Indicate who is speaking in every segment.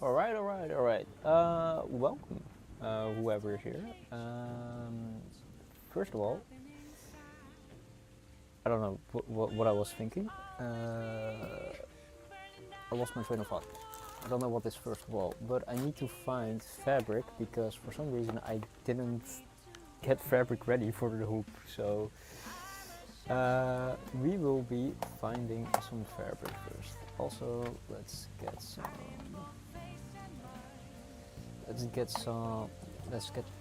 Speaker 1: Alright. Welcome, whoever is here. First of all, I don't know what I was thinking. I lost my train of thought. I don't know what is first of all, but I need to find fabric because for some reason I didn't get fabric ready for the hoop. So we will be finding some fabric first. Also, let's get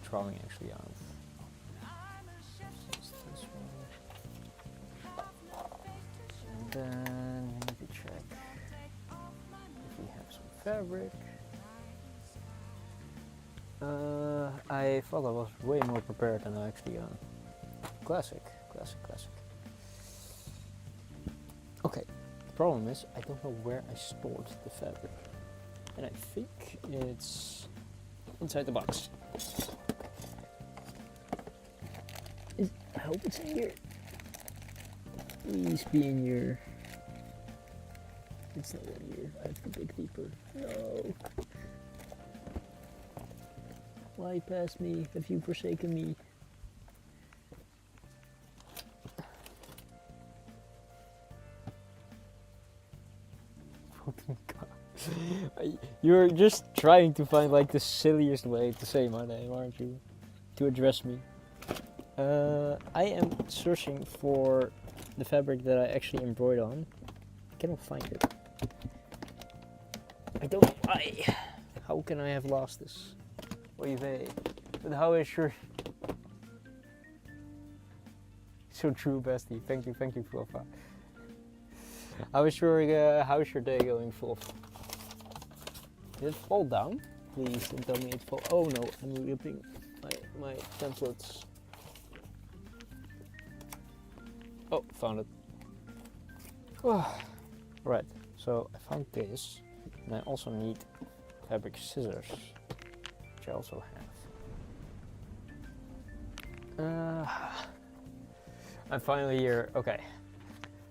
Speaker 1: drawing actually out. This one. And then we need to check if we have some fabric. I thought I was way more prepared than I actually am. Classic. Okay, the problem is I don't know where I stored the fabric. And I think it's inside the box. I hope it's in here. Please be in here. It's not in here. I have to dig deeper. No. Fly past me. Have you forsaken me? You're just trying to find like the silliest way to say my name, aren't you? To address me. I am searching for the fabric that I actually embroidered on. I cannot find it. I don't know why. How can I have lost this? Oy vey. But how is your... So true, bestie. Thank you, Floffa. How's your day going, Flof? Did it fall down? Please don't tell me it fall. Oh no, I'm ripping my templates. Oh, found it. Right, so I found this, and I also need fabric scissors, which I also have. I'm finally here. Okay.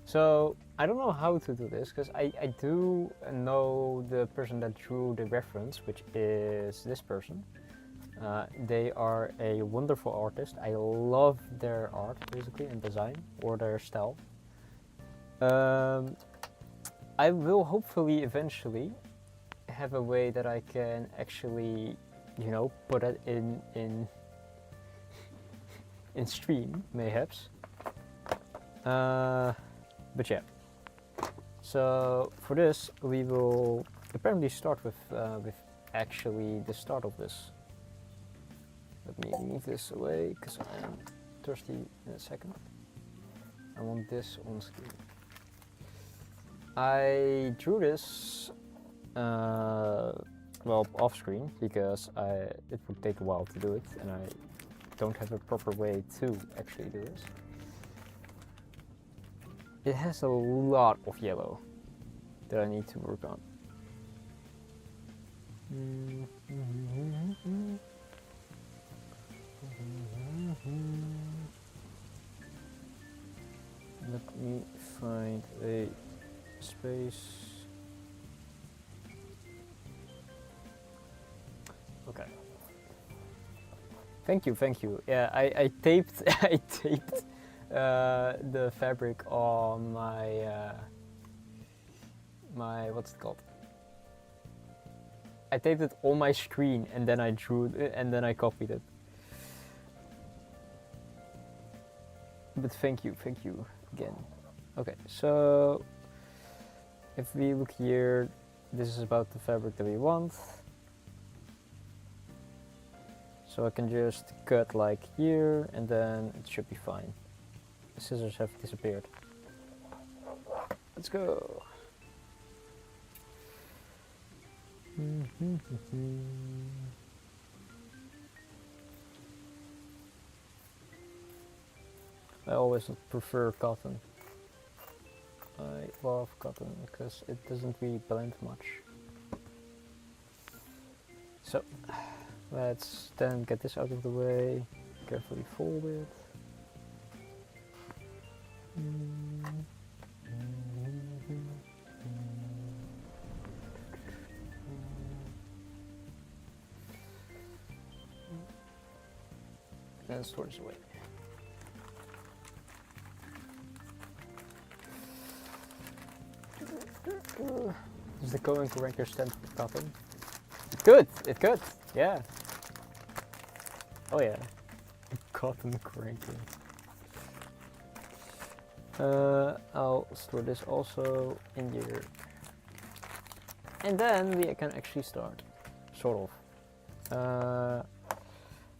Speaker 1: So I don't know how to do this because I do know the person that drew the reference, which is this person. They are a wonderful artist. I love their art basically and design or their style. I will hopefully eventually have a way that I can actually, put it in stream, mayhaps. But yeah, so for this we will apparently start with actually the start of this. Let me move this away because I am thirsty in a second. I want this on screen. I drew this well off screen because it would take a while to do it and I don't have a proper way to actually do this. It has a lot of yellow that I need to work on. Let me find a space. Okay. Thank you. Yeah, I taped the fabric on my what's it called? I taped it on my screen and then I drew it and then I copied it. But thank you again. Okay, so if we look here, this is about the fabric that we want. So I can just cut like here and then it should be fine. The scissors have disappeared. Let's go. I always prefer cotton. I love cotton because it doesn't really blend much. So let's then get this out of the way, carefully fold it. and store this away. Is the going to rank your stand with cotton? It could! It could! Yeah! Oh yeah. Cotton cranking. I'll store this also in here. And then we can actually start. Sort of.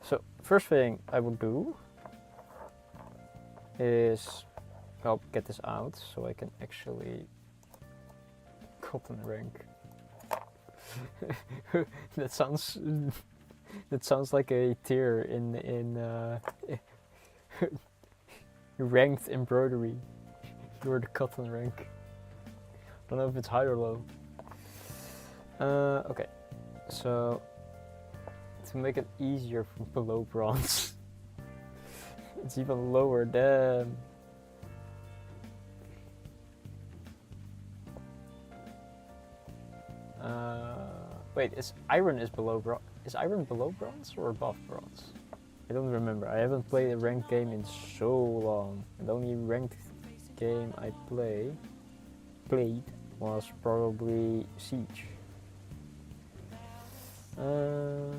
Speaker 1: So, first thing I would do is I'll get this out so I can actually cotton rank. that sounds like a tier in ranked embroidery. You're the cotton rank. Don't know if it's high or low. Okay, so to make it easier from below bronze, it's even lower than. Wait, is iron below bronze? Is iron below bronze or above bronze? I don't remember. I haven't played a ranked game in so long. And the only ranked game I played was probably Siege. I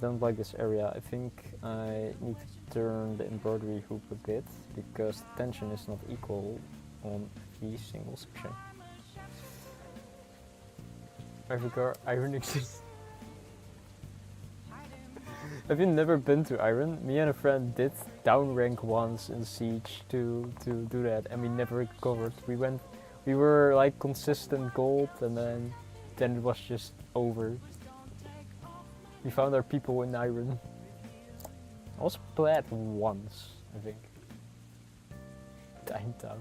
Speaker 1: don't like this area. I think I need to turn the embroidery hoop a bit because the tension is not equal on the single section. I forgot iron exists. Have you never been to Iron? Me and a friend did down rank once in Siege to do that, and we never recovered. We were like consistent gold, and then it was just over. We found our people in Iron. I also played once, I think. Timed out.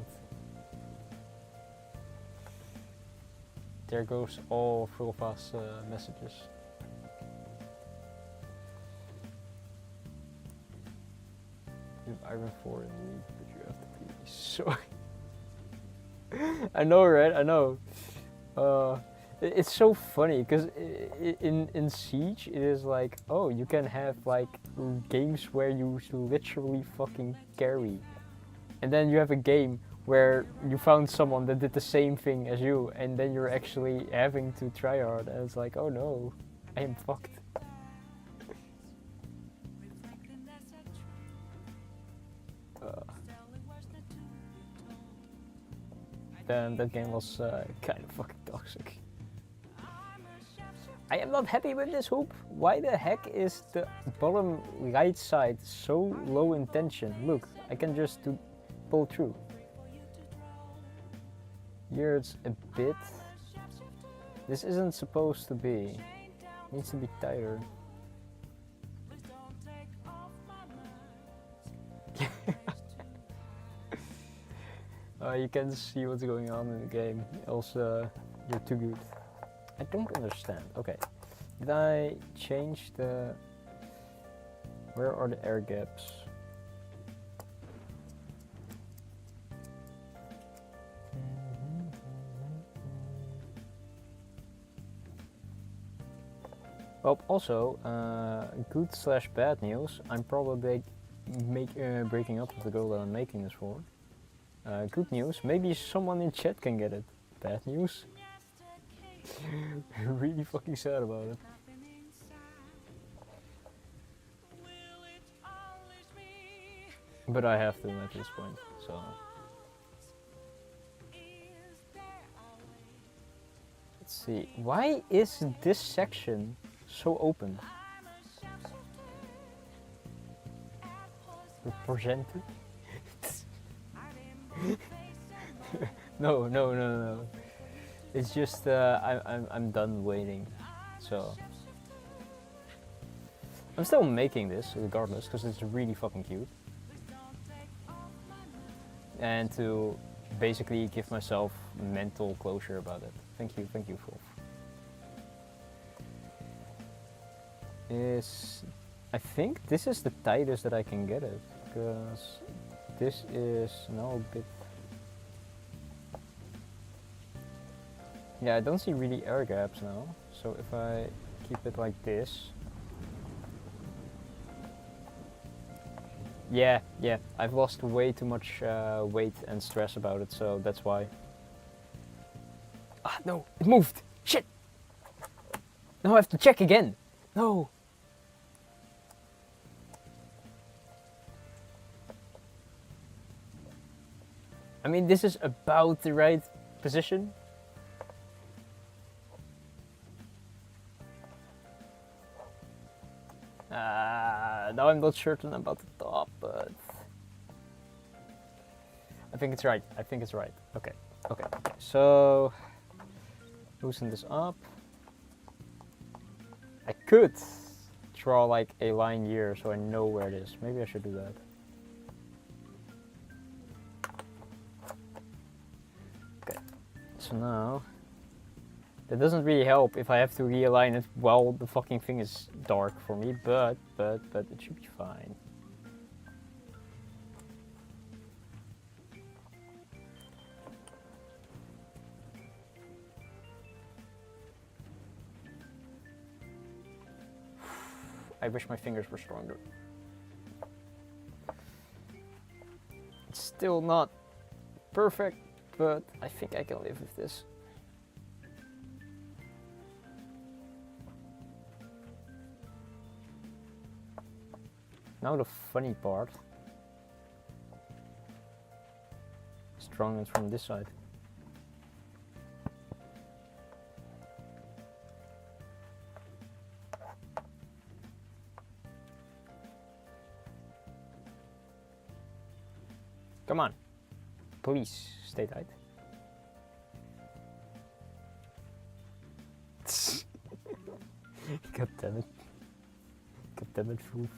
Speaker 1: There goes all Vulva's messages. Iron 4 in League, but you have to be so. I know, right? I know. It's so funny because in Siege it is like, oh, you can have like games where you literally fucking carry, and then you have a game where you found someone that did the same thing as you, and then you're actually having to try hard, and it's like, oh no, I am fucked. Then that game was kind of fucking toxic. I am not happy with this hoop. Why the heck is the bottom right side so low in tension? Look, I can just pull through. Here it's a bit. This isn't supposed to be. It needs to be tighter. You can see what's going on in the game. Also, you're too good. I don't understand. Okay, did I change the... Where are the air gaps? Well, also, good / bad news. I'm probably breaking up with the girl that I'm making this for. Good news, maybe someone in chat can get it. Bad news. Really fucking sad about it. But I have to at this point, so. Let's see, why is this section so open? Represented? No. It's just I'm done waiting, so I'm still making this regardless because it's really fucking cute, and to basically give myself mental closure about it. Thank you, Wolf. I think this is the tightest that I can get it because this is now a bit. Yeah, I don't see really air gaps now, so if I keep it like this, Yeah, yeah. I've lost way too much weight and stress about it, so that's why. Ah, no, it moved. Shit. Now I have to check again. No. I mean, this is about the right position. Now I'm not certain about the top, but I think it's right. I think it's right. Okay, okay. So loosen this up. I could draw like a line here so I know where it is. Maybe I should do that. Okay, so now that doesn't really help if I have to realign it while the fucking thing is dark for me, but it should be fine. I wish my fingers were stronger. It's still not perfect, but I think I can live with this. Now the funny part. Strong it from this side. Come on. Please stay tight. God damn it. God damn it, fool.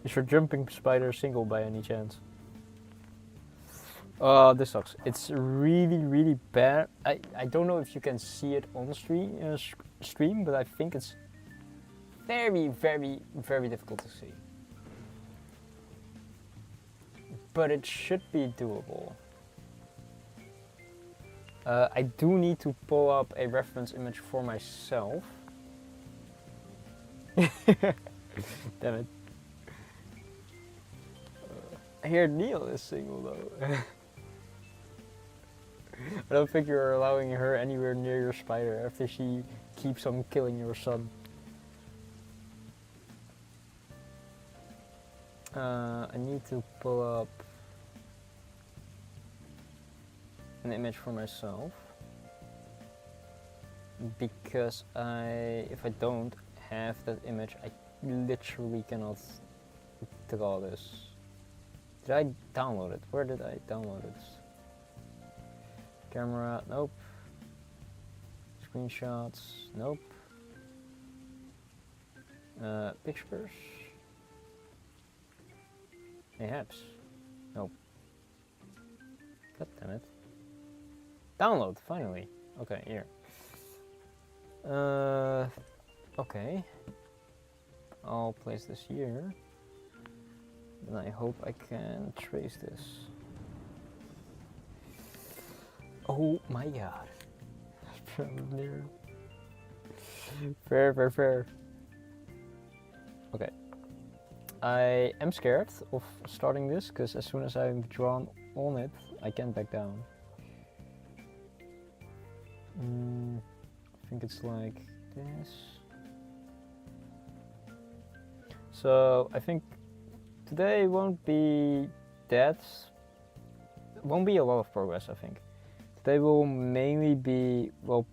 Speaker 1: Is your jumping spider single by any chance? Oh, this sucks. It's really, really bad. I don't know if you can see it on stream, but I think it's very, very, very difficult to see. But it should be doable. I do need to pull up a reference image for myself. Damn it. I hear Neil is single though. I don't think you're allowing her anywhere near your spider after she keeps on killing your son. I need to pull up an image for myself because if I don't have that image, I literally cannot draw this. Did I download it? Where did I download it? Camera, nope. Screenshots, nope. Pictures. Perhaps. Nope. God damn it. Download, finally. Okay, here. Okay. I'll place this here. And I hope I can trace this. Oh my god. Fair. Okay. I am scared of starting this because as soon as I'm drawn on it, I can't back down. I think it's like this. So I think today won't be won't be a lot of progress, I think. Today will mainly be, well,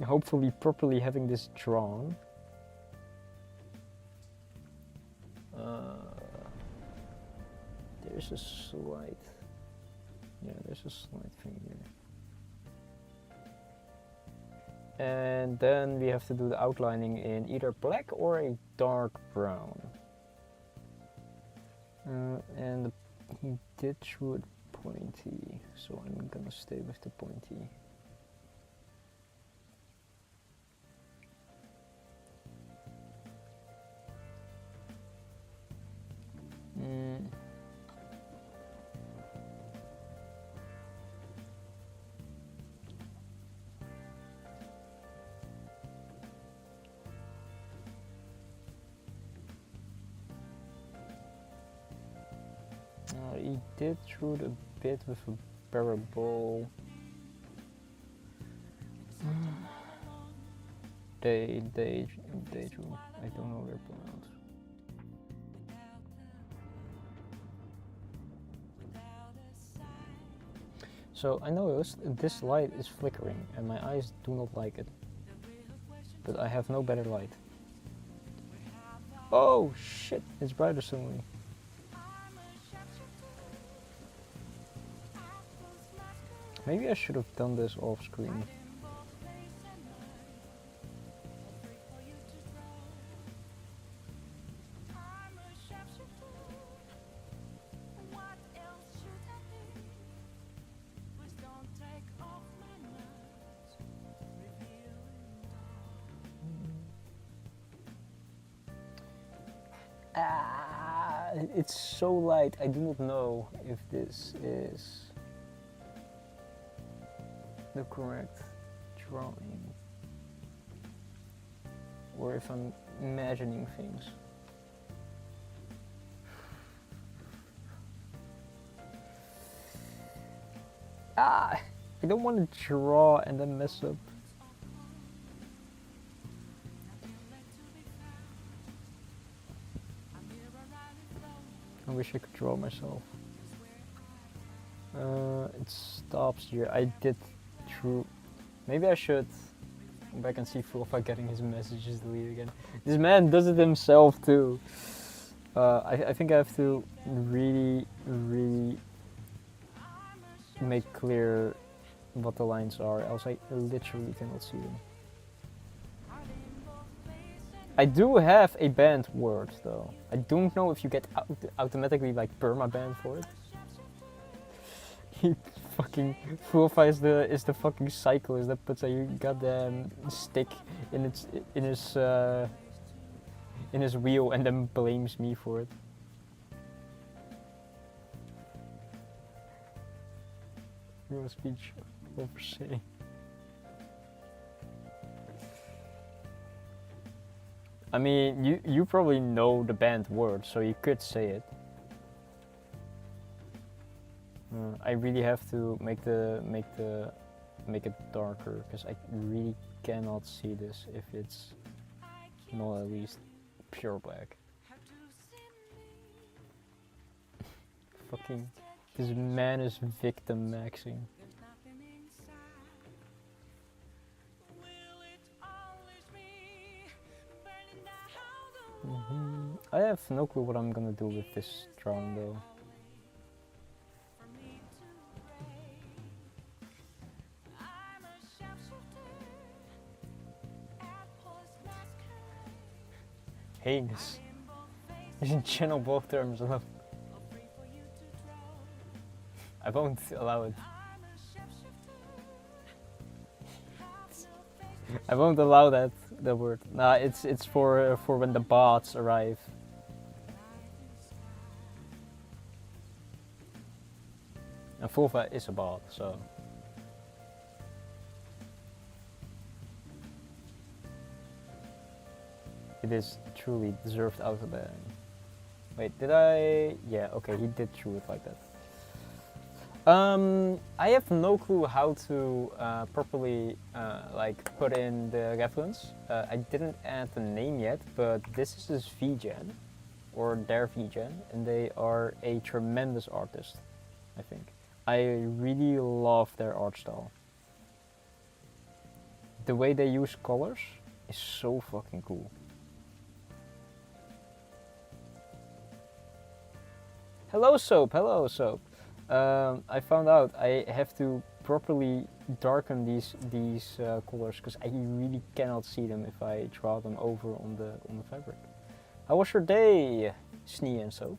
Speaker 1: hopefully properly having this drawn. There's a slight, there's a slight thing here. And then we have to do the outlining in either black or a dark brown. And he did draw it pointy, so I'm gonna stay with the pointy. He did shoot a bit with a parable. They drew. I don't know their pronouns. So I noticed this light is flickering and my eyes do not like it. But I have no better light. Oh shit, it's brighter suddenly. Maybe I should have done this off screen. It's so light, I do not know if this is the correct drawing or if I'm imagining things. I don't want to draw and then mess up. I wish I could draw myself. It stops here. I did true. Maybe I should go back and see Fulfa getting his messages deleted again. This man does it himself too. I think I have to really make clear what the lines are, else I literally cannot see them. I do have a banned word though. I don't know if you get automatically like perma-banned for it. He fucking Fulfa is the fucking cyclist that puts a goddamn stick in his wheel and then blames me for it. Real speech over say. I mean, you probably know the banned word, so you could say it. I really have to make it darker because I really cannot see this if it's not at least pure black. Fucking, this man is victim maxing. I have no clue what I'm gonna do with this drawing though. Heinous. You should channel both terms. I won't allow it. I won't allow that word. Nah, it's for when the bots arrive. And Fulfa is a bot, so. It is truly deserved auto ban. Wait, did I? Yeah, okay, he did chew it like that. I have no clue how to properly like put in the reference. I didn't add the name yet, but this is his VGen, or their VGen, and they are a tremendous artist, I think. I really love their art style. The way they use colors is so fucking cool. Hello Soap, hello Soap. I found out I have to properly darken these colors because I really cannot see them if I draw them over on the fabric. How was your day, Snee and Soap?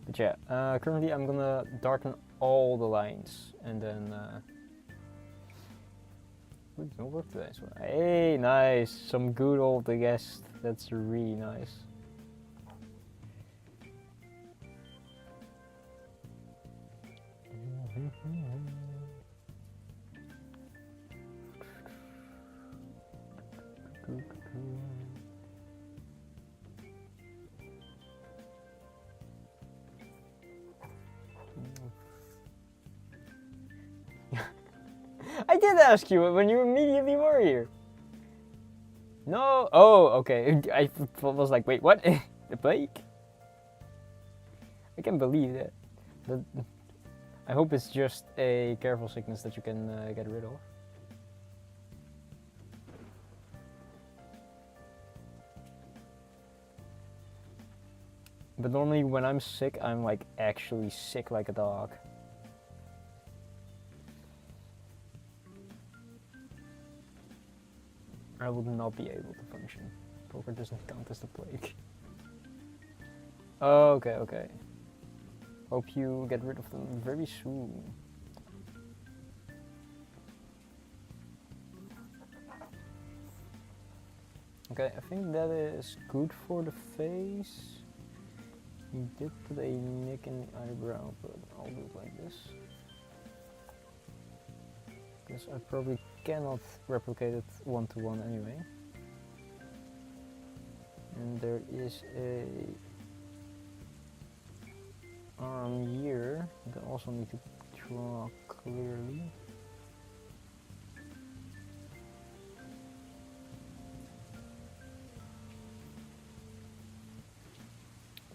Speaker 1: But yeah, currently I'm gonna darken all the lines and then ooh, no work today, so hey, nice, some good old guest. That's really nice. I did ask you when you immediately were here. No. Oh, okay. I was like, wait, what? The bike? I can't believe that. But I hope it's just a careful sickness that you can get rid of. But normally when I'm sick, I'm like actually sick like a dog. I would not be able to function. Poker doesn't count as the plague. Oh, okay, okay. Hope you get rid of them very soon. Okay, I think that is good for the face. He did put a nick in the eyebrow, but I'll do it like this. Because I probably cannot replicate it one-to-one anyway. And there is a arm here that I also need to draw clearly.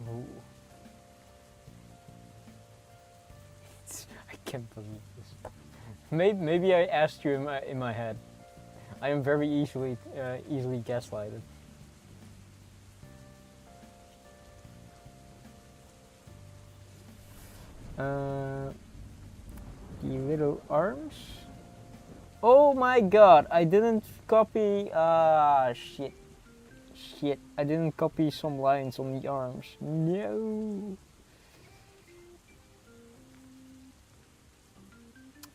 Speaker 1: Ooh. I can't believe this. Maybe I asked you in my head. I am very easily gaslighted. The little arms. Oh my god! I didn't copy. Shit. Shit! I didn't copy some lines on the arms. No.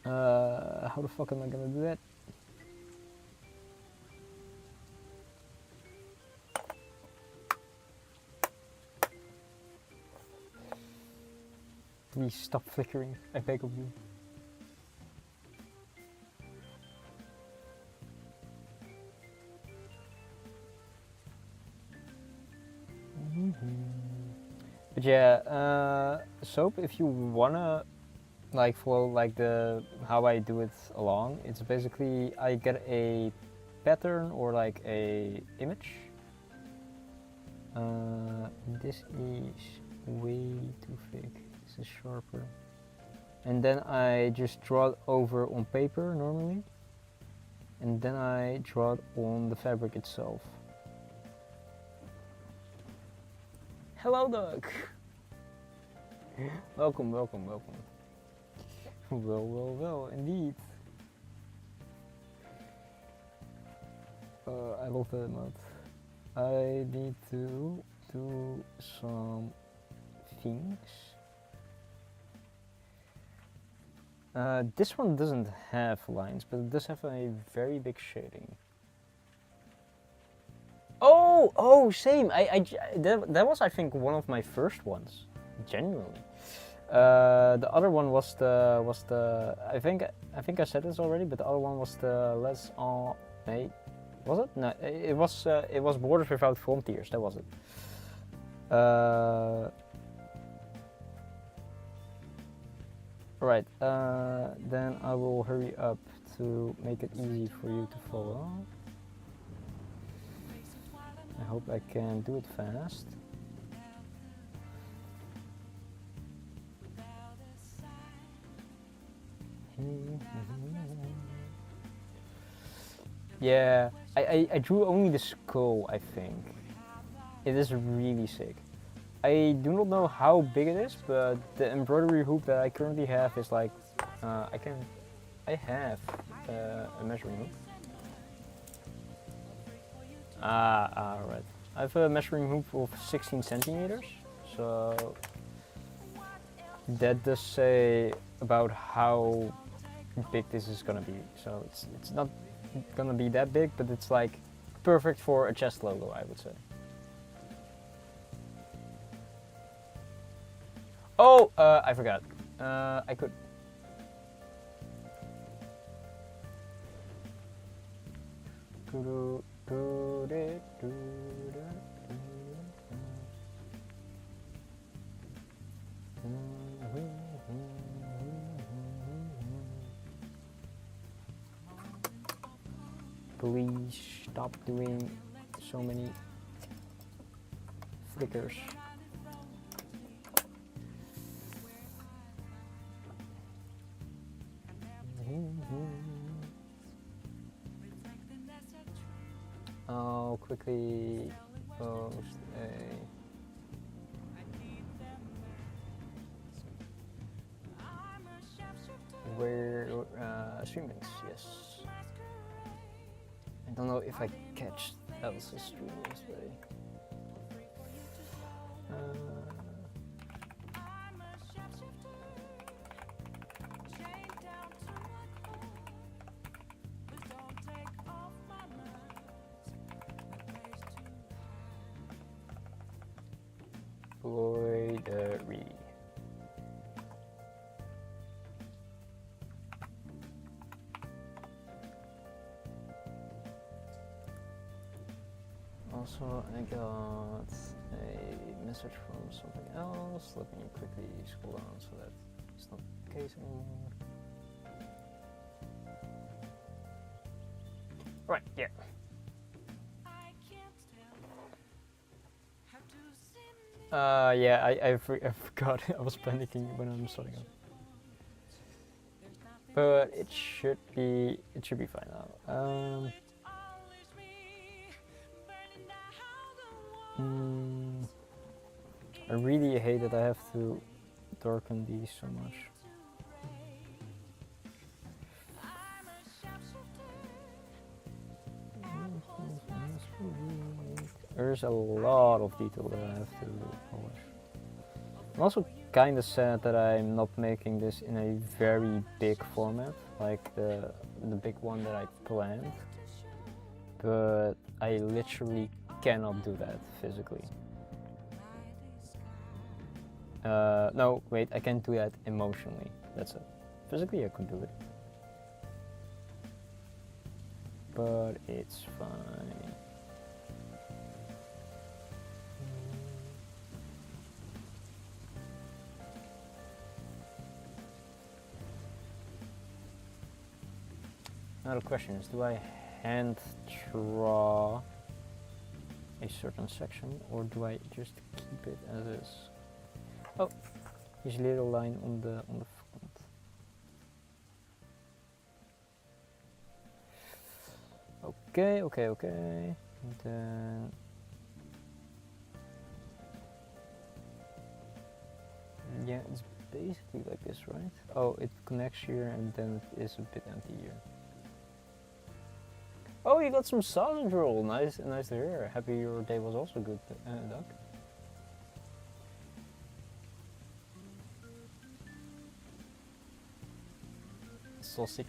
Speaker 1: How the fuck am I gonna do that? Please stop flickering, I beg of you. But yeah, soap, if you wanna like follow like how I do it along, it's basically I get a pattern or like a image. This is way too thick. This is sharper. And then I just draw it over on paper normally. And then I draw it on the fabric itself. Hello, dog. Welcome, welcome, welcome. Well, well, well, indeed. I love that mod. I need to do some things. This one doesn't have lines, but it does have a very big shading. Oh, same. That was, I think, one of my first ones, genuinely. The other one was the I think I said this already, but the other one was the Les en May. Was it? No, it was Borders Without Frontiers. That was it. Right. Then I will hurry up to make it easy for you to follow. I hope I can do it fast. Yeah, I drew only the skull, I think. It is really sick. I do not know how big it is, but the embroidery hoop that I currently have is like, I have a measuring hoop. Right. I have a measuring hoop of 16 centimeters, so that does say about how big this is gonna be. So it's not gonna be that big, but it's like perfect for a chest logo, I would say. Oh, I forgot. I could. Please stop doing so many flickers. I'll quickly post a stream links, yes. I don't know if I catch Elsa's stream yesterday. Embroidery. Also, I got a message from something else. Let me quickly scroll down so that it's not the case anymore. Right, yeah. Yeah, I forgot. I was panicking when I'm starting up. But it should be fine now. I really hate that I have to darken these so much. There's a lot of detail that I have to polish. I'm also kind of sad that I'm not making this in a very big format, like the big one that I planned. But I literally cannot do that physically. No, wait, I can't do that emotionally. That's it. Physically I could do it. But it's fine. Now the question is, do I hand draw a certain section or do I just keep it as is? Oh, here's a little line on the front. Okay. And then yeah, it's basically like this, right? Oh, it connects here and then it is a bit empty here. Oh, you got some sausage roll. Nice to hear. Happy your day was also good, Doug. So sick.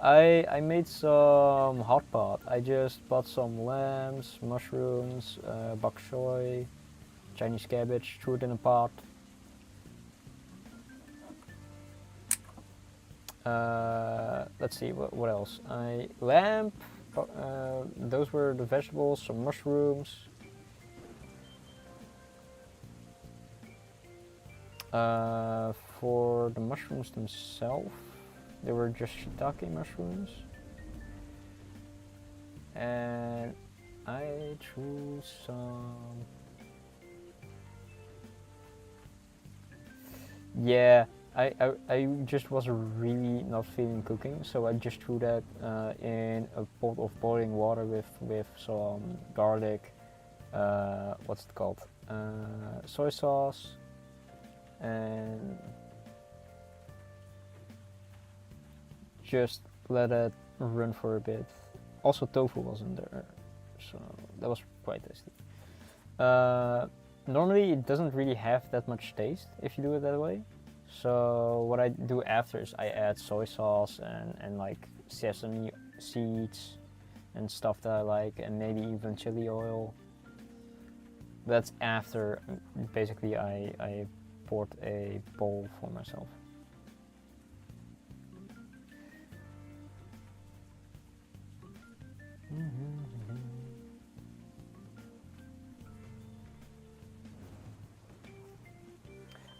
Speaker 1: I made some hot pot. I just bought some lambs, mushrooms, bok choy, Chinese cabbage, threw it in a pot. Let's see, what else? Lamb, those were the vegetables, some mushrooms. For the mushrooms themselves, they were just shiitake mushrooms. And I threw some... Yeah. I just was really not feeling cooking, so I just threw that in a pot of boiling water with some garlic, what's it called, soy sauce, and just let it run for a bit. Also tofu was in there, so that was quite tasty. Normally it doesn't really have that much taste if you do it that way. So what I do after is I add soy sauce and like sesame seeds and stuff that I like, and maybe even chili oil. That's after basically I poured a bowl for myself.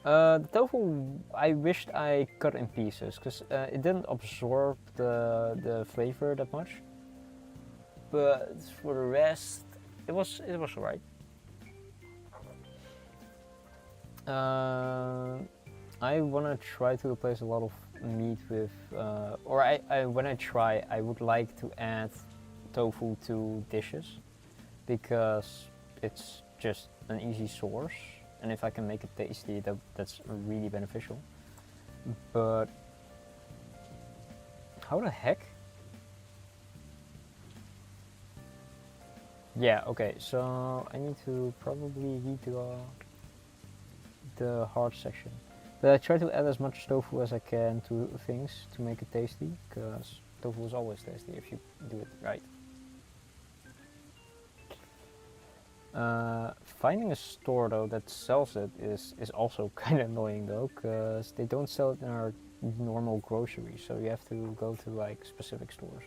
Speaker 1: The tofu, I wished I cut in pieces because it didn't absorb the flavor that much. But for the rest, it was alright. I wanna try to replace a lot of meat with, or when I try, I would like to add tofu to dishes because it's just an easy source, and if I can make it tasty, that's really beneficial. But how the heck? Yeah, okay, so I need to probably redraw the hard section. But I try to add as much tofu as I can to things to make it tasty, because tofu is always tasty if you do it right. Finding a store though that sells it is also kind of annoying though, because they don't sell it in our normal grocery, so you have to go to like specific stores.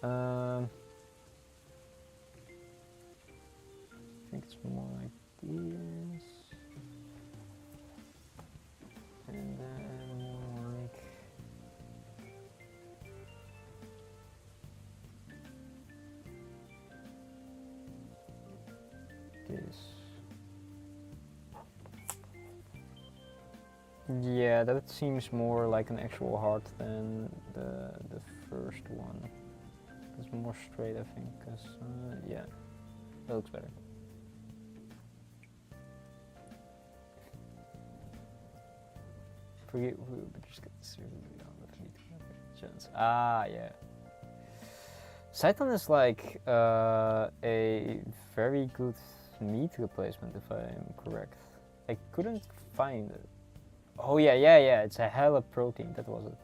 Speaker 1: I think it's more like this, and then more like this. Yeah, that seems more like an actual heart than the first one. It's more straight, I think, because yeah, that looks better. Forget who, but just get chance. Ah, yeah. Seitan is like a very good meat replacement, if I'm correct. I couldn't find it. Oh yeah, it's a hella protein, that was it.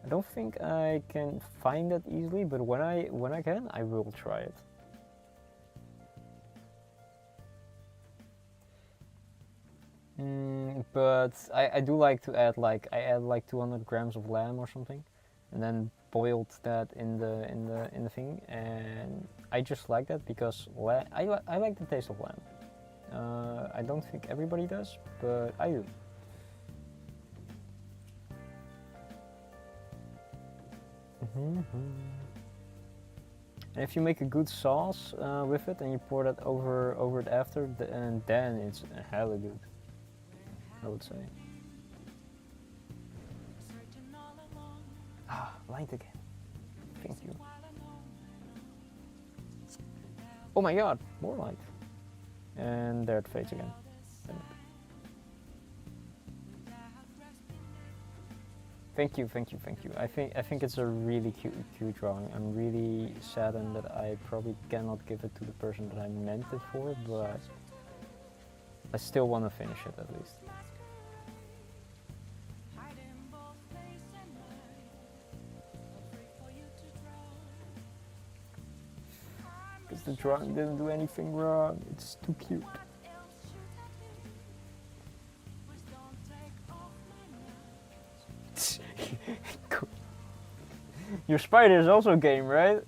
Speaker 1: I don't think I can find it easily, but when I can, I will try it. But I do like to add I add like 200 grams of lamb or something, and then boiled that in the thing, and I just like that because I like the taste of lamb. I don't think everybody does, but I do. And if you make a good sauce with it and you pour that over it after, and then it's hella good, I would say. Ah, light again. Thank you. Oh my god, more light. And there it fades again. Thank you. I think it's a really cute drawing. I'm really saddened that I probably cannot give it to the person that I meant it for, but I still want to finish it at least. Because the drawing didn't do anything wrong. It's too cute. Your spider is also a game, right?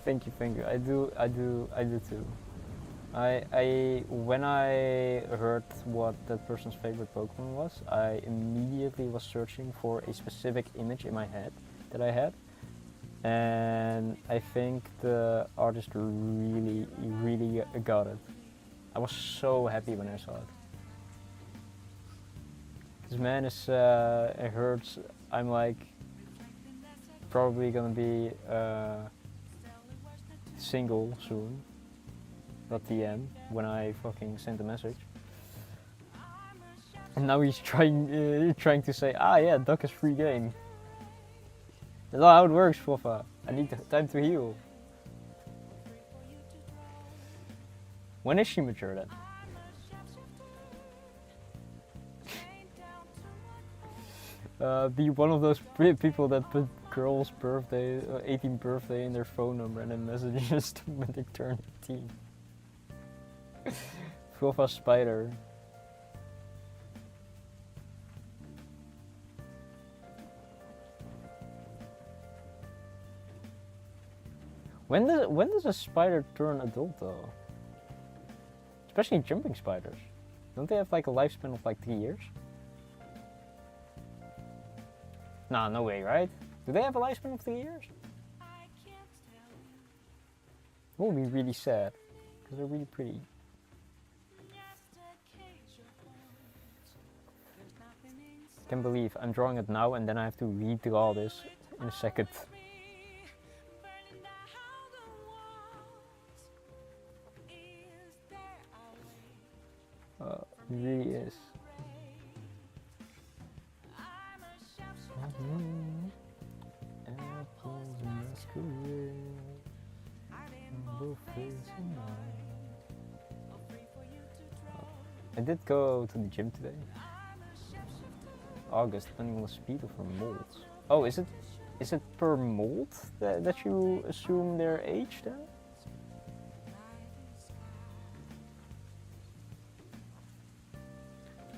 Speaker 1: Thank you. I do too. When I heard what that person's favorite Pokemon was, I immediately was searching for a specific image in my head that I had. And I think the artist really got it. I was so happy when I saw it. This man is, it hurts. I'm like, probably gonna be single soon. Not the end, when I fucking sent a message. And now he's trying to say, ah yeah, Duck is free game. That's not how it works, Floffa. I need time to heal. When is she mature then? Be one of those people that put girl's birthday, 18th birthday in their phone number and then messages them when they turn 18. Floffa Spider. When does a spider turn adult though? Especially jumping spiders. Don't they have like a lifespan of like 3 years? Nah, no way, right? Do they have a lifespan of 3 years? It would be really sad, because they're really pretty. Can't believe I'm drawing it now and then I have to redraw this in a second. It really is. Apples in masquerade, both facing I did go to the gym today. August, depending on the speed of her molds. Oh, is it per mold that you assume their age then?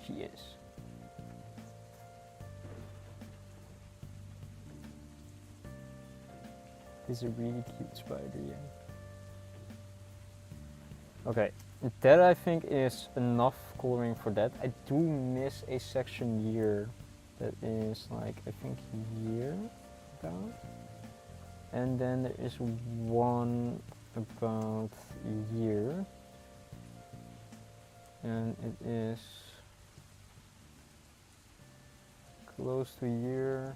Speaker 1: She is. This is a really cute spider, yeah. Okay, that I think is enough coloring for that. I do miss a section here that is like, I think here about. And then there is one about here. And it is close to here.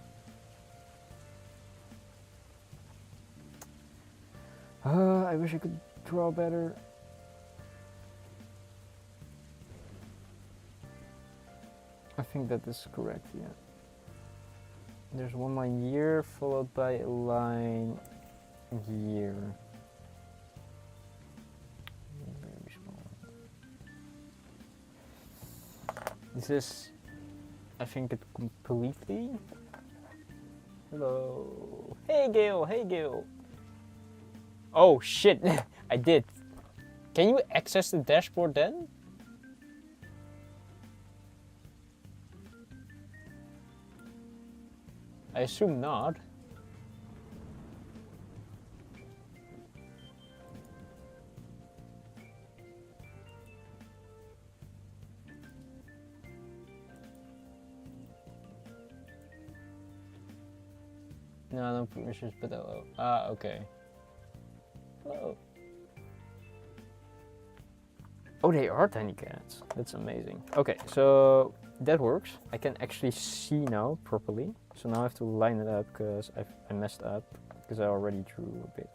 Speaker 1: I wish I could draw better. I think that is correct, yeah. There's one line here followed by a line here. Very small. This is, I think, it completely. Hello. Hey Gail, hey Gail. Oh shit, I did. Can you access the dashboard then? I assume not. No, no permissions, but hello. Ah, okay. Hello. Oh, they are tiny cats. That's amazing. Okay, so that works. I can actually see now properly. So now I have to line it up because I messed up because I already drew a bit.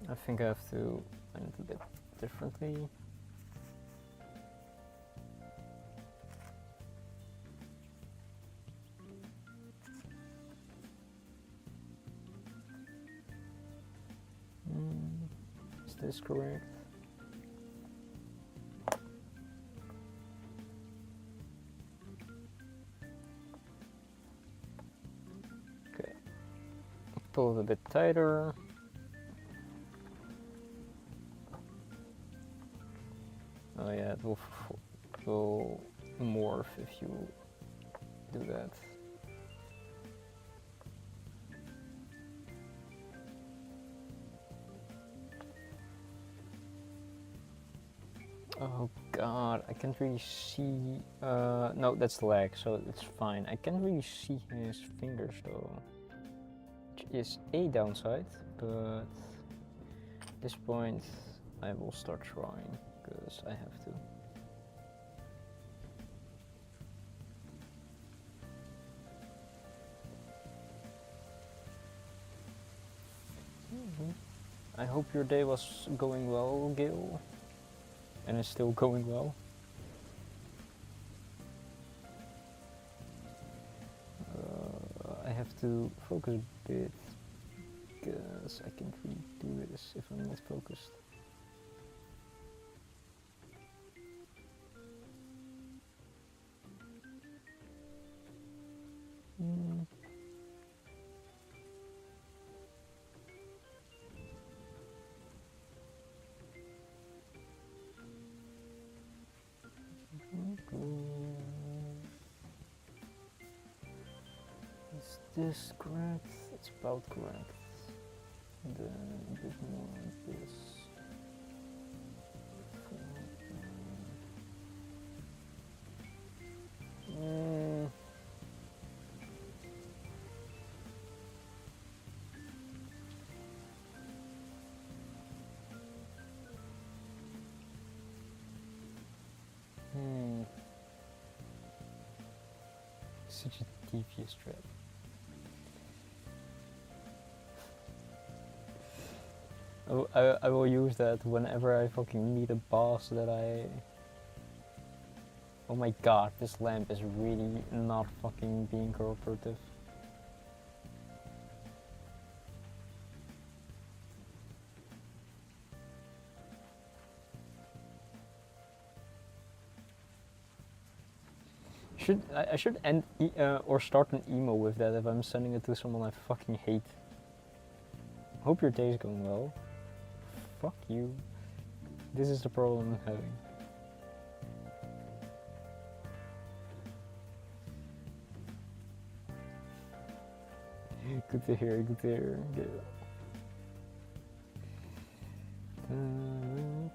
Speaker 1: I think I have to line it a bit differently. Is this correct? Okay. Pull it a bit tighter. Oh yeah, it will morph if you do that. Oh god, I can't really see. No, that's the leg, so it's fine. I can't really see his fingers though, which is a downside, but at this point I will start drawing because I have to. I hope your day was going well, Gil. And it's still going well. I have to focus a bit because I can't really do this if I'm not focused. this correct? It's about correct. Then a bit more like this. Such a devious trap. I will use that whenever I fucking meet a boss that I... Oh my god, this lamp is really not fucking being cooperative. I should end or start an emo with that if I'm sending it to someone I fucking hate. Hope your day's going well. Fuck you. This is the problem I'm having. Good to hear, good to hear. Good. I'm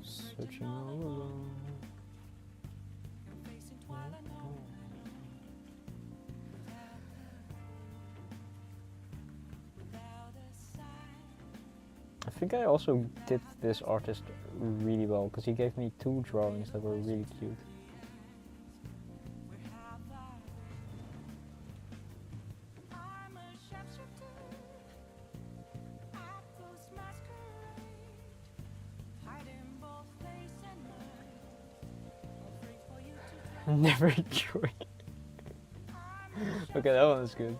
Speaker 1: searching all along. I think I also did this artist really well because he gave me 2 drawings that were really cute. Never enjoy. Okay, that one is good.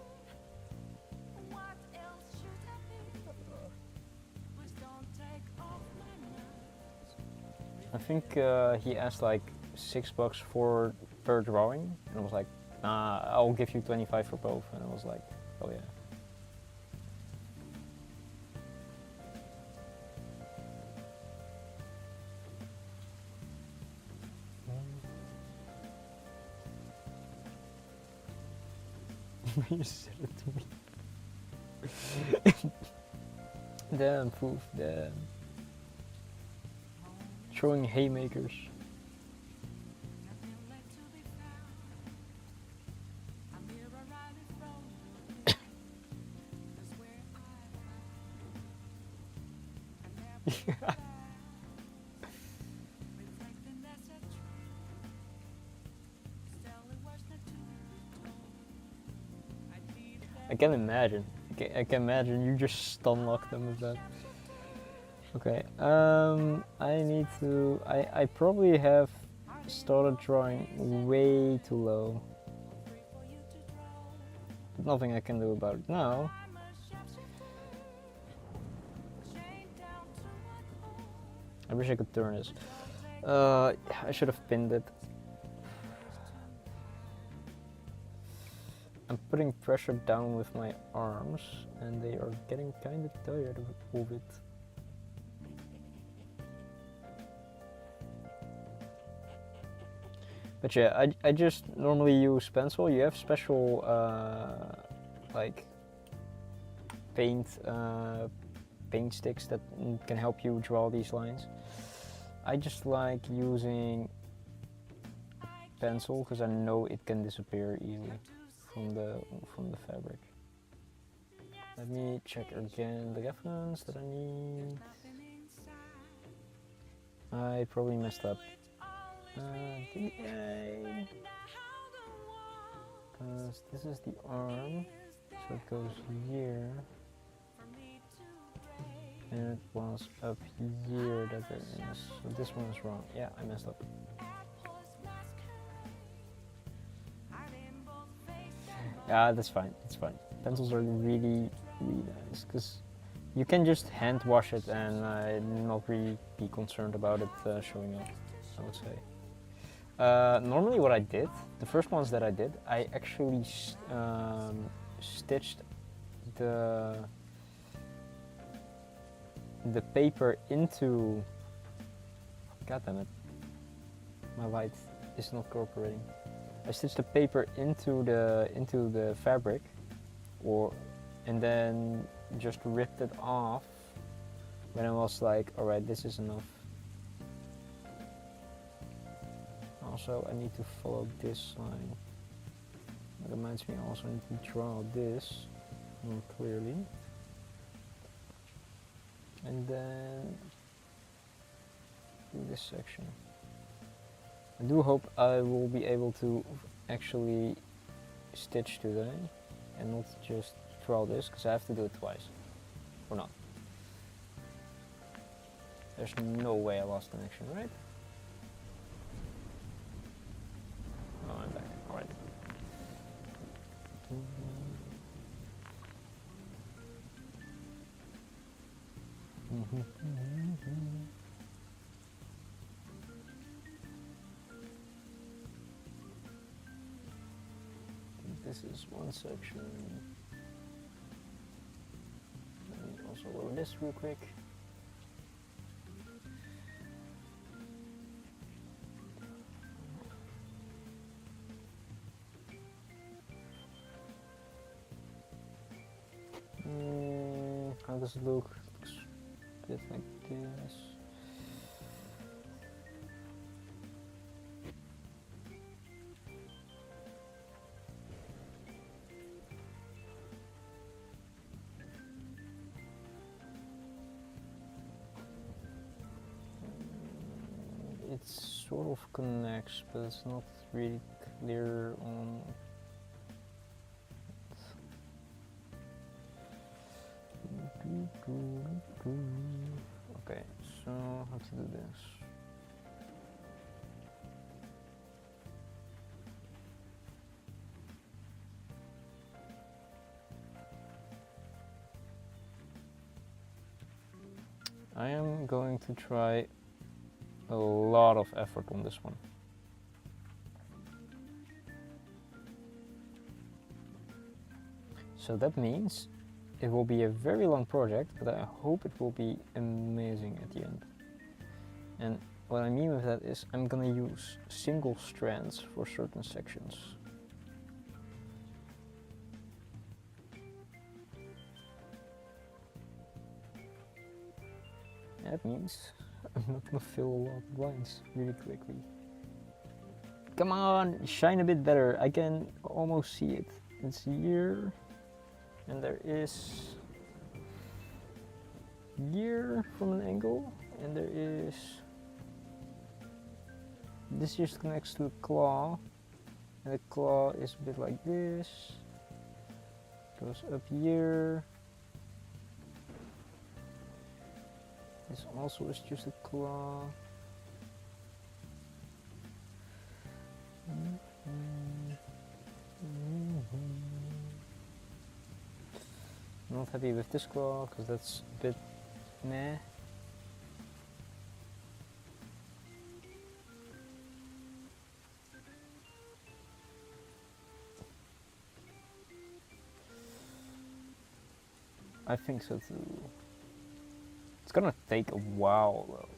Speaker 1: I think he asked like $6 per drawing, and I was like, nah, I'll give you 25 for both, and I was like, oh yeah. You said it to me. Damn, poof, damn. Throwing haymakers. I can imagine. I can imagine you just stun lock them with that. Okay, I need to... I probably have started drawing way too low. But nothing I can do about it now. I wish I could turn this. I should have pinned it. I'm putting pressure down with my arms and they are getting kind of tired of it. But yeah, I just normally use pencil. You have special like paint sticks that can help you draw these lines. I just like using pencil because I know it can disappear easily from the fabric. Let me check again the reference that I need. I probably messed up. Because this is the arm, so it goes here, and it was up here that there is, so this one is wrong. Yeah, I messed up. Yeah, that's fine, it's fine. Pencils are really, really nice, because you can just hand wash it and not really be concerned about it showing up, I would say. Normally what I did, the first ones that I did, I actually stitched the paper into... God damn it. My light is not cooperating. I stitched the paper into the fabric, and then just ripped it off when I was like, alright, this is enough. Also, I need to follow this line. That reminds me, I also need to draw this more clearly. And then do this section. I do hope I will be able to actually stitch today and not just draw this, because I have to do it twice. Or not. There's no way I lost connection, right? Oh, I'm back. Alright. This is one section. Let me also lower this real quick. How does it look? It looks a bit like this. It sort of connects, but it's not really clear on. Okay, so how to do this? I am going to try a lot of effort on this one. So that means it will be a very long project, but I hope it will be amazing at the end. And what I mean with that is I'm gonna use single strands for certain sections. That means I'm not gonna fill a lot of lines really quickly. Come on, shine a bit better. I can almost see it. It's here. And there is here from an angle, and there is, this just connects to the claw, and the claw is a bit like this, goes up here. This also is just a claw. Not happy with this claw because that's a bit meh. I think so too. It's gonna take a while though.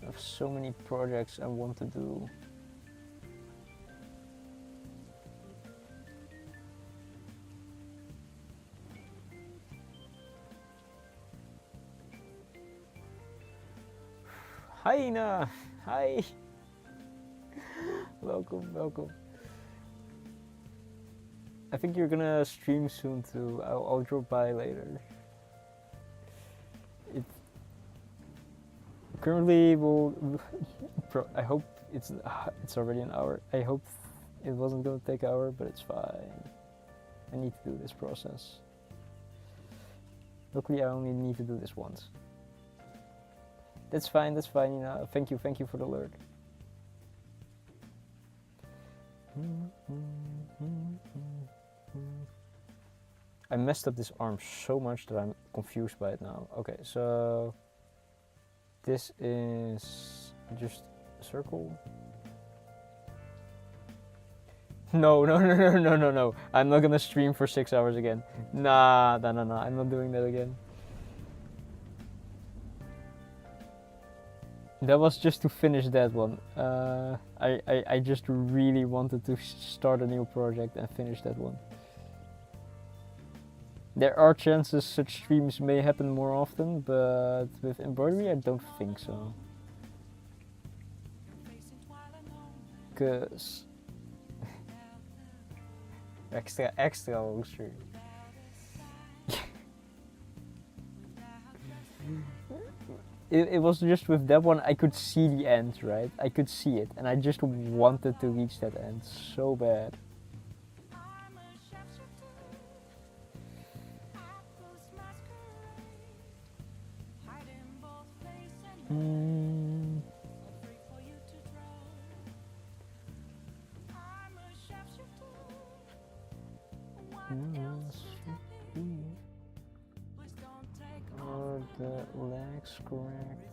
Speaker 1: I have so many projects I want to do. Hi Ina! Hi! Welcome, welcome. I think you're gonna stream soon too. I'll drop by later. Currently, I hope it's already an hour. I hope it wasn't gonna take an hour, but it's fine. I need to do this process. Luckily, I only need to do this once. That's fine, you know. Thank you for the alert. I messed up this arm so much that I'm confused by it now. Okay, so this is Just circle. No, no, no, no, no, no, no. I'm not gonna stream for 6 hours again. Nah, nah, nah, nah. I'm not doing that again. That was just to finish that one. I just really wanted to start a new project and finish that one. There are chances such streams may happen more often, but with embroidery I don't think so. Cause extra long stream. It was just with that one I could see the end, right? I could see it and I just wanted to reach that end so bad. Are the legs correct?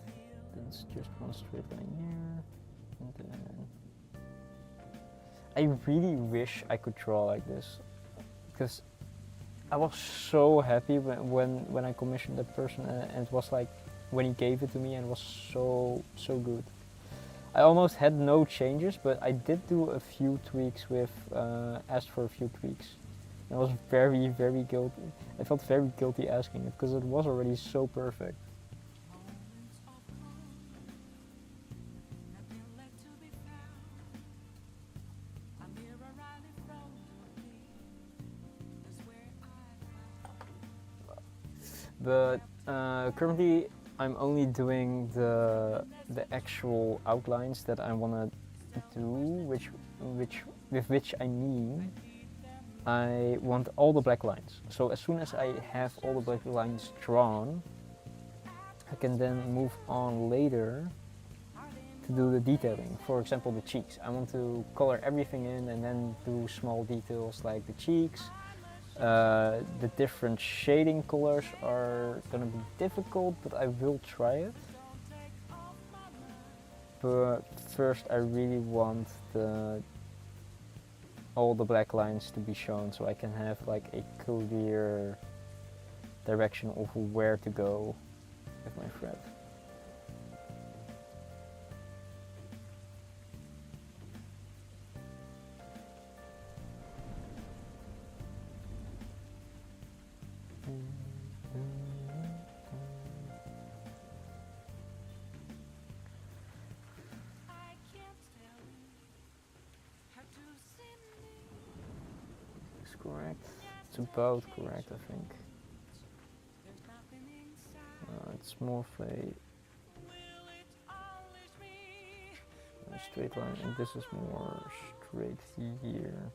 Speaker 1: That's just one straight line here. And then I really wish I could draw like this, because I was so happy when I commissioned that person, and it was like when he gave it to me, and it was so good. I almost had no changes, but I did do a few tweaks with asked for a few tweaks. I was very guilty. I felt very guilty asking it because it was already so perfect. But currently I'm only doing the actual outlines that I wanna do, with which I mean I want all the black lines. So as soon as I have all the black lines drawn, I can then move on later to do the detailing. For example, the cheeks. I want to color everything in and then do small details like the cheeks. The different shading colors are gonna be difficult, but I will try it. But first I really want all the black lines to be shown, so I can have like a clear direction of where to go with my thread. Correct. It's about correct, I think. It's more of a straight line, and this is more straight here.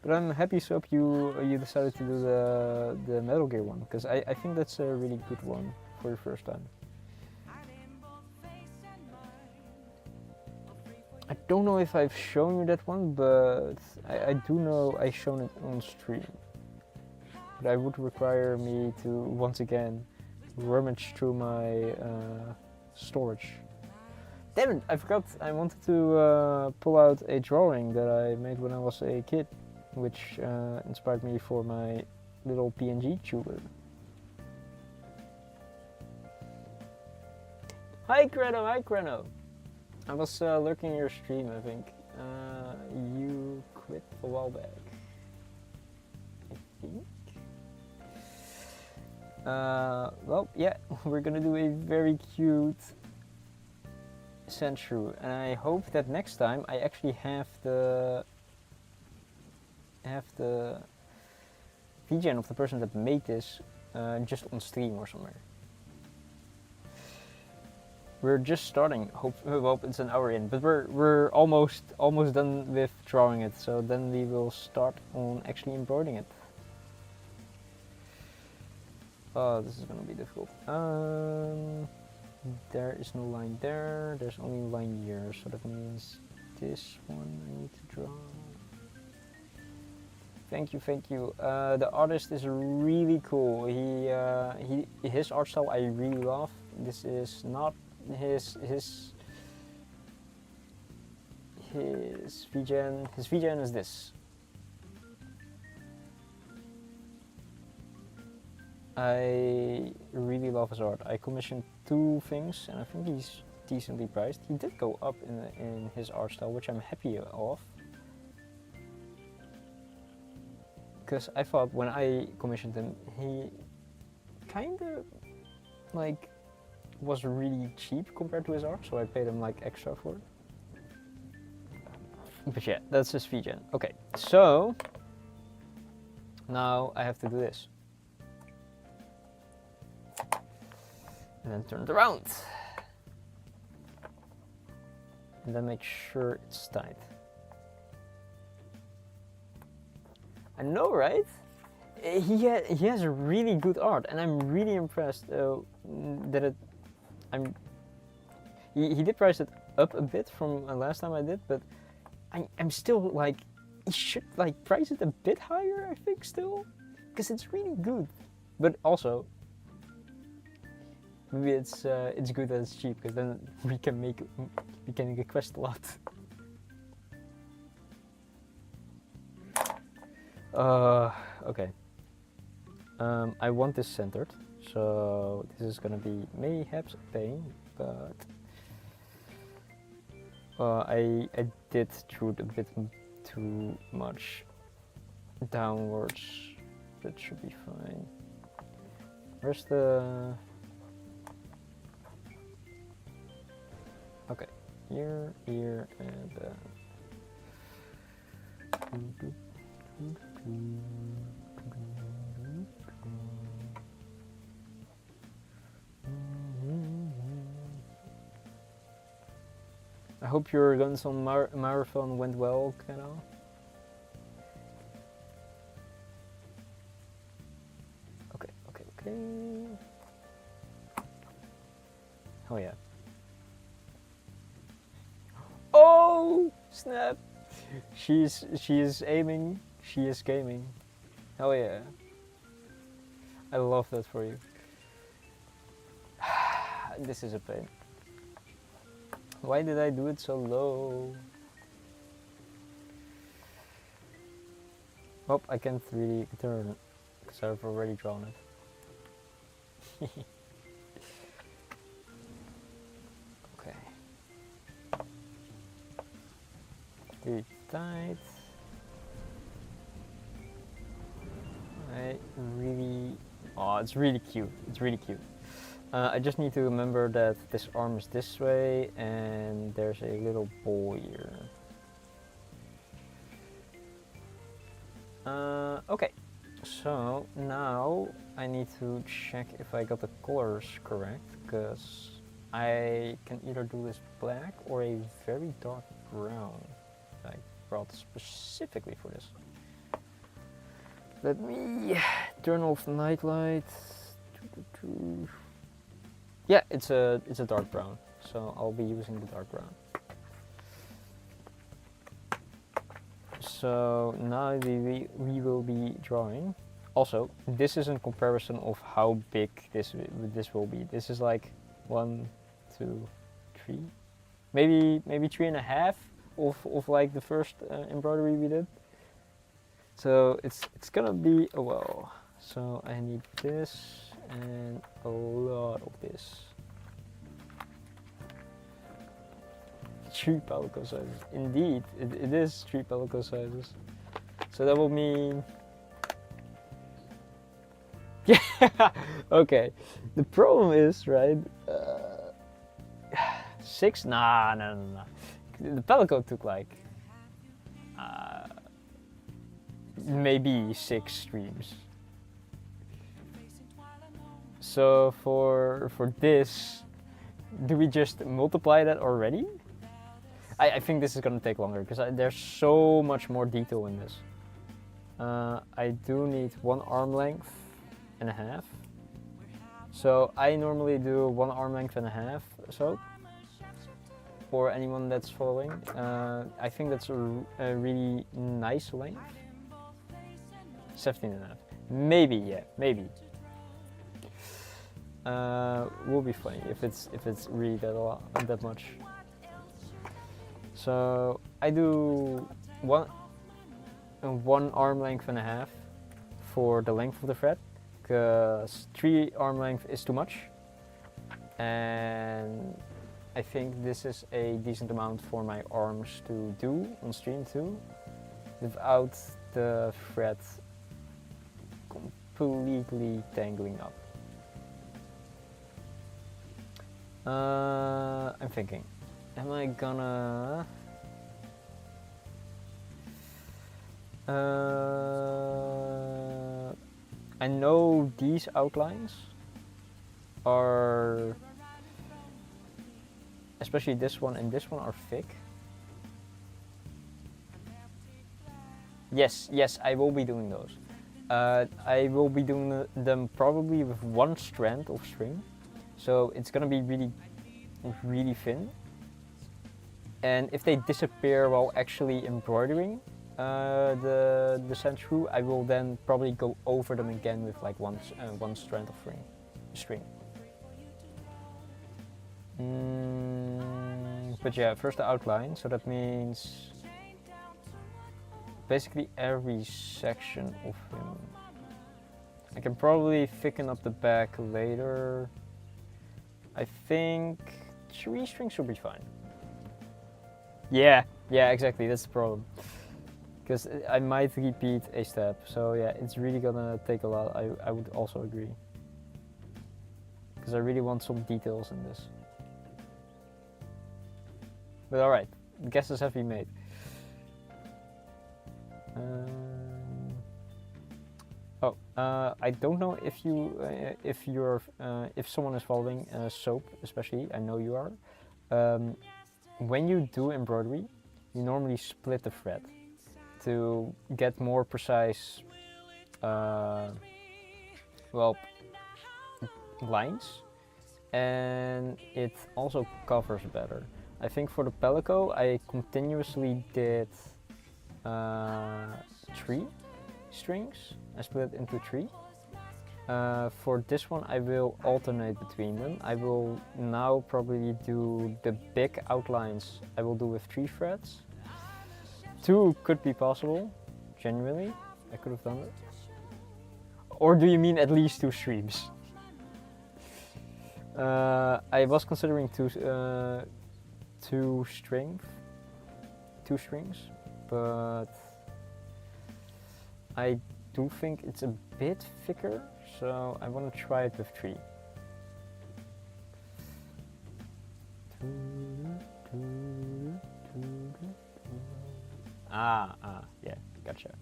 Speaker 1: But I'm happy, Soap, you decided to do the Metal Gear one, because I think that's a really good one for your first time. I don't know if I've shown you that one, but I do know I've shown it on stream. But I would require me to, once again, rummage through my storage. Damn it, I forgot I wanted to pull out a drawing that I made when I was a kid, which inspired me for my little PNG tuber. Hi Kreno! I was lurking in your stream, I think. You quit a while back, I think. Well, yeah, we're gonna do a very cute sandshrew, and I hope that next time I actually have the VGen of the person that made this just on stream or somewhere. We're just starting. Well, it's an hour in, but we're almost done with drawing it. So then we will start on actually embroidering it. Oh, this is gonna be difficult. There is no line there. There's only a line here, so that means this one I need to draw. Thank you, thank you. The artist is really cool. His art style I really love. This is not his VGen. His VGen is this. I really love his art. I commissioned 2 things, and I think he's decently priced. He did go up in his art style, which I'm happy of. Because I thought when I commissioned him, he kind of like was really cheap compared to his art, so I paid him like extra for it. But yeah, that's his VGen. Okay, so now I have to do this. And then turn it around. And then make sure it's tight. I know, right? He has a really good art, and I'm really impressed that he did price it up a bit from last time I did, but I'm still like, he should like price it a bit higher, I think, still, because it's really good. But also, maybe it's good that it's cheap, because then we can request a lot. Okay. I want this centered, so this is gonna be mayhaps a pain, but I did drew it a bit too much downwards. That should be fine. Where's the... Okay, here, and I hope your guns on marathon went well, Kano. Okay. Oh yeah. Oh snap! She is aiming. She is gaming. Hell yeah. I love that for you. This is a pain. Why did I do it so low? Oh, I can't really turn it because I've already drawn it. Okay. Pretty tight. Oh, it's really cute. It's really cute. I just need to remember that this arm is this way and there's a little ball here. Okay, so now I need to check if I got the colors correct, because I can either do this black or a very dark brown that I brought specifically for this. Let me turn off the night light. Yeah, it's a dark brown, so I'll be using the dark brown. So now we will be drawing. Also, this is in comparison of how big this will be. This is like 1, 2, 3, maybe 3.5 of like the first embroidery we did. So it's gonna be a while. So I need this and a lot of this. 3 pellicle sizes. Indeed, it is 3 pellicle sizes. So that will mean... Yeah, okay. The problem is, right, 6? Nah. The pellicle took like maybe 6 streams. So for this, do we just multiply that already? I think this is gonna take longer because there's so much more detail in this. I do need 1 arm length and a half. So I normally do 1 arm length and a half. So for anyone that's following, I think that's a really nice length. 17.5. Maybe, yeah, maybe. Will be funny if it's really that much. So I do one arm length and a half for the length of the thread, because 3 arm length is too much, and I think this is a decent amount for my arms to do on stream too, without the thread completely tangling up. I'm thinking, am I gonna I know these outlines are, especially this one and this one, are thick. Yes, I will be doing those. I will be doing them probably with 1 strand of string, so it's gonna be really thin. And if they disappear while actually embroidering the sandshrew, I will then probably go over them again with like one strand of string. But yeah, first the outline, so that means basically every section of him. I can probably thicken up the back later. I think 3 strings should be fine. Yeah, exactly, that's the problem. Because I might repeat a step, so yeah, it's really gonna take a lot. I would also agree. Because I really want some details in this. But alright, guesses have been made. I don't know if if someone is following soap, especially. I know you are. When you do embroidery, you normally split the thread to get more precise, lines, and it also covers better. I think for the pelico, I continuously did 3 strings. I split it into 3. For this one, I will alternate between them. I will now probably do the big outlines. I will do with 3 threads. 2 could be possible. Genuinely, I could have done it. Or do you mean at least 2 streams? I was considering two strings, but I do think it's a bit thicker, so I want to try it with 3. Yeah, gotcha.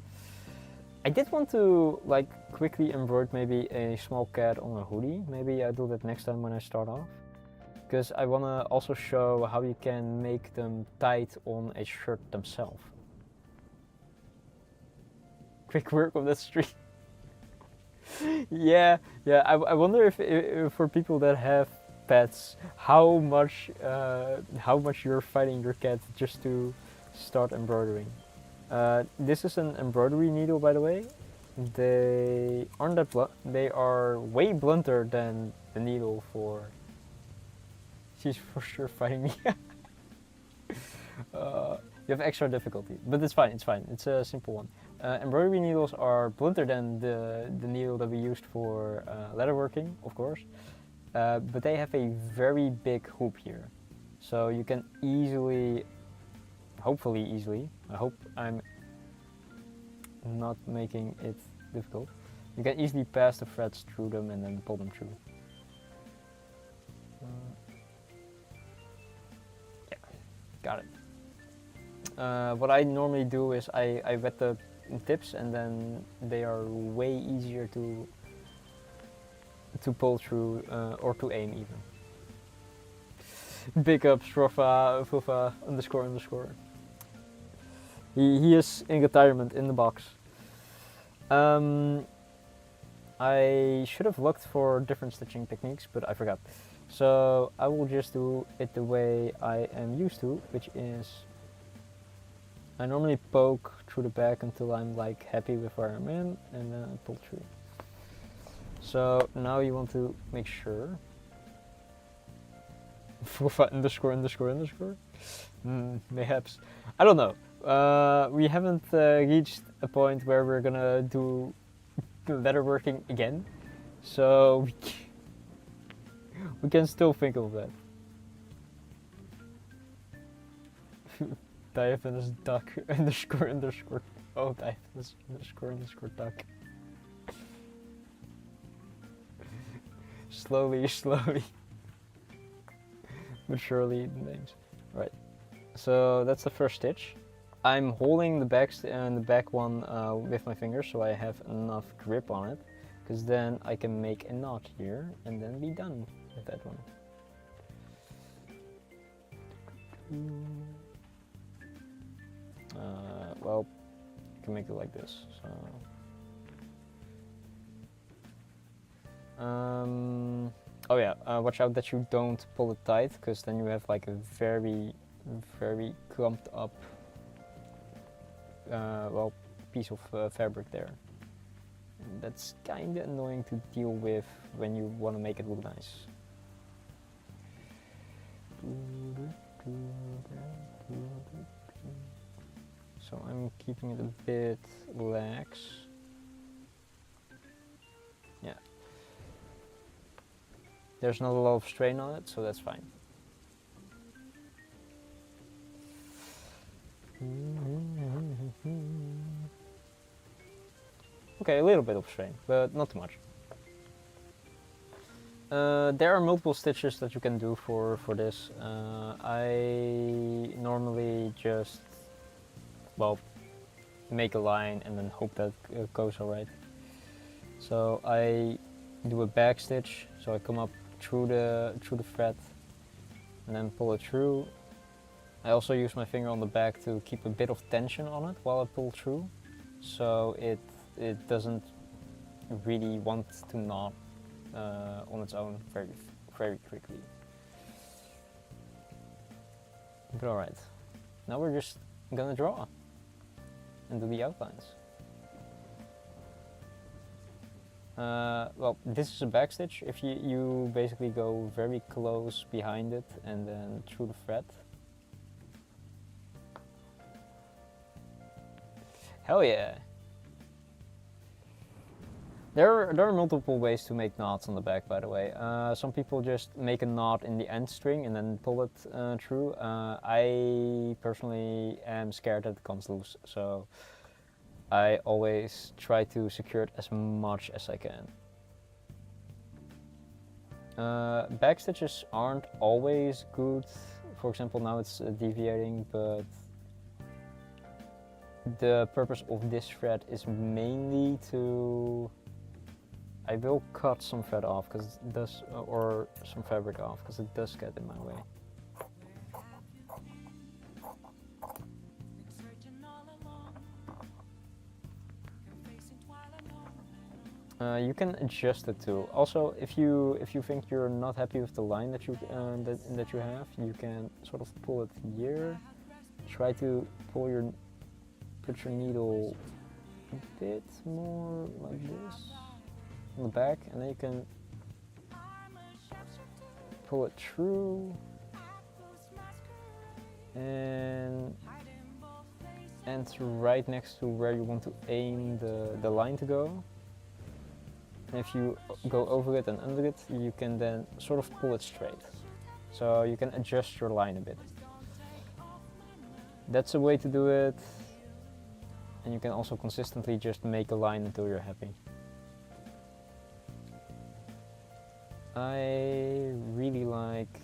Speaker 1: I did want to like quickly embroider maybe a small cat on a hoodie. Maybe I'll do that next time when I start off. Because I want to also show how you can make them tight on a shirt themselves. Quick work on that stream. yeah. I wonder if for people that have pets, how much you're fighting your cat just to start embroidering. This is an embroidery needle, by the way. They aren't that blunt. They are way blunter than the needle for. She's for sure fighting me. You have extra difficulty, but it's fine. It's a simple one. Embroidery needles are blunter than the needle that we used for leatherworking, of course. But they have a very big hoop here, so you can easily, hopefully easily, I hope I'm not making it difficult, you can easily pass the threads through them and then pull them through. Yeah, got it. What I normally do is I wet the tips, and then they are way easier to pull through or to aim even. Big ups, Fufa __. He is in retirement in the box. I should have looked for different stitching techniques, but I forgot. So I will just do it the way I am used to, which is I normally poke through the back until I'm like happy with where I'm in, and then I pull through. So now you want to make sure. underscore. Mayhaps. I don't know. We haven't reached a point where we're gonna do leatherworking again, so we can still think of that. Diaphanous duck underscore. Oh, diaphanous underscore duck. slowly, but surely the names. Right. So that's the first stitch. I'm holding the back one with my fingers, so I have enough grip on it, because then I can make a knot here and then be done with that one. Well, you can make it like this. So. Oh yeah, watch out that you don't pull it tight, because then you have like a very clumped up well, piece of fabric there. And that's kinda annoying to deal with when you want to make it look nice. So I'm keeping it a bit lax. Yeah. There's not a lot of strain on it, so that's fine. Okay, a little bit of strain, but not too much. There are multiple stitches that you can do for this. I normally just, well, make a line and then hope that it goes alright. So I do a back stitch, so I come up through the thread and then pull it through. I also use my finger on the back to keep a bit of tension on it while I pull through, so it doesn't really want to knot on its own very quickly. But alright, now we're just gonna draw and do the outlines. Well, this is a back stitch. If you basically go very close behind it and then through the thread. Hell yeah! There are multiple ways to make knots on the back, by the way. Some people just make a knot in the end string and then pull it through. I personally am scared that it comes loose, so I always try to secure it as much as I can. Back stitches aren't always good. For example, now it's deviating, but the purpose of this thread is mainly to... I will cut some thread off because it does, or some fabric off because it does get in my way. You can adjust it too. Also, if you think you're not happy with the line that you have, you can sort of pull it here. Try to put your needle a bit more like this on the back, and then you can pull it through and right next to where you want to aim the line to go. And if you go over it and under it, you can then sort of pull it straight. So you can adjust your line a bit. That's a way to do it. And you can also consistently just make a line until you're happy. I really like...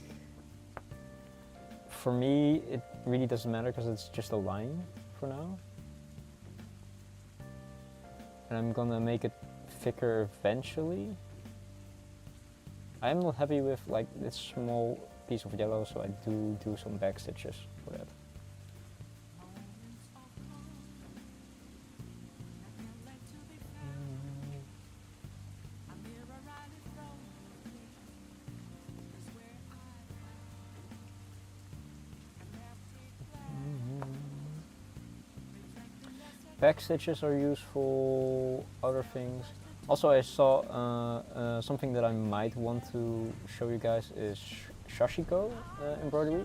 Speaker 1: For me, it really doesn't matter because it's just a line for now. And I'm gonna make it thicker eventually. I'm not happy with like this small piece of yellow, so I do some back stitches for that. back stitches are useful, other things. Also, I saw something that I might want to show you guys is sashiko embroidery.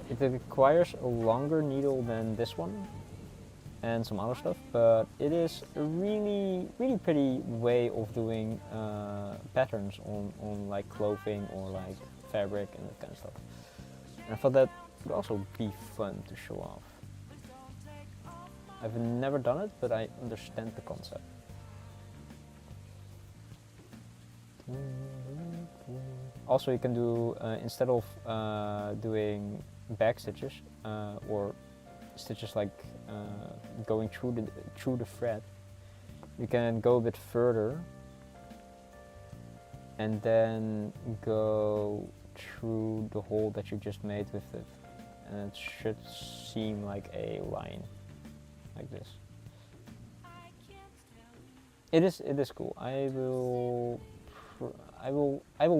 Speaker 1: It requires a longer needle than this one and some other stuff, but it is a really pretty way of doing patterns on like clothing or like fabric and that kind of stuff. And I thought that would also be fun to show off. I've never done it, but I understand the concept. Also, you can do, instead of doing back stitches or stitches like going through the thread, you can go a bit further and then go through the hole that you just made with it, and it should seem like a line, like this. It is cool. I will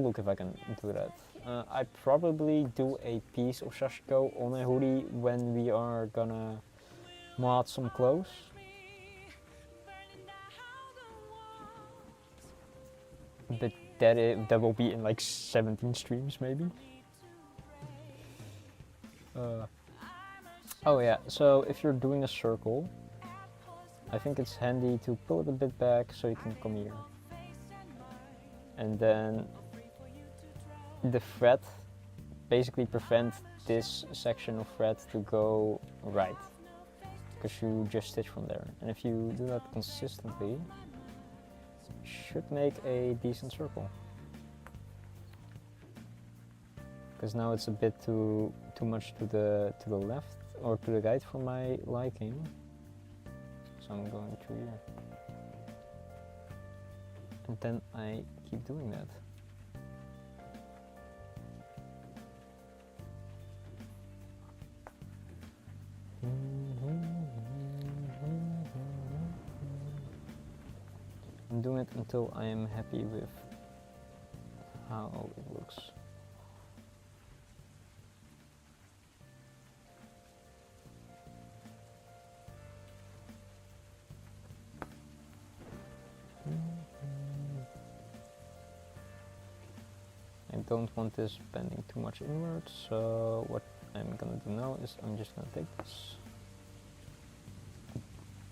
Speaker 1: look if I can do that. I probably do a piece of sashiko on a hoodie when we are gonna mod some clothes. But that will be in like 17 streams maybe. Oh yeah, so if you're doing a circle, I think it's handy to pull it a bit back so you can come here. And then the thread basically prevents this section of thread to go right, because you just stitch from there. And if you do that consistently, it should make a decent circle. Because now it's a bit too much to the left or to the right for my liking. So I'm going through here. And then I keep doing that. I'm doing it until I am happy with how it looks. I don't want this bending too much inwards, so what I'm gonna do now is I'm just gonna take this,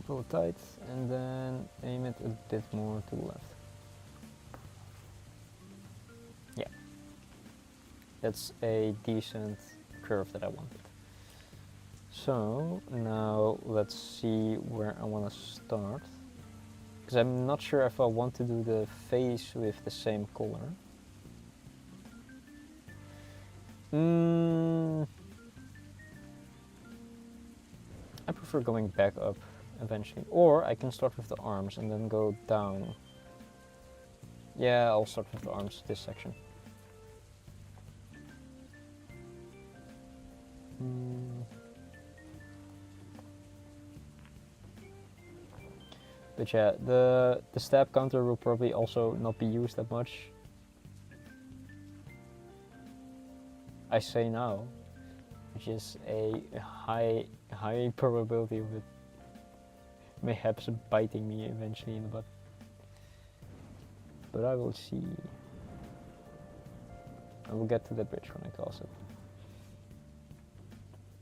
Speaker 1: pull it tight, and then aim it a bit more to the left. Yeah, that's a decent curve that I wanted. So now let's see where I want to start, because I'm not sure if I want to do the face with the same color. I prefer going back up eventually, or I can start with the arms and then go down. Yeah, I'll start with the arms, this section. But yeah, the stab counter will probably also not be used that much. I say now, which is a high probability of it mayhaps biting me eventually in the butt. But I will see. I will get to the bridge when I toss it.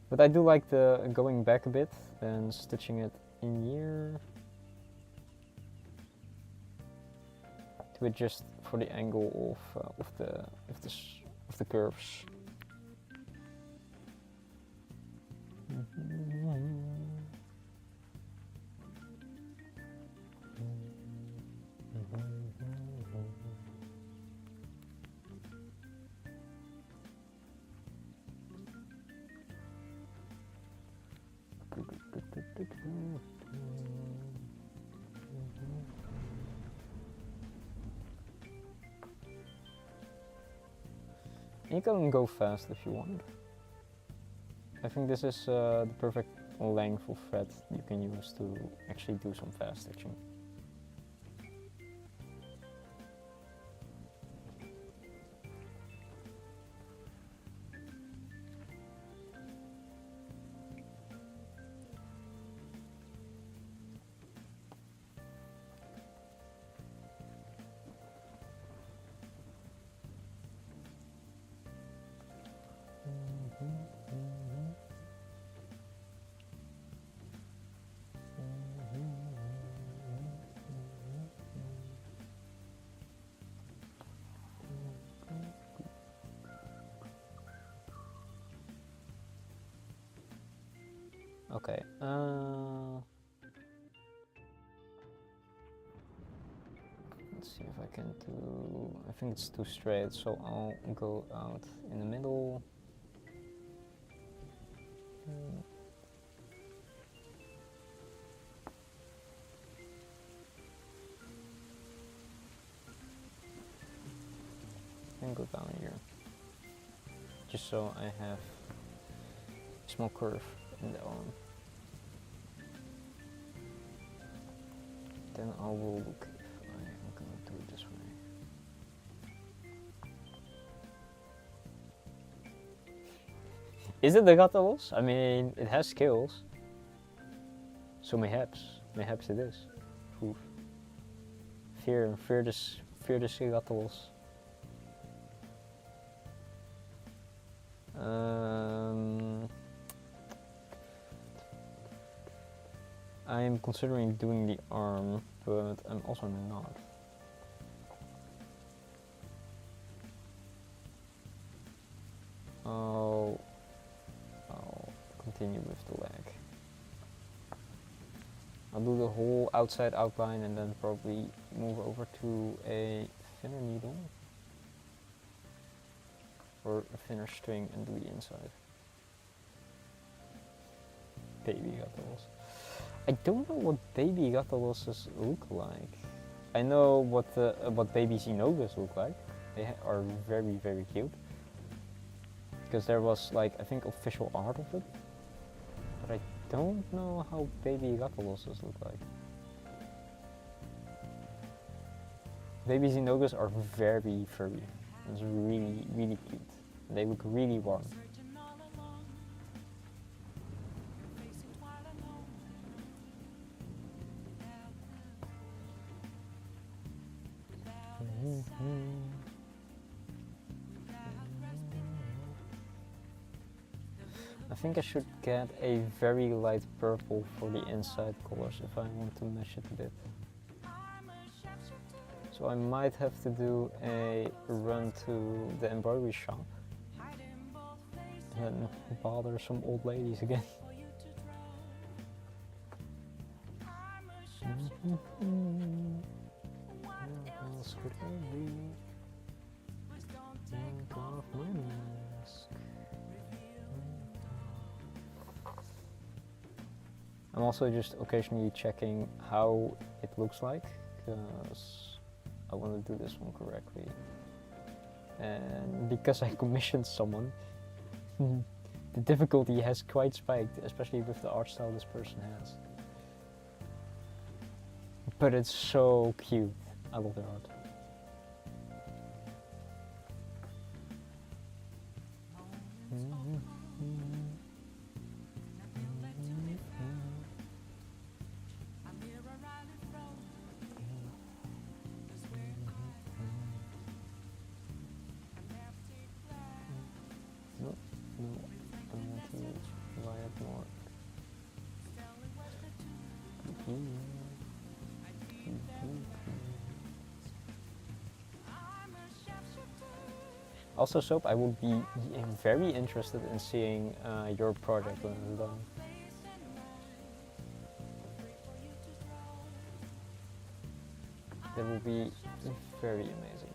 Speaker 1: But I do like the going back a bit and stitching it in here to adjust for the angle of the curves. You can go fast if you want. I think this is the perfect length of thread you can use to actually do some fast stitching. Okay. Let's see if I can do. I think it's too straight, so I'll go out in the middle. And go down here, just so I have a small curve in the arm. Then I will look if I am gonna do it this way. Is it the Gatalos? I mean, it has scales, so mayhaps it is. Oof. Fear the Gatalos. I'm considering doing the arm, but I'm also not. I'll continue with the leg. I'll do the whole outside outline and then probably move over to a thinner needle or a thinner string and do the inside. Baby Gatalos. I don't know what baby Gataloses look like. I know what baby Xenogas look like. They are very, very cute. Because there was like, I think, official art of it. But I don't know how baby Gataloses look like. Baby Xenogas are very furry. It's really, really cute. They look really warm. I think I should get a very light purple for the inside colors if I want to mesh it a bit. So I might have to do a run to the embroidery shop and bother some old ladies again. What else could I do? Take off my mask. I'm also just occasionally checking how it looks like, because I want to do this one correctly. And because I commissioned someone, the difficulty has quite spiked, especially with the art style this person has. But it's so cute. I love their art. Also, Soap, I would be very interested in seeing your project when it's done. That would be very amazing.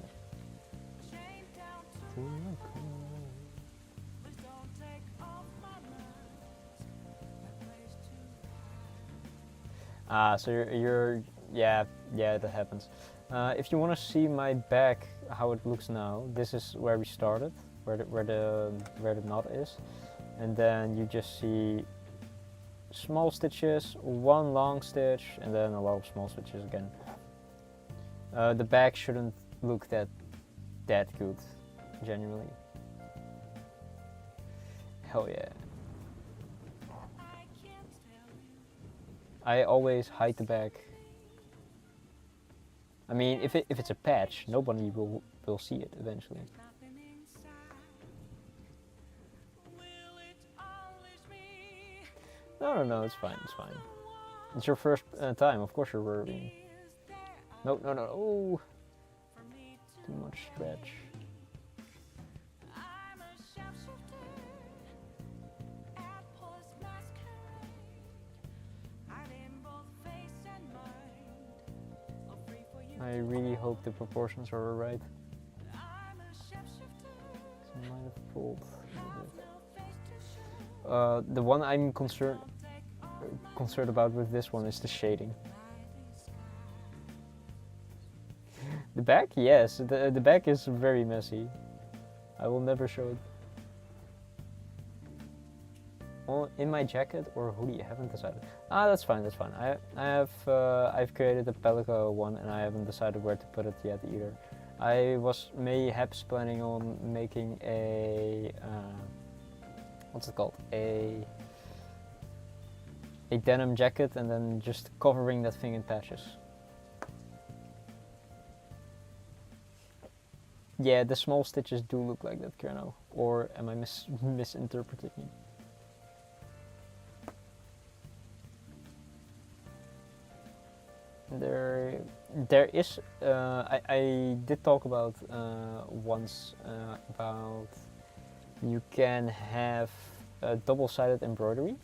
Speaker 1: So yeah, that happens. If you want to see my back, how it looks now, this is where we started, where the knot is, and then you just see small stitches, one long stitch, and then a lot of small stitches again. The back shouldn't look that good, genuinely. Hell yeah. I always hide the back. I mean, if it's a patch, nobody will see it eventually. No, it's fine, it's fine. It's your first time, of course you're worrying. No, oh, too much stretch. I really hope the proportions are right. So I might have pulled a bit. The one I'm concerned about with this one is the shading. The back, yes, the back is very messy. I will never show it. Well, in my jacket or hoodie, I haven't decided. Ah, that's fine, that's fine. I've created a Pelico one and I haven't decided where to put it yet either. I was mayhaps planning on making a, what's it called? A denim jacket and then just covering that thing in patches. Yeah, the small stitches do look like that, Kerno. Or am I misinterpreting it? There is, I did talk about once about you can have a double-sided embroidery,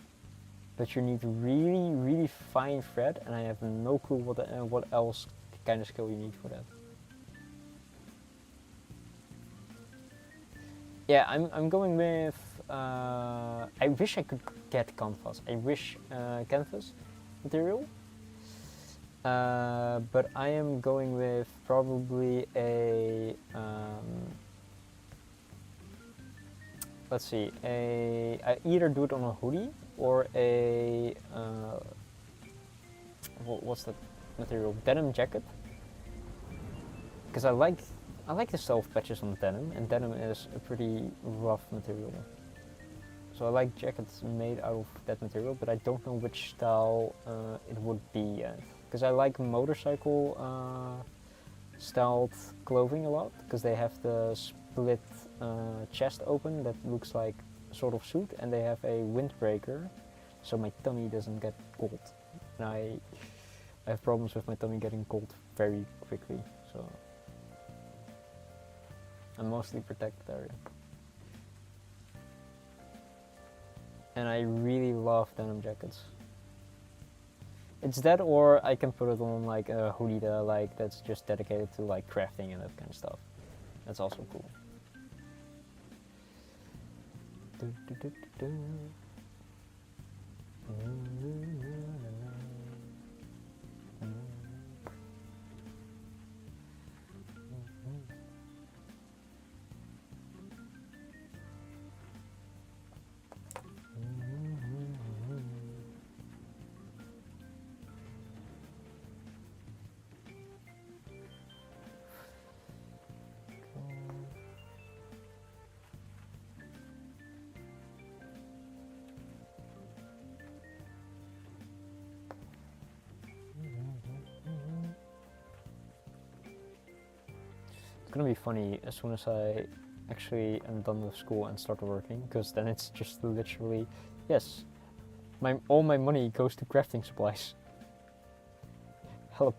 Speaker 1: but you need really, really fine thread, and I have no clue what else kind of skill you need for that. Yeah, I'm going with, I wish I could get canvas. I wish canvas material. But I am going with probably a, let's see, I either do it on a hoodie or a, what's that material? Denim jacket. Because I like the self patches on denim, and denim is a pretty rough material. So I like jackets made out of that material, but I don't know which style it would be yet. Because I like motorcycle styled clothing a lot, because they have the split chest open that looks like a sort of suit, and they have a windbreaker, so my tummy doesn't get cold. And I have problems with my tummy getting cold very quickly, so I'm mostly protected area. And I really love denim jackets. It's that, or I can put it on like a hoodie that I like that's just dedicated to like crafting and that kind of stuff. That's also cool. It's gonna be funny as soon as I actually am done with school and start working, because then it's just literally, yes, all my money goes to crafting supplies. Help.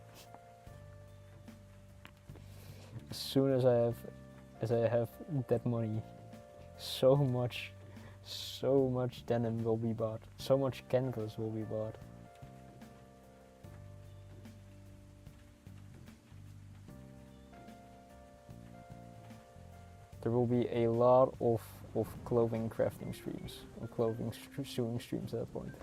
Speaker 1: As soon as I have that money, so much denim will be bought, so much canvas will be bought. There will be a lot of clothing crafting streams, or clothing sewing streams at that point.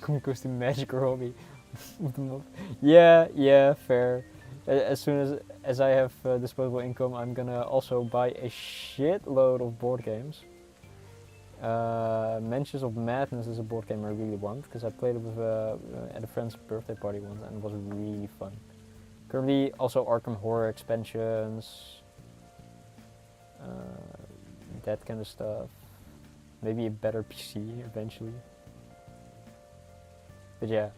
Speaker 1: When it goes to magic or hobby. Yeah, fair. As soon as I have disposable income, I'm gonna also buy a shitload of board games. Mansions of Madness is a board game I really want, because I played it with at a friend's birthday party once and it was really fun. Currently also Arkham Horror expansions, that kind of stuff. Maybe a better PC eventually. But yeah,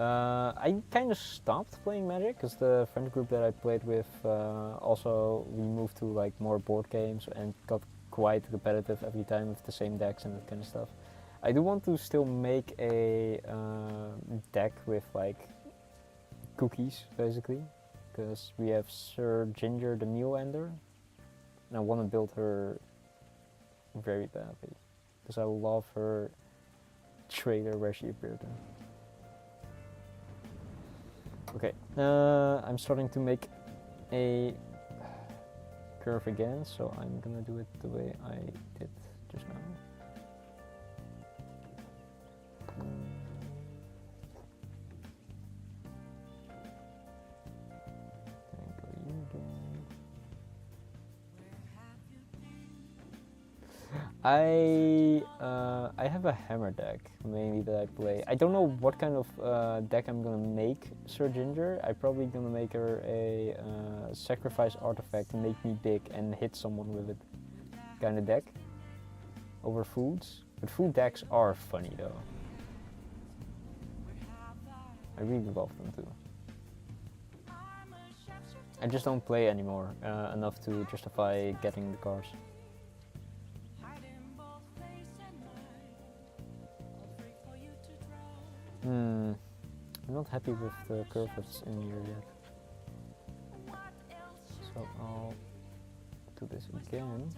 Speaker 1: I kind of stopped playing Magic because the friend group that I played with also we moved to like more board games and got quite competitive every time with the same decks and that kind of stuff. I do want to still make a deck with like cookies basically, because we have Sir Ginger the Meal Ender, and I want to build her very badly because I love her trailer where she appeared in. Okay, I'm starting to make a curve again, so I'm gonna do it the way I did just now. I have a hammer deck mainly that I play. I don't know what kind of deck I'm gonna make Sir Ginger. I'm probably gonna make her a sacrifice artifact, make me big and hit someone with it kind of deck over foods. But food decks are funny though. I really love them too. I just don't play anymore enough to justify getting the cards. I'm not happy with the curve that's in here yet. So I'll do this again.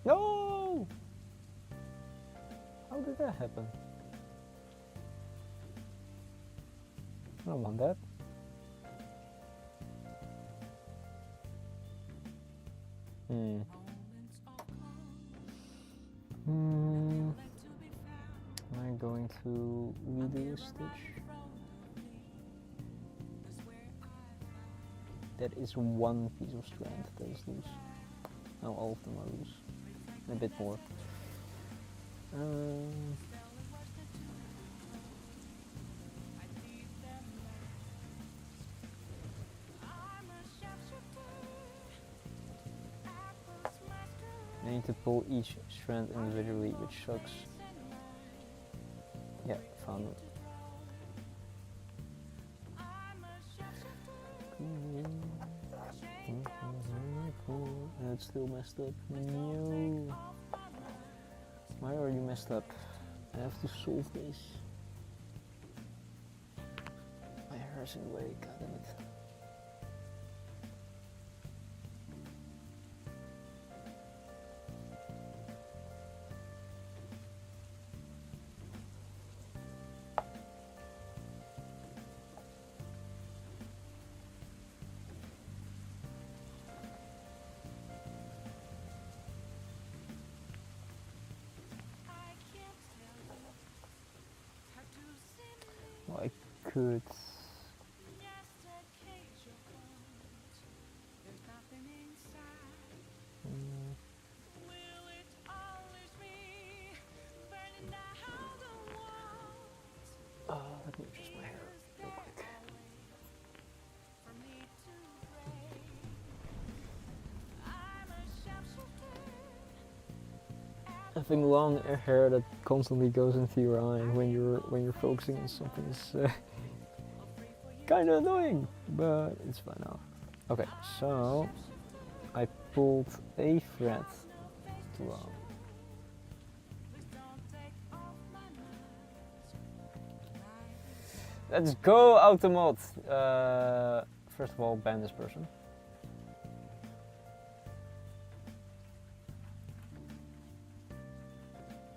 Speaker 1: No! How did that happen? I don't want that. Am I going to redo a stitch? That is one piece of strand that is loose. Now all of them are loose. A bit more. I need to pull each strand individually, which sucks. Yeah, found it. And it's still messed up. No. Why are you messed up? I have to solve this. My hair is in the way, god damn it. Well, I could. Let me adjust my hair real quick. Having long hair that constantly goes into your eye when you're focusing on something is kind of annoying, but it's fine now. Okay, so I pulled a thread too long. Let's go, Automod! First of all, ban this person.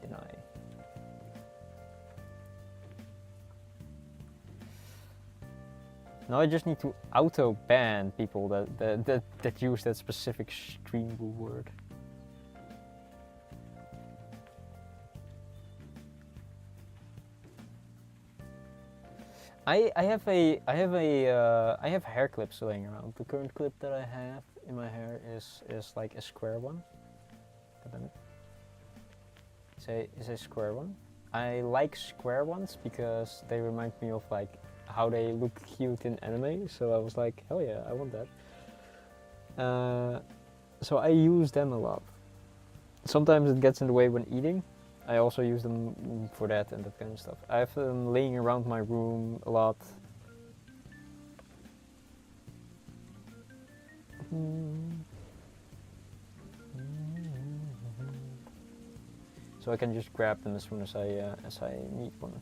Speaker 1: Deny. Now I just need to auto-ban people that use that specific stream rule word. I have hair clips laying around. The current clip that I have in my hair is like a square one. It's a square one. I like square ones because they remind me of like how they look cute in anime. So I was like, hell yeah, I want that. So I use them a lot. Sometimes it gets in the way when eating. I also use them for that and that kind of stuff. I have them laying around my room a lot. So I can just grab them as soon as I need one.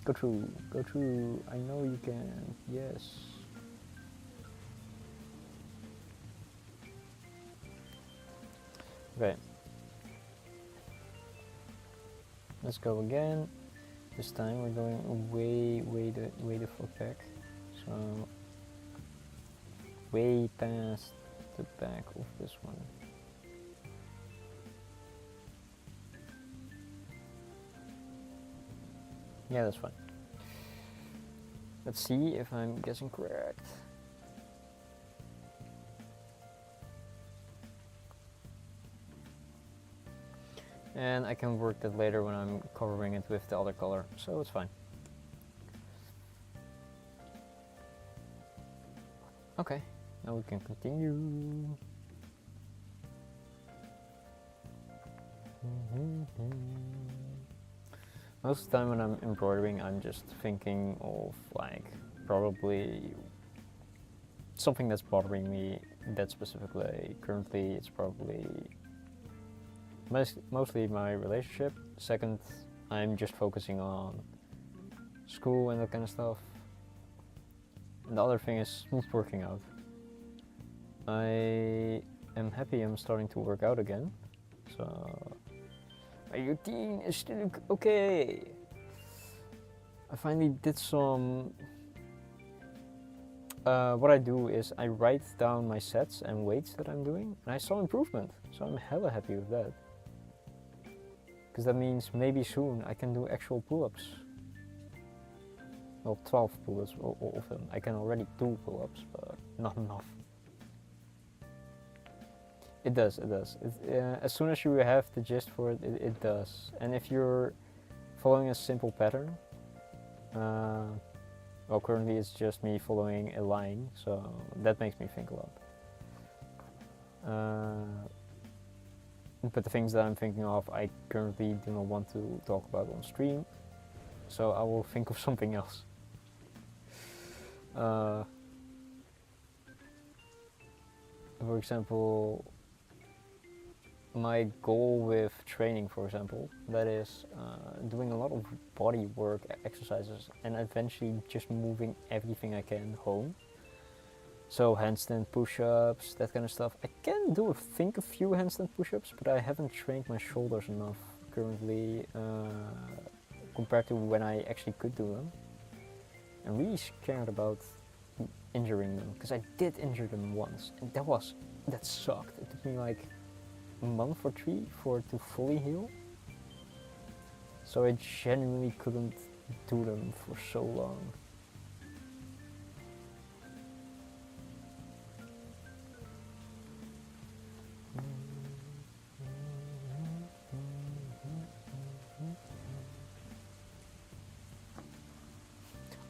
Speaker 1: Go through, I know you can, yes. Okay. Let's go again. This time we're going way the fuck back. So way past the back of this one. Yeah, that's fine. Let's see if I'm guessing correct. And I can work that later when I'm covering it with the other color, so it's fine. Okay, now we can continue. Most of the time when I'm embroidering, I'm just thinking of like probably something that's bothering me that specifically. Currently it's probably mostly my relationship. Second, I'm just focusing on school and that kind of stuff. And the other thing is smooth working out. I am happy I'm starting to work out again. So my routine is still okay. I finally did some... what I do is I write down my sets and weights that I'm doing, and I saw improvement. So I'm hella happy with that. Because that means maybe soon I can do actual pull-ups. Well, 12 pull-ups of them. I can already do pull-ups, but not enough. It does. As soon as you have the gist for it, it does. And if you're following a simple pattern, well, currently it's just me following a line, so that makes me think a lot. But the things that I'm thinking of, I currently do not want to talk about on stream, so I will think of something else. For example, my goal with training, for example, that is doing a lot of body work exercises and eventually just moving everything I can home. So handstand push-ups, that kind of stuff. I can do, a few handstand push-ups, but I haven't trained my shoulders enough currently compared to when I actually could do them. I'm really scared about injuring them, because I did injure them once, and that sucked. It took me like a month or 3 for it to fully heal. So I genuinely couldn't do them for so long.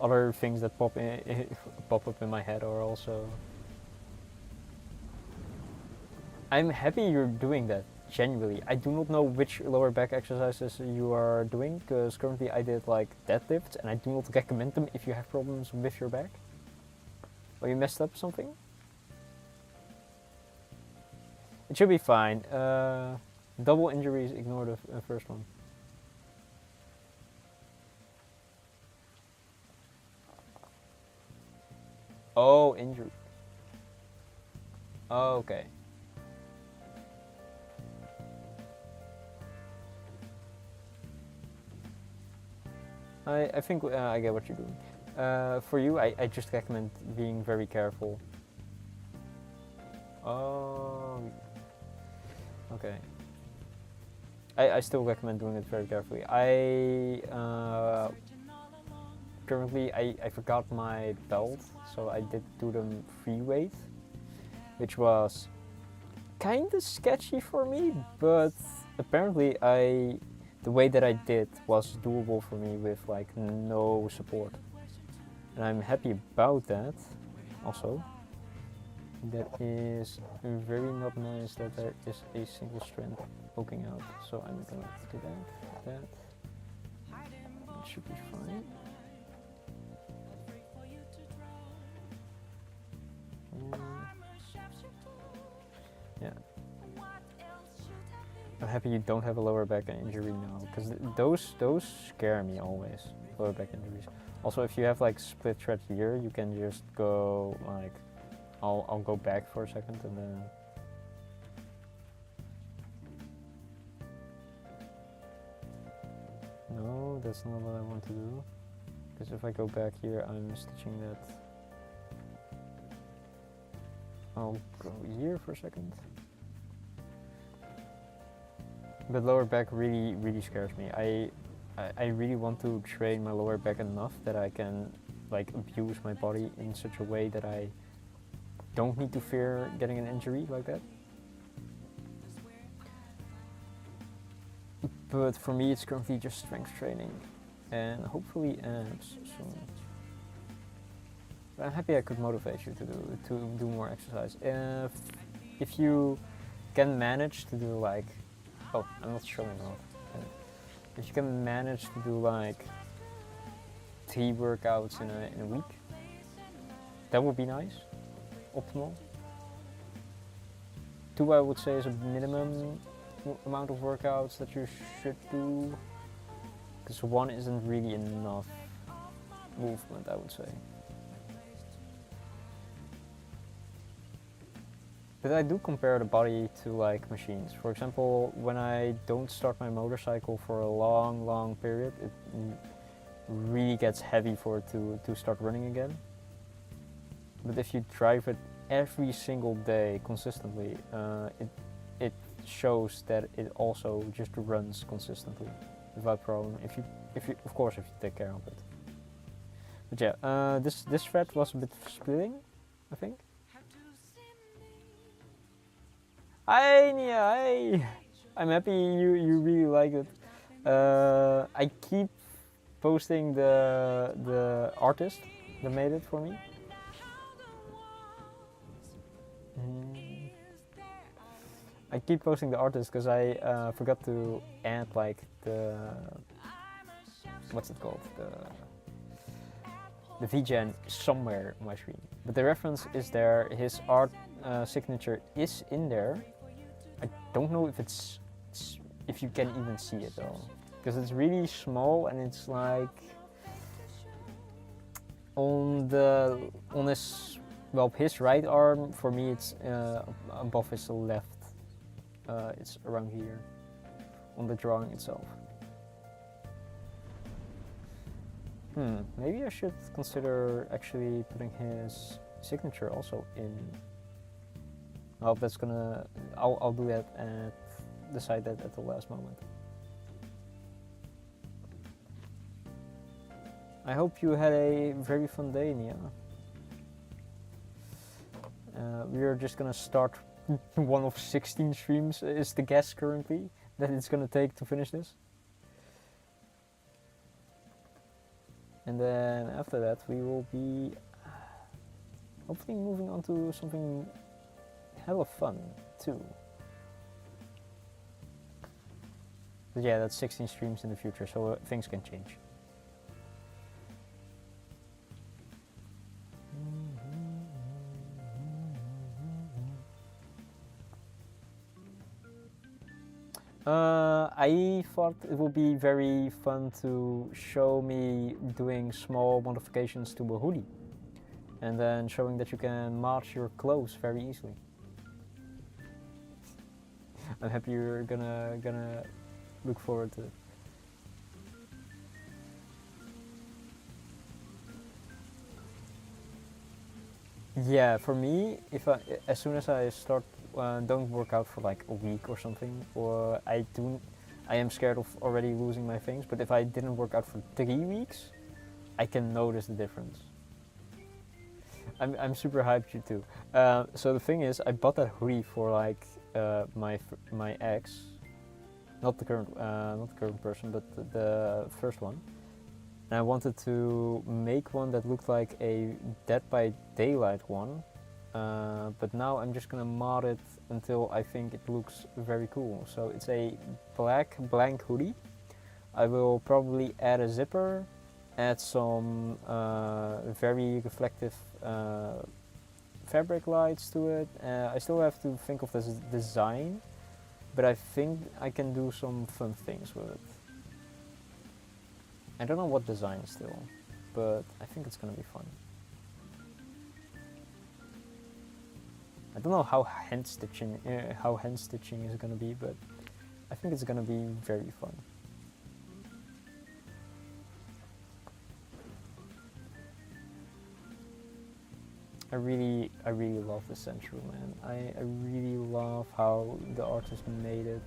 Speaker 1: Other things that pop up in my head are also... I'm happy you're doing that, genuinely. I do not know which lower back exercises you are doing, because currently I did like deadlifts, and I do not recommend them if you have problems with your back. Or you messed up something. It should be fine. Double injuries, ignore the first one. Oh, injury. Oh, okay. I think I get what you're doing. For you, I just recommend being very careful. Oh, okay. I still recommend doing it very carefully. Currently I forgot my belt, so I did do them free weight, which was kind of sketchy for me, but apparently the way that I did was doable for me with like no support, and I'm happy about that. Also, that is very not nice that there is a single strand poking out, so I'm gonna do that. It should be fine. Yeah. I'm happy you don't have a lower back injury now, because those scare me always, lower back injuries. Also, if you have like split thread here, you can just go like, I'll go back for a second and then. No, that's not what I want to do, because if I go back here, I'm stitching that. I'll go here for a second. But lower back really scares me. I really want to train my lower back enough that I can like abuse my body in such a way that I don't need to fear getting an injury like that. But for me it's currently just strength training and hopefully abs soon. But I'm happy I could motivate you to do more exercise. If you can manage to do like, oh, I'm not showing off. If you can manage to do like 3 workouts in a week, that would be nice, optimal. 2 I would say is a minimum amount of workouts that you should do, because 1 isn't really enough movement, I would say. But I do compare the body to like machines. For example, when I don't start my motorcycle for a long period, it really gets heavy for it to start running again. But if you drive it every single day consistently, it shows that it also just runs consistently without problem. If you of course if you take care of it. But yeah, this thread was a bit splitting, I think. Hi Nia, hi! I'm happy you really like it. I keep posting the artist that made it for me. I keep posting the artist because I forgot to add like the, what's it called, the VGen somewhere on my screen. But the reference is there, his art signature is in there. I don't know if you can even see it though, because it's really small and it's like on his right arm. For me, it's above his left. It's around here on the drawing itself. Maybe I should consider actually putting his signature also in. Well, that's gonna. I'll do that and decide that at the last moment. I hope you had a very fun day, Nia. We are just gonna start one of 16 streams. Is the guess currently that it's gonna take to finish this? And then after that, we will be hopefully moving on to something hella fun too. But yeah, that's 16 streams in the future, so things can change. I thought it would be very fun to show me doing small modifications to a hoodie and then showing that you can match your clothes very easily. I'm happy you're gonna look forward to it. Yeah, for me, as soon as I start don't work out for like a week or something, or I am scared of already losing my things. But if I didn't work out for 3 weeks, I can notice the difference. I'm super hyped you too. So the thing is, I bought that hoodie for like my ex, not the current person, but the first one. And I wanted to make one that looked like a Dead by Daylight one, but now I'm just gonna mod it until I think it looks very cool. So it's a black blank hoodie. I will probably add a zipper, add some very reflective fabric lights to it. I still have to think of this design, but I think I can do some fun things with it. I don't know what design still, but I think it's gonna be fun. I don't know how hand stitching is gonna be, but I think it's gonna be very fun. I really love the sandshrew, man. I really love how the artist made it.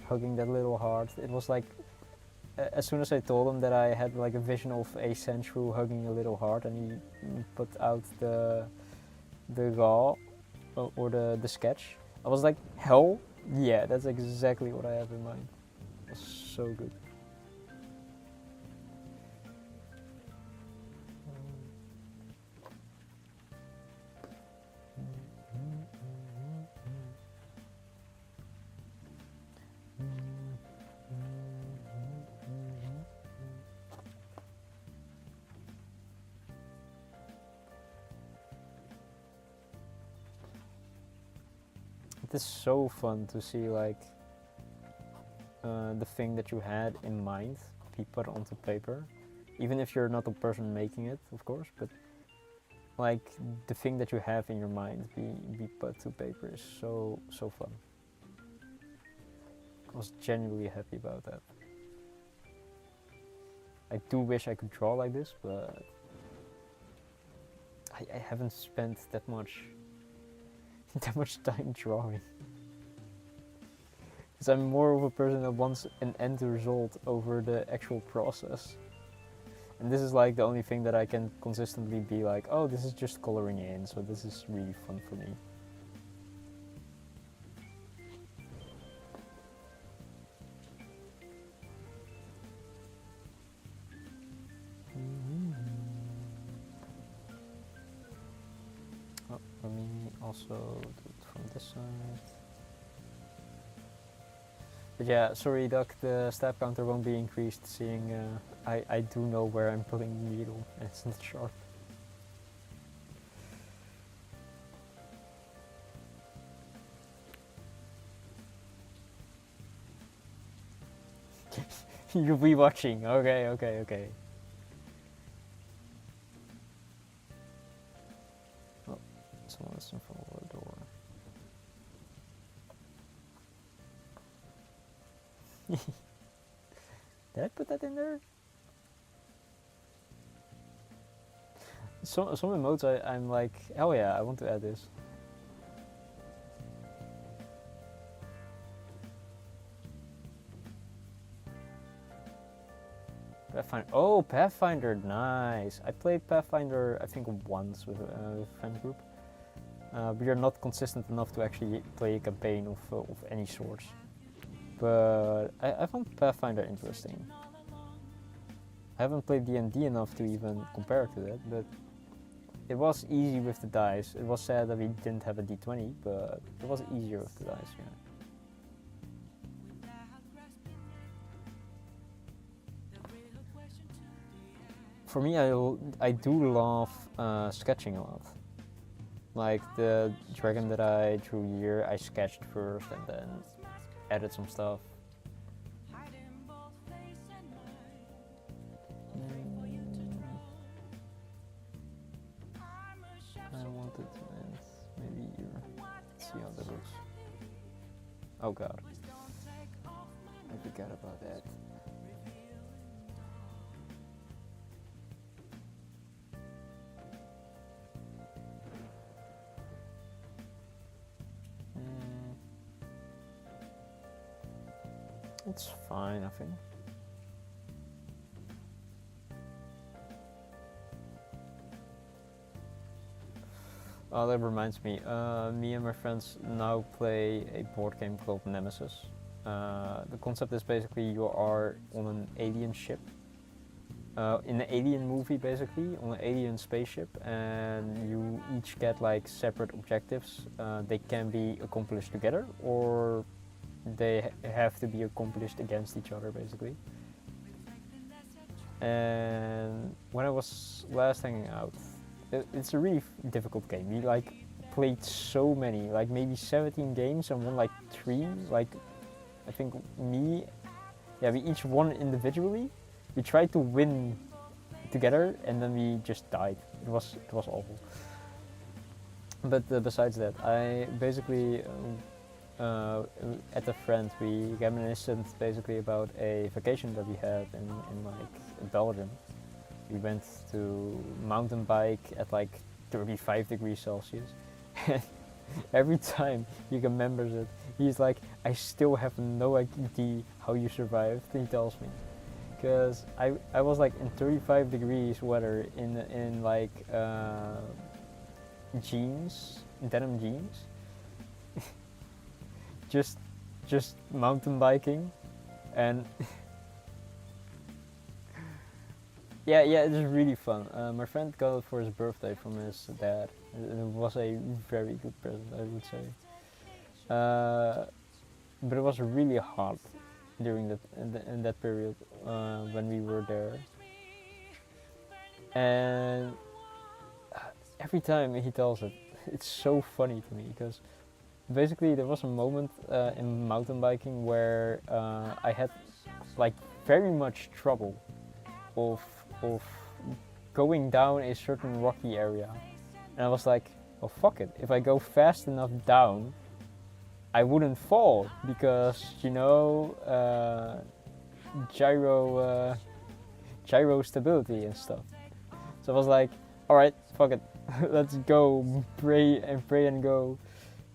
Speaker 1: Hugging that little heart. It was like, as soon as I told him that I had like a vision of a sandshrew hugging a little heart, and he put out the raw or the sketch, I was like, hell yeah, that's exactly what I have in mind. It was so good. It is so fun to see like the thing that you had in mind be put onto paper, even if you're not the person making it, of course, but like the thing that you have in your mind be put to paper is so fun. I was genuinely happy about that. I do wish I could draw like this, but I haven't spent that much time drawing. Because I'm more of a person that wants an end result over the actual process. And this is like the only thing that I can consistently be like, oh, this is just coloring in, so this is really fun for me. Oh, let me also do it from this side. But yeah, sorry Doc, the stab counter won't be increased, seeing I do know where I'm putting the needle and it's not sharp. You'll be watching, okay. Oh, someone's in front of the door. Did I put that in there? Some emotes I'm like, hell yeah, I want to add this. Pathfinder. Oh, Pathfinder, nice. I played Pathfinder, I think once with a friend group. But you're not consistent enough to actually play a campaign of any sort. But I found Pathfinder interesting. I haven't played D&D enough to even compare to that, but it was easy with the dice. It was sad that we didn't have a D20, but it was easier with the dice, yeah. For me, I do love sketching a lot. Like the dragon that I drew here, I sketched first and then added some stuff. I wanted to end maybe here. Let's see how that looks. Oh god. I forgot about that. It's fine, I think. Oh, that reminds me. Me and my friends now play a board game called Nemesis. The concept is basically you are on an alien ship. In an alien movie, basically, on an alien spaceship, and you each get like separate objectives. They can be accomplished together, or they have to be accomplished against each other, basically. And when I was last hanging out, it's a really difficult game. We like played so many, like maybe 17 games and won like 3. Like I think me, yeah, we each won individually. We tried to win together and then we just died. It was awful. But besides that, I basically at a friend we reminiscent basically about a vacation that we had in like Belgium. We went to mountain bike at like 35 degrees Celsius. Every time he remembers it, he's like, I still have no idea how you survived, he tells me. Because I was like in 35 degrees weather in like jeans, denim jeans. just mountain biking and yeah, it was really fun. My friend got it for his birthday from his dad. It was a very good present, I would say. But it was really hot during in that period when we were there. And every time he tells it, it's so funny to me because basically there was a moment in mountain biking where I had like very much trouble of going down a certain rocky area, and I was like, oh fuck it, if I go fast enough down I wouldn't fall because, you know, gyro stability and stuff. So I was like, alright, fuck it, let's go, pray and go.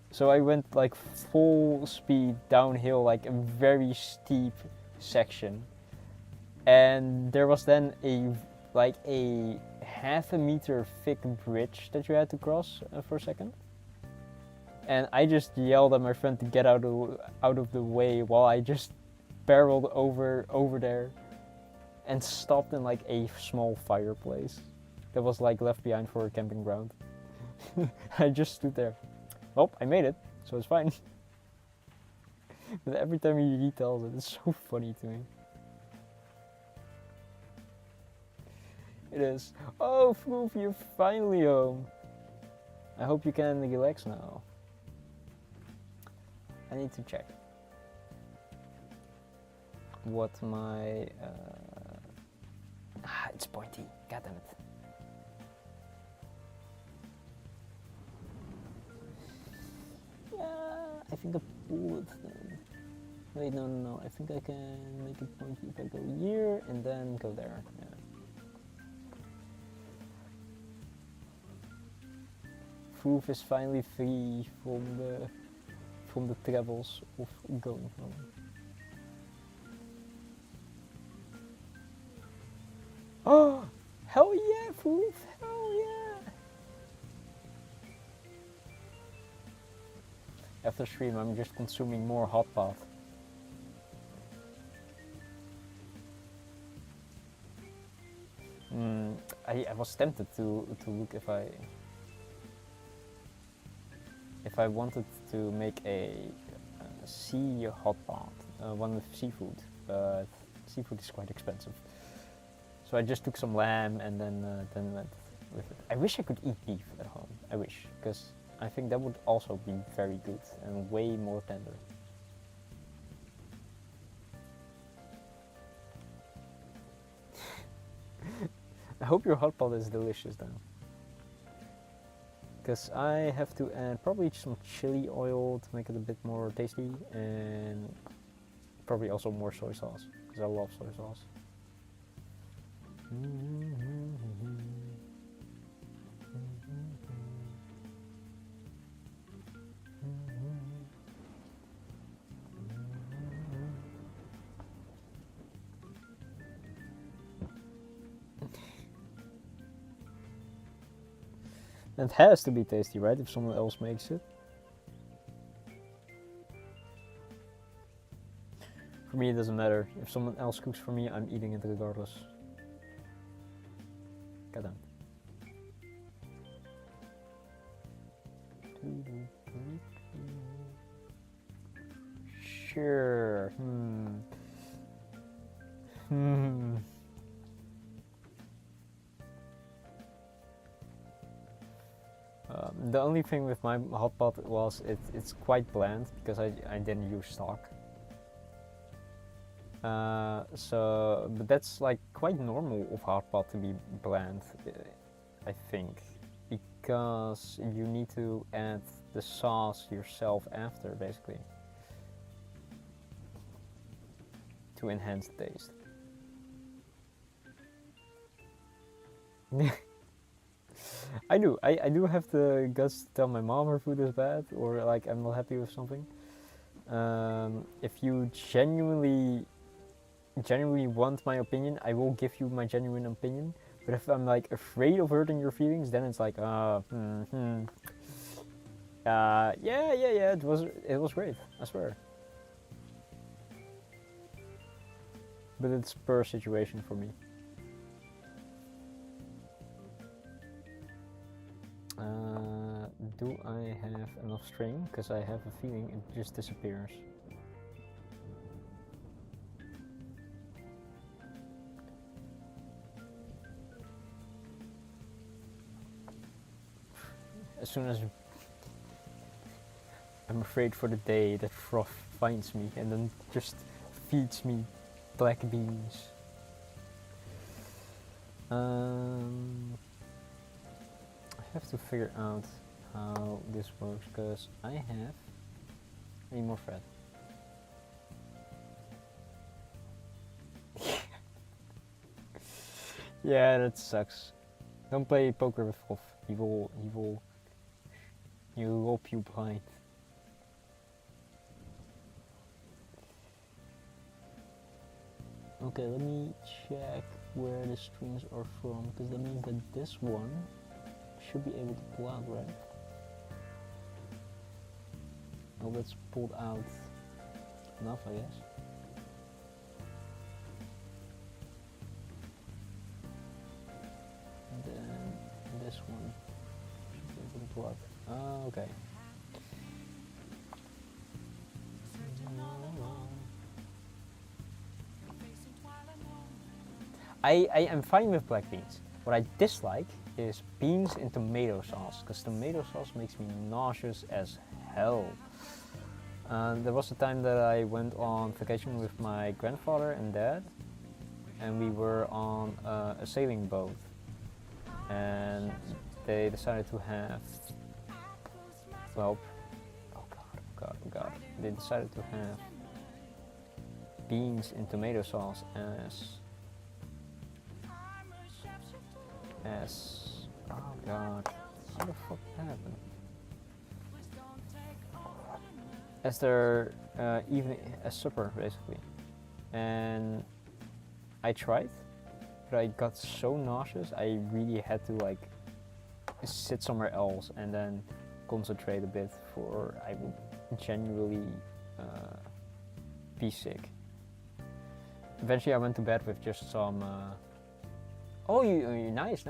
Speaker 1: So I went like full speed downhill, like a very steep section. And there was then a half a meter thick bridge that you had to cross for a second. And I just yelled at my friend to get out of the way while I just barreled over there and stopped in like a small fireplace that was like left behind for a camping ground. I just stood there. Well, I made it, so it's fine. But every time he retells it, it's so funny to me. It is. Oh, Foof, you're finally home. I hope you can relax now. I need to check what my... it's pointy. God damn it. Yeah, I think I pulled it then. Wait, no. I think I can make it pointy if I go here and then go there. Yeah. Foof is finally free from the troubles of going home. Oh, hell yeah, Foof, hell yeah! After stream, I'm just consuming more hot pot. I was tempted to look if I wanted to make a sea hot pot, one with seafood, but seafood is quite expensive. So I just took some lamb and then went with it. I wish I could eat beef at home. I wish, because I think that would also be very good and way more tender. I hope your hot pot is delicious then. Because I have to add probably some chili oil to make it a bit more tasty, and probably also more soy sauce, because I love soy sauce. It has to be tasty, right? If someone else makes it. For me, it doesn't matter. If someone else cooks for me, I'm eating it regardless. Goddamn. Sure. The only thing with my hot pot was it's quite bland because I didn't use stock. But that's like quite normal of hot pot to be bland, I think, because you need to add the sauce yourself after, basically, to enhance the taste. I do have the guts to tell my mom her food is bad or like I'm not happy with something. If you genuinely want my opinion, I will give you my genuine opinion. But if I'm like afraid of hurting your feelings, then it's like yeah, it was great, I swear. But it's per situation for me. Do I have enough string? Because I have a feeling it just disappears. As soon as I'm afraid for the day that froth finds me and then just feeds me black beans. I have to figure out how this works because I need more thread. Yeah, that sucks. Don't play poker with froth. He will rob you blind. Okay, let me check where the strings are from, because that means that this one should be able to pull out, right? Oh, that's pulled out enough, I guess. And then this one should be able to pull out. Oh, okay. I am fine with black beans. What I dislike is beans in tomato sauce, because tomato sauce makes me nauseous as hell. There was a time that I went on vacation with my grandfather and dad, and we were on a sailing boat, and they decided to have, well, oh god, they decided to have beans in tomato sauce as oh god, how the fuck happened? As their evening, as supper basically, and I tried, but I got so nauseous I really had to like sit somewhere else and then concentrate a bit, for I would genuinely be sick. Eventually I went to bed with just some oh, you nice.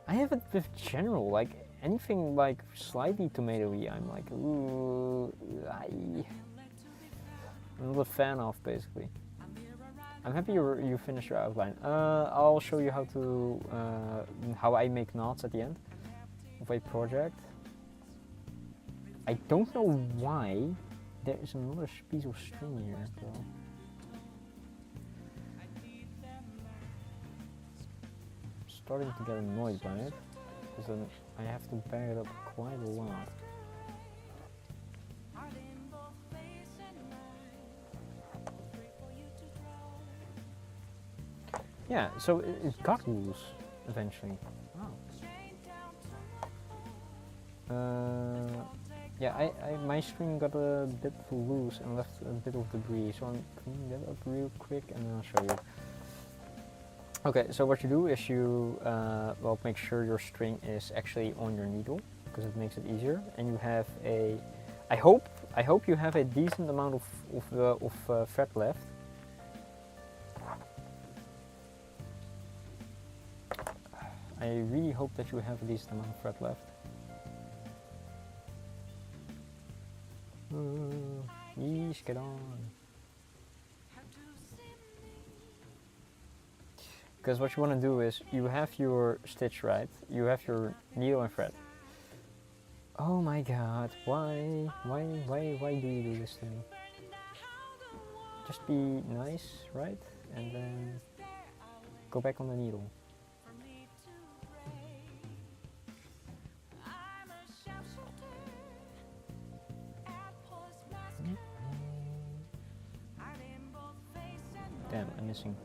Speaker 1: I have it with general, like anything like slightly tomatoey, I'm like, ooh, I'm not a fan of, basically. I'm happy you finished your outline. I'll show you how I make knots at the end of a project. I don't know why there is another piece of string here, though. Starting to get annoyed by it, because then I have to bang it up quite a lot. Yeah, so it got loose eventually. Wow. Yeah, my string got a bit loose and left a bit of debris, so I'm cleaning that up real quick and then I'll show you. Okay, so what you do is you well, make sure your string is actually on your needle because it makes it easier, and you have a. I hope you have a decent amount of thread left. I really hope that you have a decent amount of thread left. Please get on. Because what you want to do is you have your stitch right, you have your needle and thread. Oh my god, why do you do this to me? Just be nice, right? And then go back on the needle. Damn, I'm missing.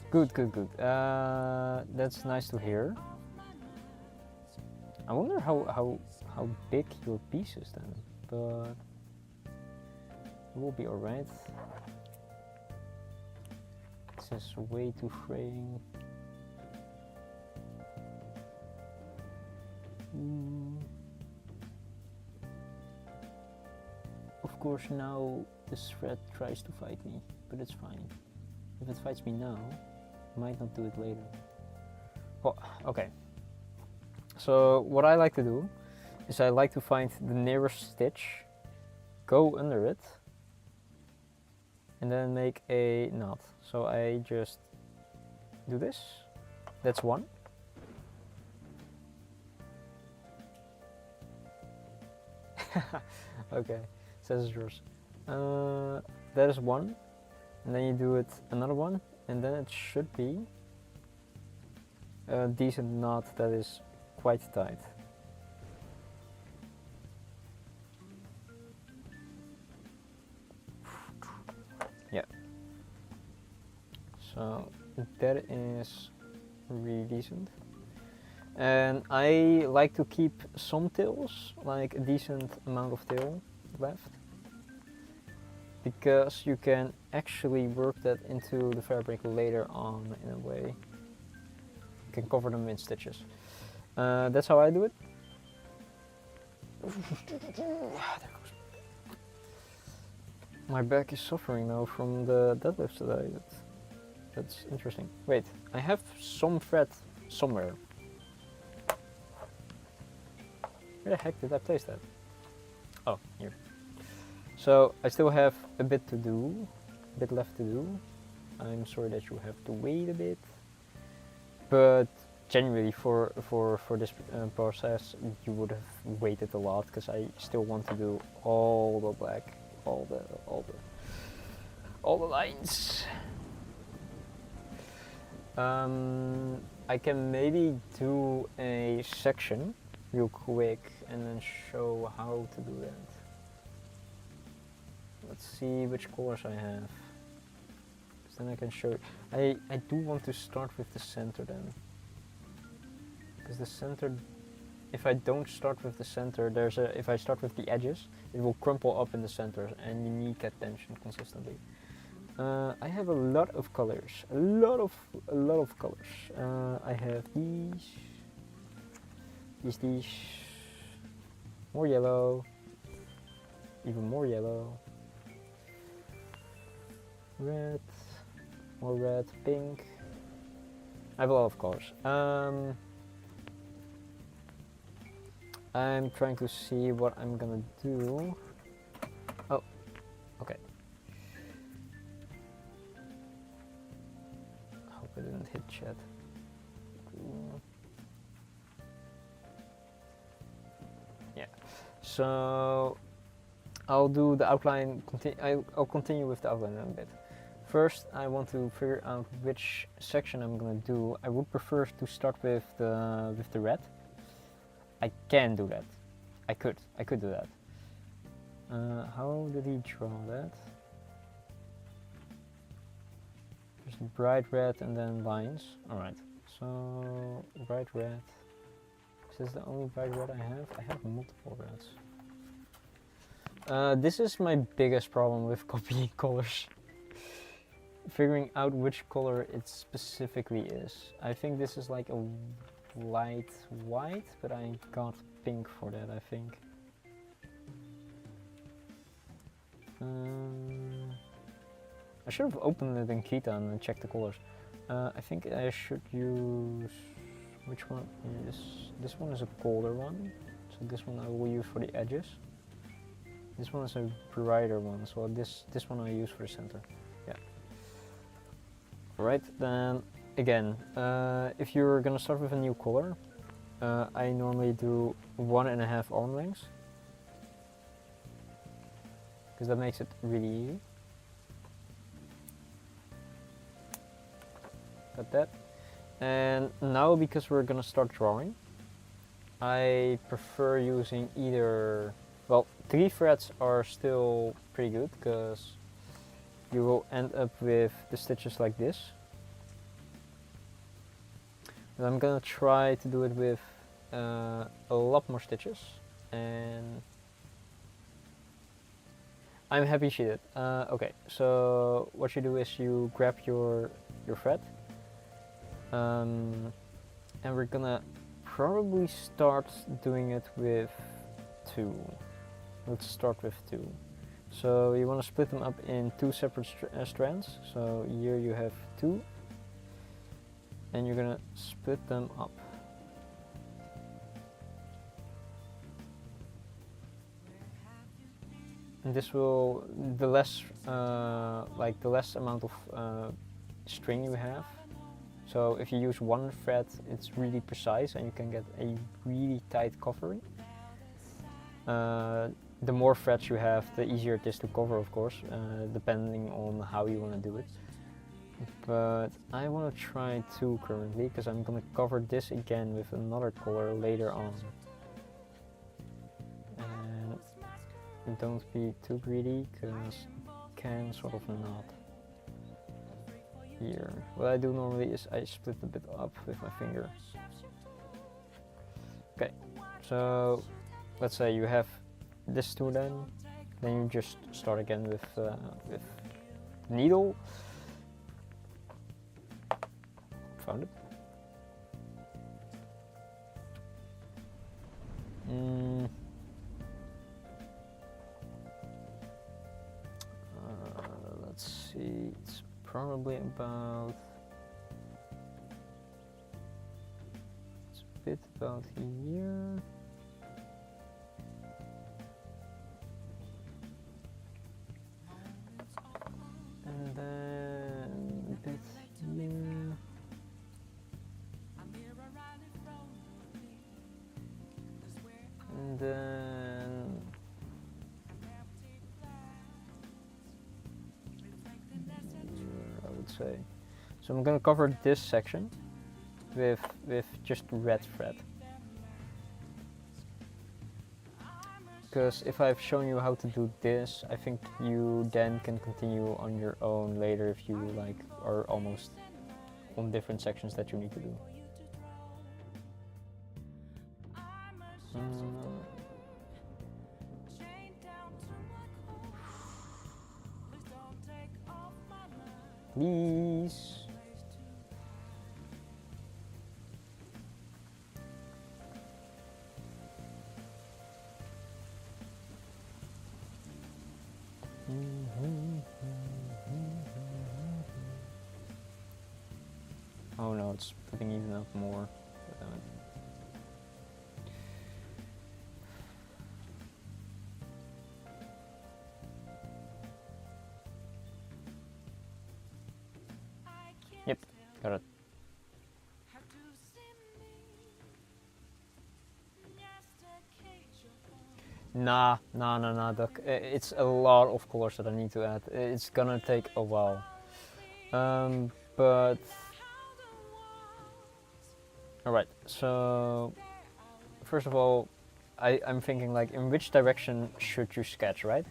Speaker 1: Good, good, good. That's nice to hear. I wonder how big your piece is then, but it will be alright. This is way too fraying. Of course now this thread tries to fight me, but it's fine. If it fights me now, it might not do it later. Well, okay. So what I like to do is I like to find the nearest stitch, go under it, and then make a knot. So I just do this. That's one. Okay, says yours. That is one, and then you do it another one, and then it should be a decent knot that is quite tight. Yeah. So that is really decent. And I like to keep some tails, like a decent amount of tail left, because you can actually work that into the fabric later on in a way. You can cover them in stitches. That's how I do it. My back is suffering now from the deadlifts today. That's interesting. Wait, I have some thread somewhere. Where the heck did I place that? Oh, here. So I still have a bit to do, a bit left to do. I'm sorry that you have to wait a bit, but generally for this process you would have waited a lot because I still want to do all the black, all the lines. I can maybe do a section real quick and then show how to do that. Let's see which colors I have. Then I can show you. I do want to start with the center then. Because the center, if I don't start with the center, if I start with the edges, it will crumple up in the center and you need that tension consistently. I have a lot of colors, a lot of colors. I have these, more yellow, even more yellow, red, more red, pink. I have a lot of colors. I'm trying to see what I'm gonna do. Oh, okay. I hope I didn't hit chat. Yeah. So I'll do the outline. I'll continue with the outline in a bit. First, I want to figure out which section I'm gonna do. I would prefer to start with the red. I can do that. I could do that. How did he draw that? Just bright red and then lines. Alright, so bright red. Is this the only bright red I have? I have multiple reds. This is my biggest problem with copying colors. Figuring out which color it specifically is. I think this is like a light white, but I got pink for that, I think. I should have opened it in Kita and checked the colors. I think I should use... Which one is... This one is a colder one, so this one I will use for the edges. This one is a brighter one, so this one I use for the center. Yeah. Alright, then again, if you're gonna start with a new color, I normally do 1.5 arm lengths, because that makes it really easy. Got that. And now, because we're gonna start drawing, I prefer using either, well, 3 threads are still pretty good, because you will end up with the stitches like this. And I'm gonna try to do it with a lot more stitches, and I'm happy she did. Okay, so what you do is you grab your thread, and we're gonna probably start doing it with 2. Let's start with 2. So you want to split them up in 2 separate strands. So here you have 2, and you're gonna split them up. And this will, the less amount of string you have. So if you use 1 thread, it's really precise and you can get a really tight covering. The more threads you have, the easier it is to cover, of course, depending on how you want to do it. But I want to try 2 currently, because I'm going to cover this again with another color later on. And don't be too greedy, because it can sort of not. Here. What I do normally is I split a bit up with my finger. Okay, so let's say you have this 2 then you just start again with needle. Found it. Let's see, it's probably about, it's a bit about here. And then a bit here. And then I would say. So I'm gonna cover this section with just red thread. Because if I've shown you how to do this, I think you then can continue on your own later if you like are almost on different sections that you need to do. Please. Oh no, it's putting even up more. Yep, got it. Nah, Doc. It's a lot of colors that I need to add. It's gonna take a while. But alright, so first of all, I'm thinking like, in which direction should you sketch, right?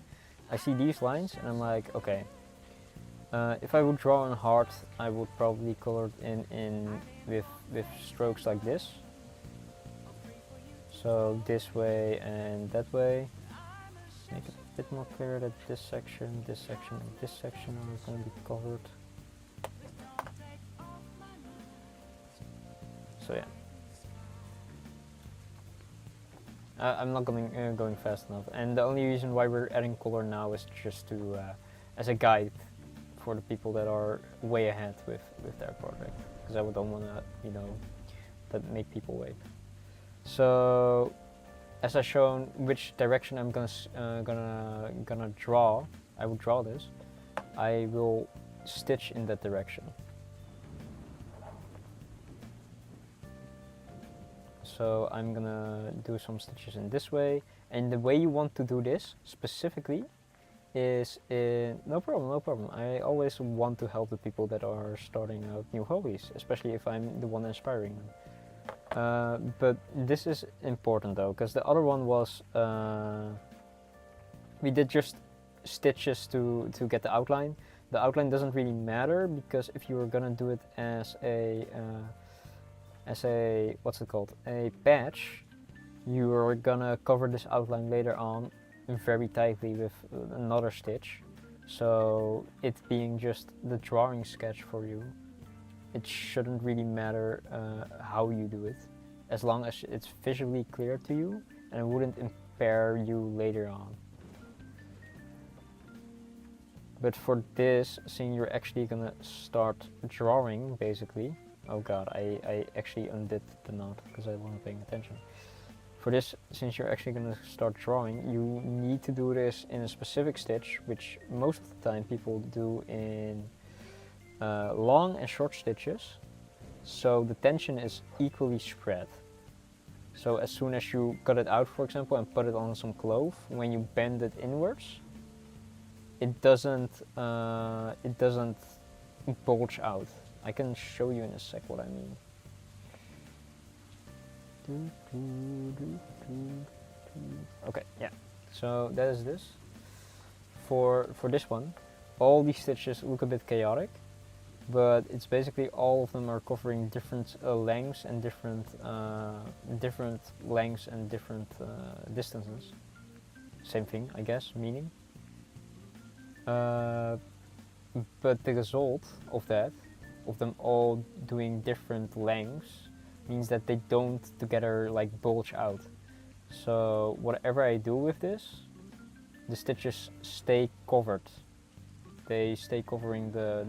Speaker 1: I see these lines and I'm like, okay, if I would draw in heart, I would probably color it in with strokes like this. So this way and that way. Make it bit more clear that this section, and this section are going to be covered. So yeah. I'm not going fast enough, and the only reason why we're adding color now is just to as a guide for the people that are way ahead with their project, because I don't want to, you know, that make people wait. So as I've shown which direction I'm gonna draw, I will draw this. I will stitch in that direction. So I'm gonna do some stitches in this way, and the way you want to do this specifically is in, no problem. I always want to help the people that are starting out new hobbies, especially if I'm the one inspiring them. But this is important though, because the other one was we did just stitches to get the outline. The outline doesn't really matter, because if you were gonna do it as a what's it called, a patch, you are gonna cover this outline later on very tightly with another stitch. So it being just the drawing sketch for you, it shouldn't really matter how you do it, as long as it's visually clear to you and it wouldn't impair you later on. But for this, seeing you're actually gonna start drawing basically, oh god, I actually undid the knot because I wasn't paying attention. For this, since you're actually going to start drawing, you need to do this in a specific stitch, which most of the time people do in long and short stitches, so the tension is equally spread. So as soon as you cut it out, for example, and put it on some cloth, when you bend it inwards, it doesn't bulge out. I can show you in a sec what I mean. Okay, yeah. So that is this. For this one, all these stitches look a bit chaotic, but it's basically all of them are covering different lengths and different distances. Same thing, I guess, meaning. But the result of that, of them all doing different lengths, means that they don't together like bulge out. So whatever I do with this, the stitches stay covered. They stay covering the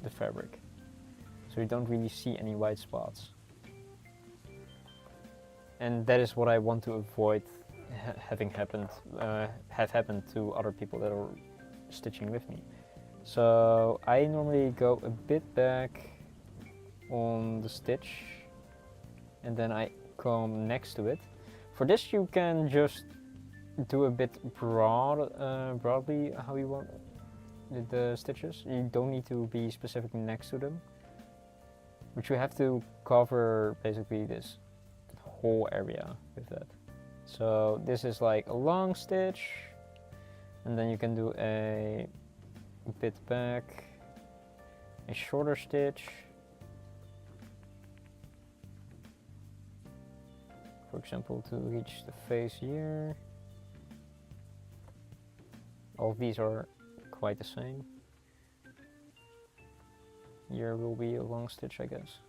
Speaker 1: fabric. So you don't really see any white spots. And that is what I want to avoid having happened to other people that are stitching with me. So I normally go a bit back on the stitch and then I come next to it. For this you can just do a bit broadly how you want the stitches. You don't need to be specifically next to them, but you have to cover basically this whole area with that. So this is like a long stitch, and then you can do a bit back, a shorter stitch, for example, to reach the face here. All of these are quite the same. Here will be a long stitch, I guess.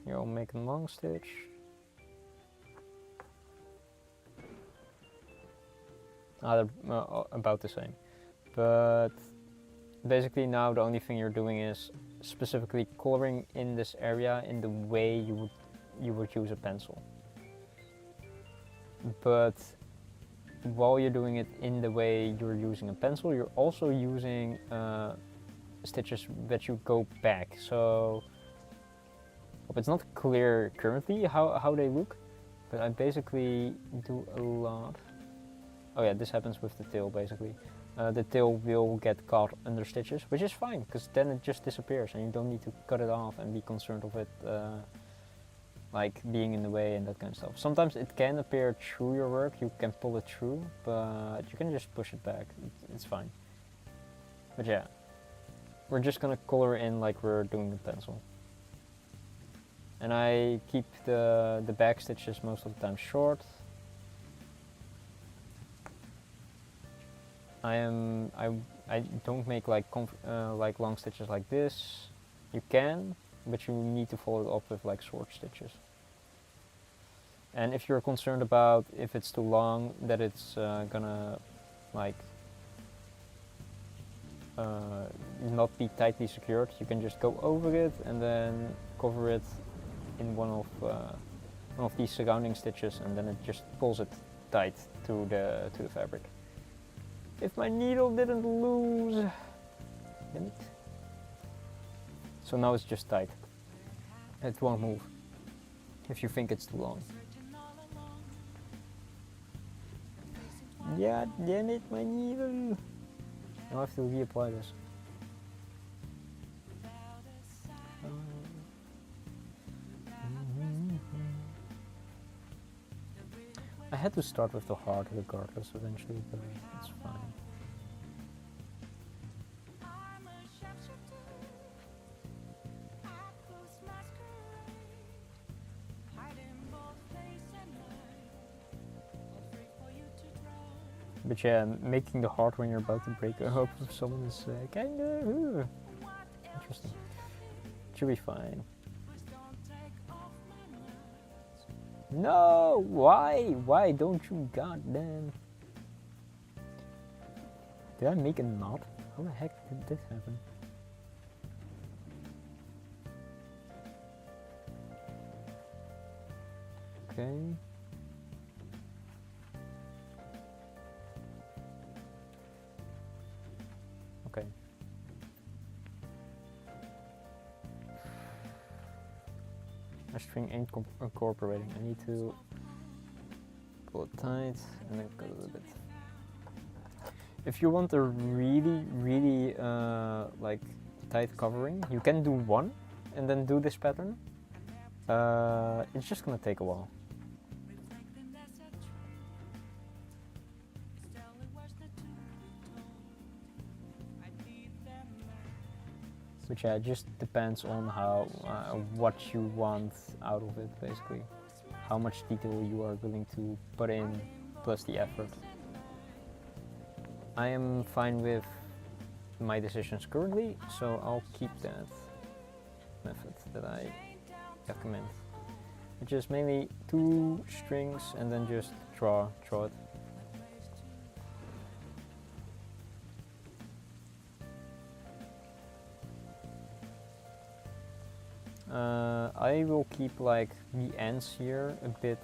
Speaker 1: Here I'll make a long stitch. They're about the same. But basically now the only thing you're doing is specifically coloring in this area in the way you would use a pencil. But while you're doing it in the way you're using a pencil, you're also using stitches that you go back. So it's not clear currently how they look, but I basically do a lot. Oh yeah, this happens with the tail basically. The tail will get caught under stitches, which is fine, because then it just disappears and you don't need to cut it off and be concerned of it like being in the way and that kind of stuff. Sometimes it can appear through your work, you can pull it through, but you can just push it back, it's fine. But yeah, we're just gonna color in like we're doing the pencil. And I keep the back stitches most of the time short. I don't make like long stitches like this. You can, but you need to follow it up with like short stitches. And if you're concerned about if it's too long, that it's gonna like not be tightly secured, you can just go over it and then cover it in one of these surrounding stitches, and then it just pulls it tight to the fabric. If my needle didn't lose, damn it. So now it's just tight. It won't move if you think it's too long. Yeah, damn it, my needle. Now I have to reapply this. I had to start with the heart regardless eventually, but it's fine. But yeah, making the heart when you're about to break up with someone is kinda interesting. Should be fine. No! Why? Why don't you goddamn? Did I make a knot? How the heck did this happen? Okay. Okay. My string ain't incorporating. I need to pull it tight and then cut it a bit. If you want a really like tight covering, you can do one and then do this pattern. It's just gonna take a while. But yeah, it just depends on how what you want out of it, basically. How much detail you are willing to put in, plus the effort. I am fine with my decisions currently, so I'll keep that method that I recommend. Which is mainly 2 strings and then just draw it. I will keep like the ends here a bit,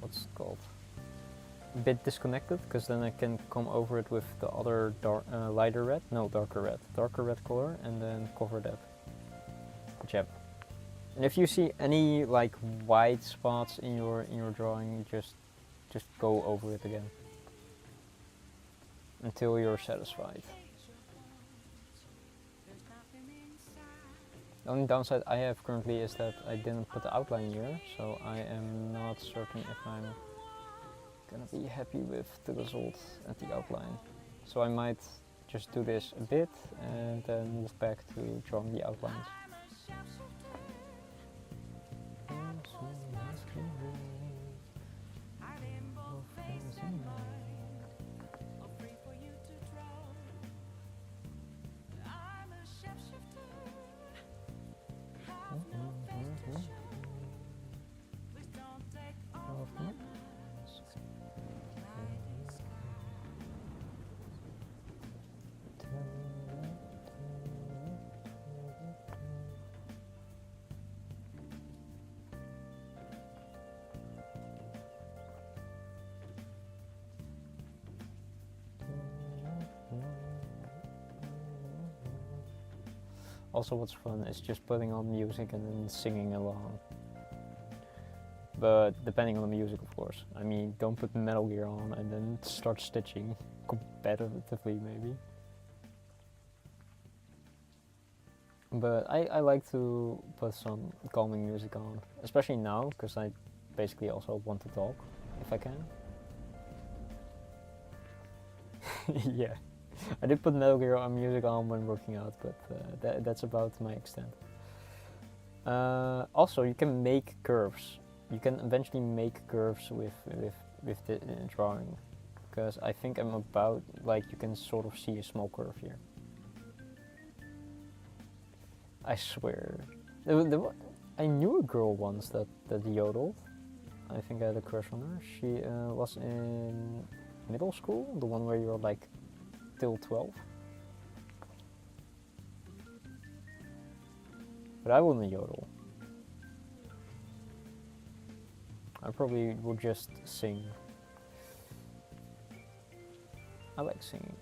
Speaker 1: what's it called? A bit disconnected, because then I can come over it with the other darker red color, and then cover that. But yeah. And if you see any like white spots in your drawing, just go over it again until you're satisfied. The only downside I have currently is that I didn't put the outline here, so I am not certain if I'm gonna be happy with the result at the outline. So I might just do this a bit and then move back to drawing the outlines. Also, what's fun is just putting on music and then singing along. But depending on the music, of course. I mean, don't put Metal Gear on and then start stitching competitively, maybe. But I like to put some calming music on, especially now, because I basically also want to talk, if I can. Yeah. I did put Metal Gear music on when working out, but that's about my extent. Also, you can make curves. You can eventually make curves with the drawing, because I think I'm about, like, you can sort of see a small curve here. I swear. I knew a girl once that yodeled. I think I had a crush on her. She was in middle school, the one where you're like till 12. But I wouldn't yodel. I probably would just sing. I like singing,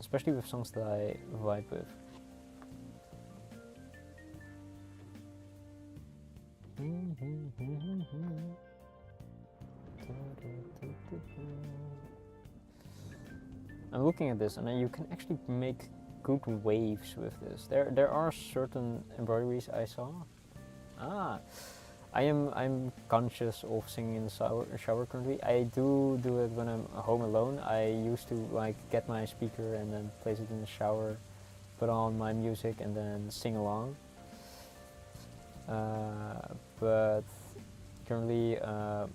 Speaker 1: especially with songs that I vibe with. I'm looking at this, and you can actually make good waves with this. There are certain embroideries I saw. I'm conscious of singing in the shower currently. I do it when I'm home alone. I used to like get my speaker and then place it in the shower, put on my music, and then sing along. But currently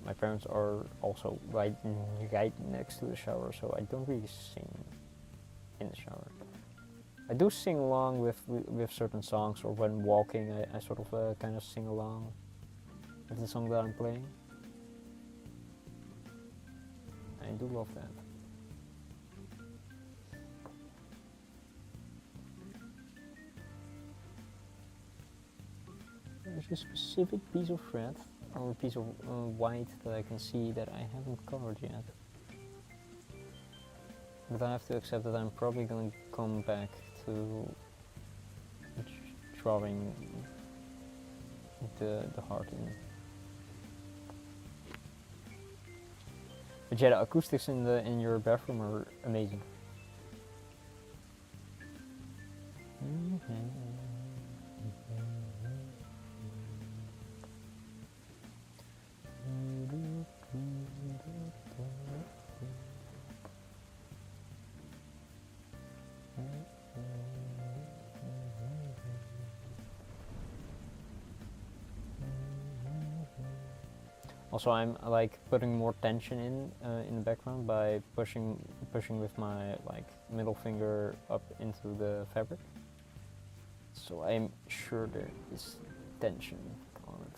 Speaker 1: my parents are also right next to the shower, so I don't really sing in the shower. I do sing along with certain songs, or when walking I sort of kind of sing along with the song that I'm playing. I do love that. There's a specific piece of thread or a piece of white that I can see that I haven't covered yet. But I have to accept that I'm probably going to come back to drawing the heart in. But yeah, the acoustics in your bathroom are amazing. Also, I'm like putting more tension in the background by pushing with my like middle finger up into the fabric. So I'm sure there is tension on it.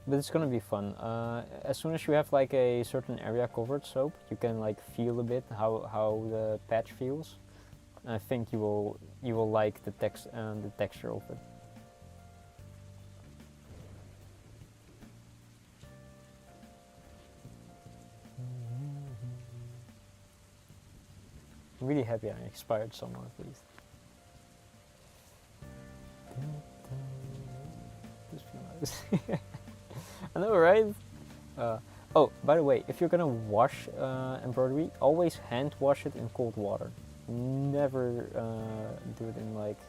Speaker 1: But it's gonna be fun. As soon as you have like a certain area covered soap, you can like feel a bit how the patch feels. I think you will like the texture of it. I'm really happy I inspired someone at least. Just feel nice. I know, right? Oh, by the way, if you're gonna wash embroidery, always hand wash it in cold water. Never do it in like...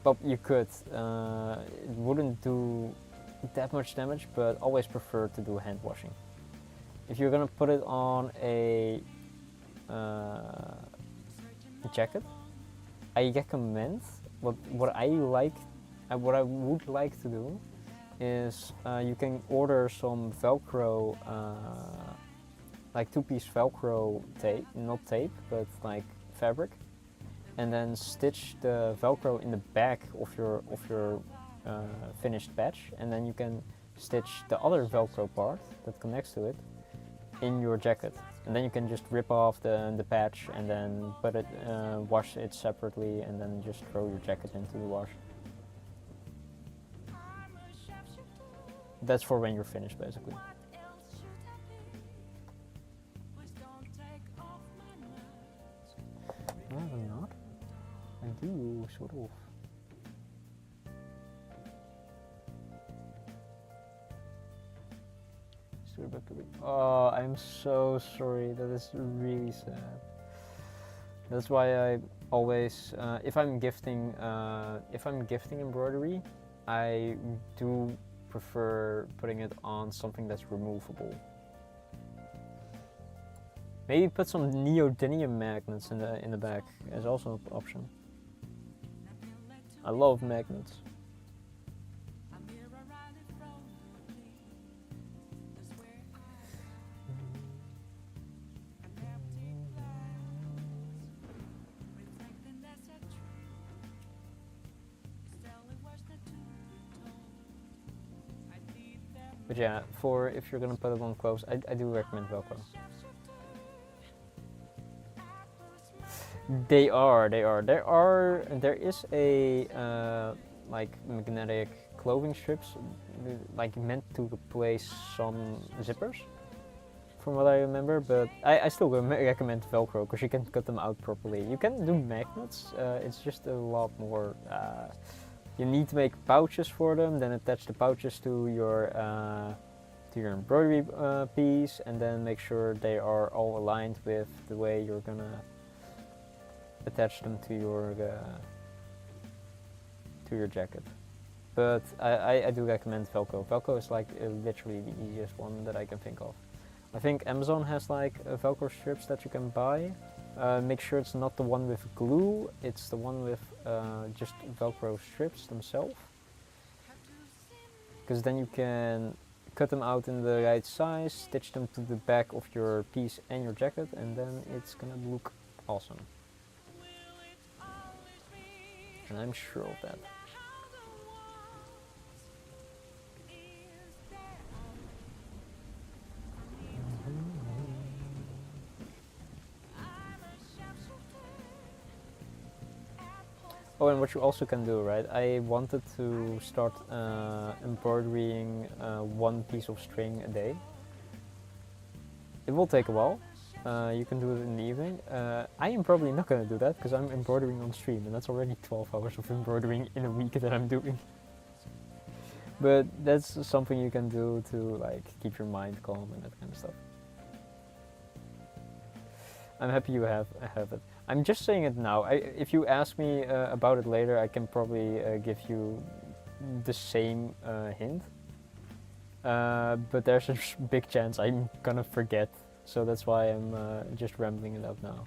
Speaker 1: Well, you could. It wouldn't do that much damage, but always prefer to do hand washing. If you're gonna put it on a jacket, I recommend what I would like to do is you can order some Velcro like 2-piece Velcro tape, not tape, but like fabric, and then stitch the Velcro in the back of your finished patch, and then you can stitch the other Velcro part that connects to it in your jacket, and then you can just rip off the patch and then put it wash it separately, and then just throw your jacket into the wash. That's for when you're finished, basically. No, I'm not. I do, sort of. Oh, I'm so sorry. That is really sad. That's why I always, if I'm gifting embroidery, I do prefer putting it on something that's removable. Maybe put some neodymium magnets in the back as also an option. I love magnets. But yeah, for if you're gonna put it on clothes, I do recommend Velcro. There is a like magnetic clothing strips, like meant to replace some zippers, from what I remember. But I still recommend Velcro because you can cut them out properly. You can do magnets. It's just a lot more. You need to make pouches for them, then attach the pouches to your embroidery piece, and then make sure they are all aligned with the way you're gonna attach them to your jacket. But I do recommend Velcro. Velcro is like literally the easiest one that I can think of. I think Amazon has like Velcro strips that you can buy. Make sure it's not the one with glue, it's the one with just Velcro strips themselves. Because then you can cut them out in the right size, stitch them to the back of your piece and your jacket, and then it's gonna look awesome. And I'm sure of that. Oh, and what you also can do, right? I wanted to start embroidering one piece of string a day. It will take a while. You can do it in the evening. I am probably not going to do that because I'm embroidering on stream, and that's already 12 hours of embroidering in a week that I'm doing. But that's something you can do to like keep your mind calm and that kind of stuff. I'm happy you have it. I'm just saying it now. If you ask me about it later, I can probably give you the same hint. But there's a big chance I'm gonna forget, so that's why I'm just rambling it out now.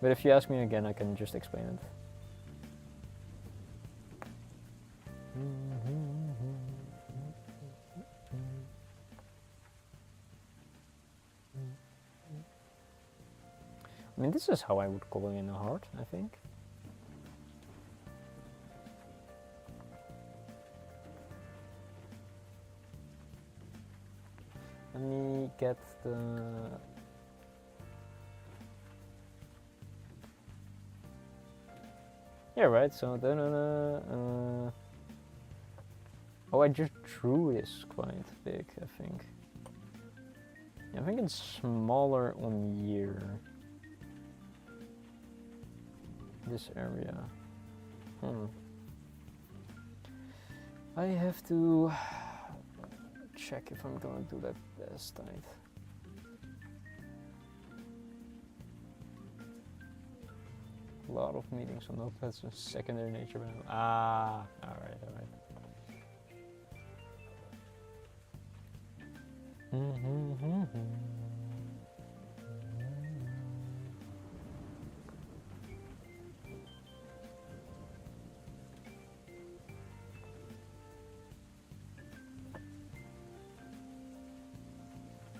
Speaker 1: But if you ask me again, I can just explain it. I mean, this is how I would color in a heart, I think. Let me get the... Yeah, right, so oh, I just drew this quite big, I think. Yeah, I think it's smaller on year. This area. I have to check if I'm gonna do that this tight. A lot of meetings, so no, that's a secondary nature. Ah, alright.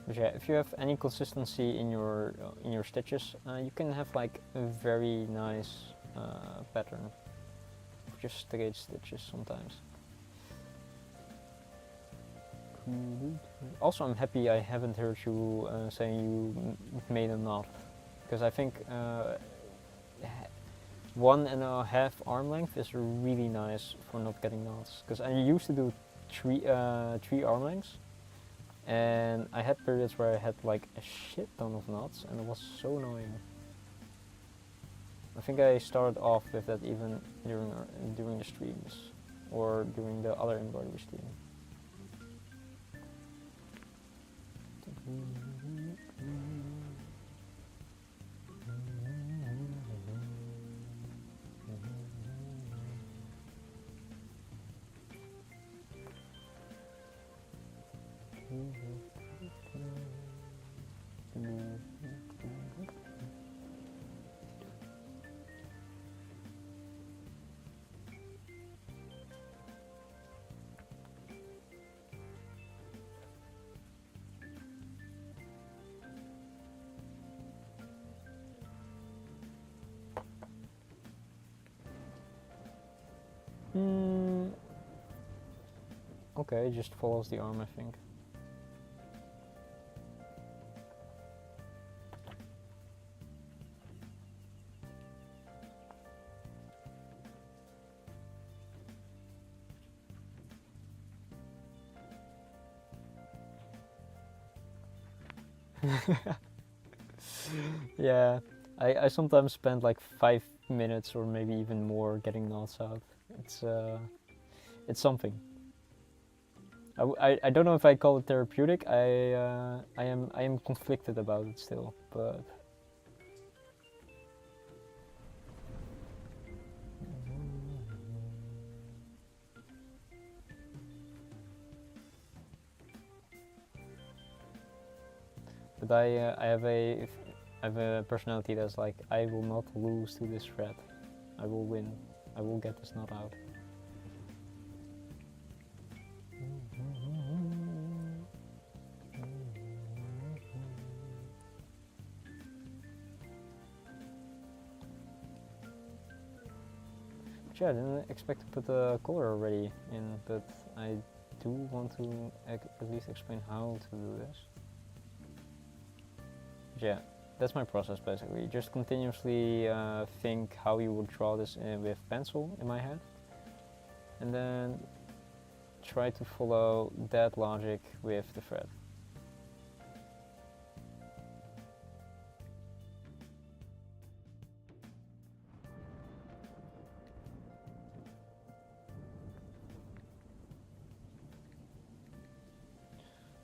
Speaker 1: But yeah, if you have any consistency in your stitches, you can have like a very nice pattern of just straight stitches sometimes. Also, I'm happy I haven't heard you saying you made a knot, because I think 1.5 arm length is really nice for not getting knots. Because I used to do 3 arm lengths, and I had periods where I had like a shit ton of knots, and it was so annoying. I think I started off with that even during the streams, or during the other embroidery stream. Okay, it just follows the arm, I think. Yeah, I sometimes spend like 5 minutes or maybe even more getting knots out. It's something. I don't know if I call it therapeutic. I am conflicted about it still, but I have a personality that's like, I will not lose to this thread. I will win. I will get this knot out. But yeah, I didn't expect to put the color already in, but I do want to at least explain how to do this. But yeah, that's my process basically. Just continuously think how you would draw this with pencil in my head, and then try to follow that logic with the thread.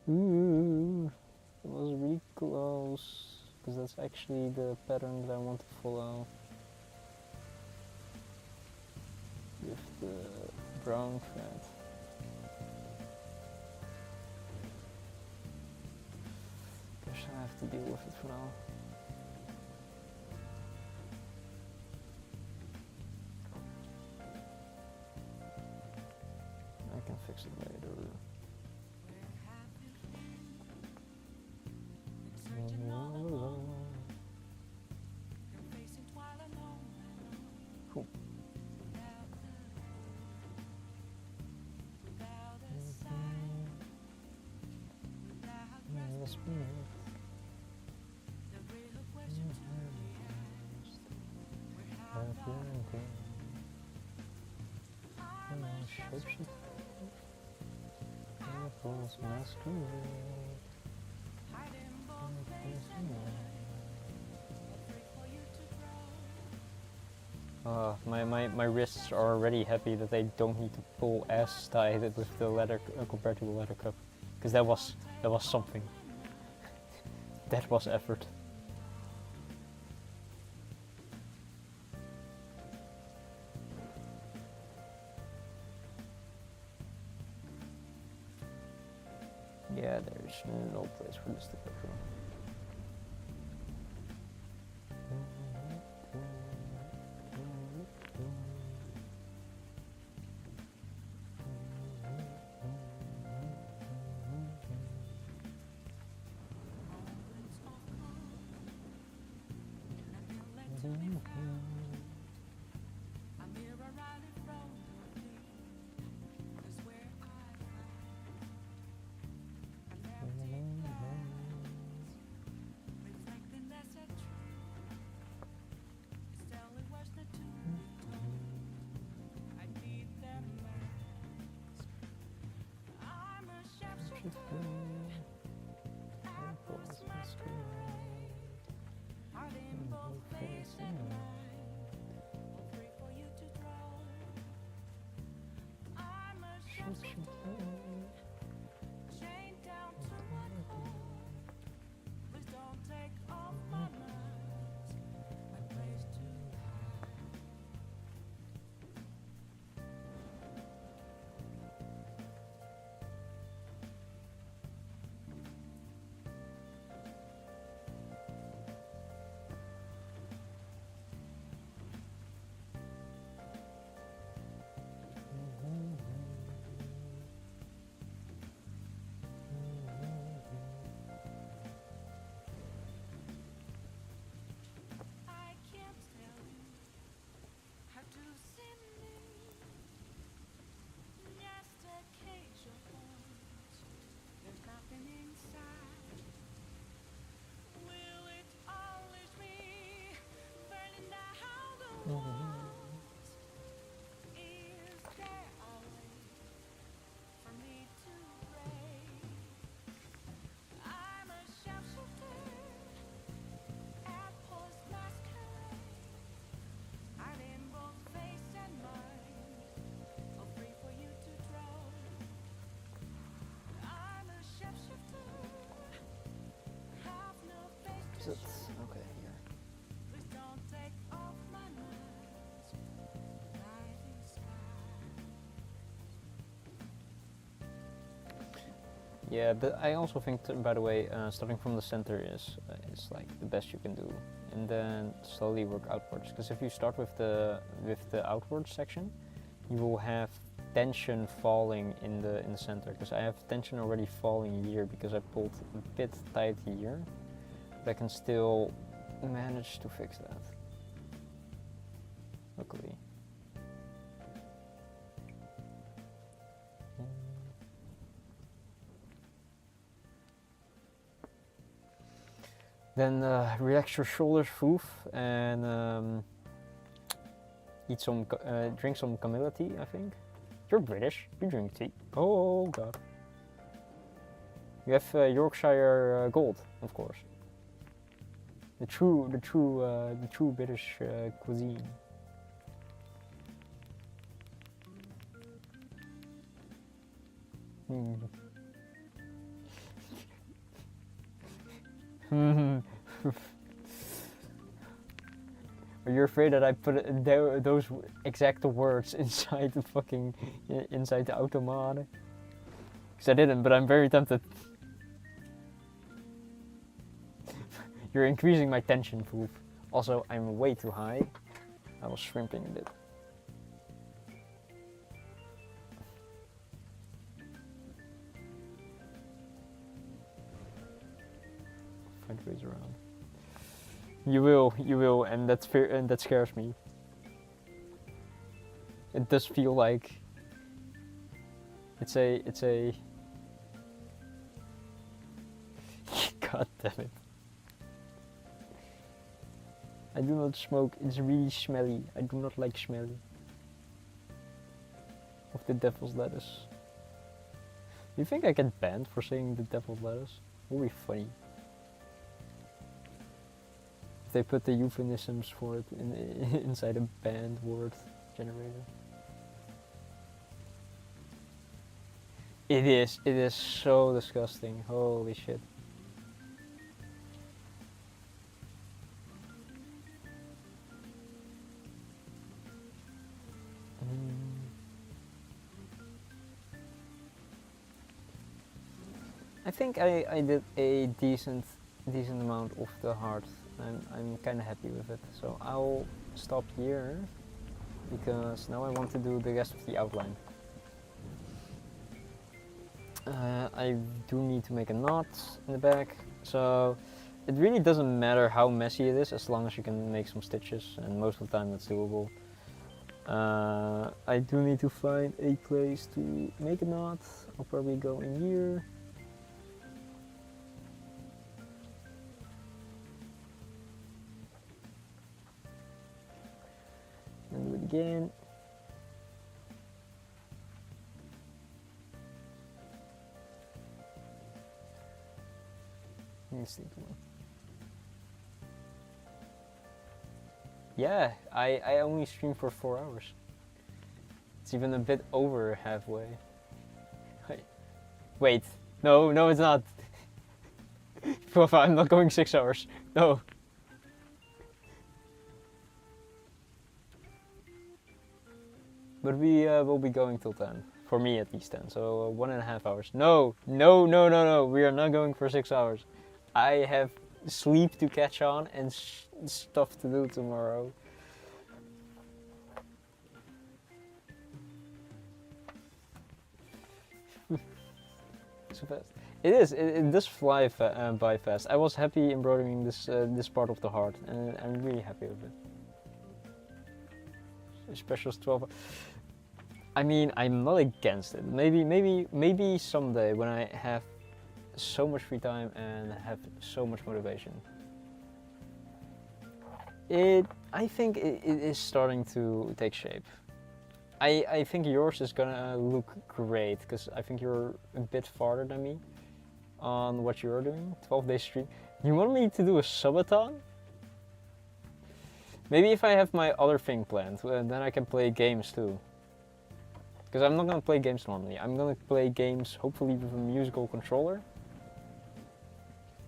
Speaker 1: Ooh, it was really close, because that's actually the pattern that I want to follow with the brown thread. Guess I have to deal with it for now. I can fix it later. Cool. My wrists are already happy that they don't need to pull as tight with the leather compared to the leather cup, because that was something. That was effort. Yeah, there's no place for this to go through. it? Okay, here. Yeah, but I also think, by the way, starting from the center is like the best you can do, and then slowly work outwards. Because if you start with the outward section, you will have tension falling in the center. Because I have tension already falling here because I pulled a bit tight here, but I can still manage to fix that. Luckily. Then relax your shoulders, Foof, and eat some, drink some Camilla tea, I think. You're British, you drink tea. Oh god. You have Yorkshire Gold, of course. The true British cuisine. Are you afraid that I put those exact words inside the fucking inside the automat? Because I didn't, but I'm very tempted. You're increasing my tension, Foof. Also, I'm way too high. I was shrimping a bit. Find ways around. You will, and that's fear, and that scares me. It does feel like it's a. God damn it! I do not smoke. It's really smelly. I do not like smelly. Of the devil's lettuce. Do you think I get banned for saying the devil's lettuce? Would be funny. If they put the euphemisms for it inside a banned word generator. It is so disgusting. Holy shit. I think I did a decent amount of the heart. I'm kind of happy with it. So I'll stop here because now I want to do the rest of the outline. I do need to make a knot in the back, so it really doesn't matter how messy it is as long as you can make some stitches, and most of the time that's doable. I do need to find a place to make a knot. I'll probably go in here. And do it again. Yeah, I only stream for 4 hours. It's even a bit over halfway. Wait, no it's not. I'm not going 6 hours, no. But we will be going till 10. For me at least 10, so 1.5 hours. No, we are not going for 6 hours. I have sleep to catch on and stuff to do tomorrow. So fast. It is, it does fly by fast. I was happy embroidering this part of the heart, and I'm really happy with it. Specials 12. I mean, I'm not against it. Maybe someday when I have so much free time and have so much motivation. I think it is starting to take shape. I think yours is gonna look great because I think you're a bit farther than me on what you're doing. 12-day stream. You want me to do a subathon? Maybe if I have my other thing planned, then I can play games too. Because I'm not gonna play games normally. I'm gonna play games hopefully with a musical controller.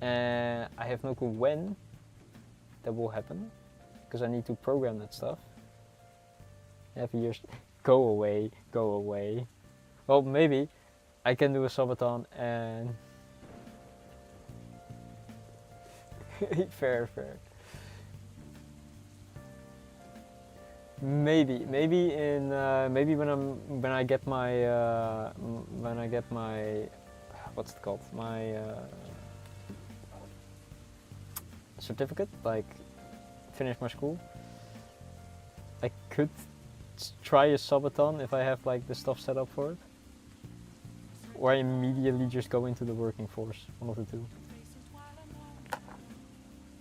Speaker 1: I have no clue when, that will happen, because I need to program that stuff. Have years, go away, go away. Well, maybe I can do a subathon and fair. Maybe when I get my what's it called, my certificate, like finish my school, I could try a subathon if I have like the stuff set up for it, or I immediately just go into the working force, one of the two.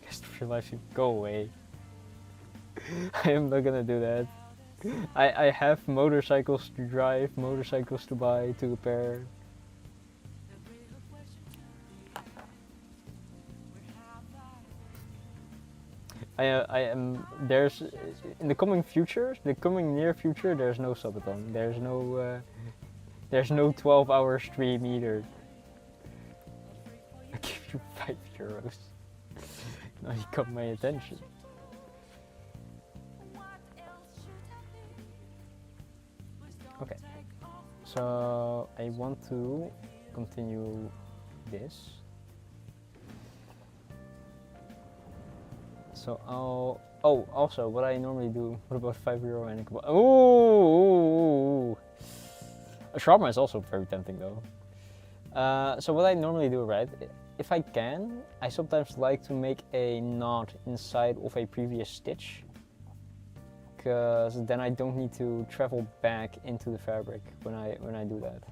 Speaker 1: Rest of your life, you go away. I am not gonna do that. I have motorcycles to drive, motorcycles to buy, to repair. I am, there's, in the coming future, the coming near future, there's no subathon. There's no 12-hour stream either. I give you €5. Now you got my attention. Okay, so I want to continue this. So I'll, oh, also what I normally do, what about €5 and a kebab? Ooh, a shawarma is also very tempting though. So what I normally do, right, if I can, I sometimes like to make a knot inside of a previous stitch, because then I don't need to travel back into the fabric when I do that.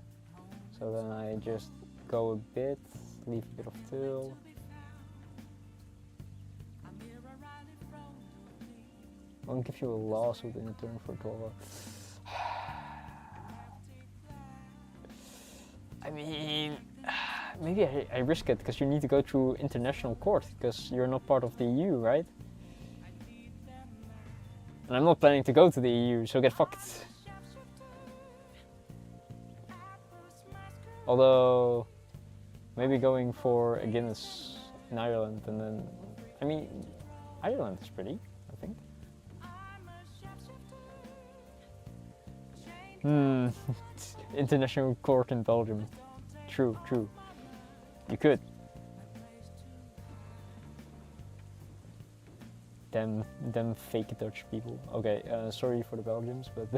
Speaker 1: So then I just go a bit, leave a bit of tail. Won't give you a lawsuit in return for $12. I mean, maybe I risk it, because you need to go through international court, because you're not part of the EU, right? And I'm not planning to go to the EU, so get fucked. Although, maybe going for a Guinness in Ireland, and then, I mean, Ireland is pretty, I think. International court in Belgium. True. You could. Them fake Dutch people. Okay, sorry for the Belgians, but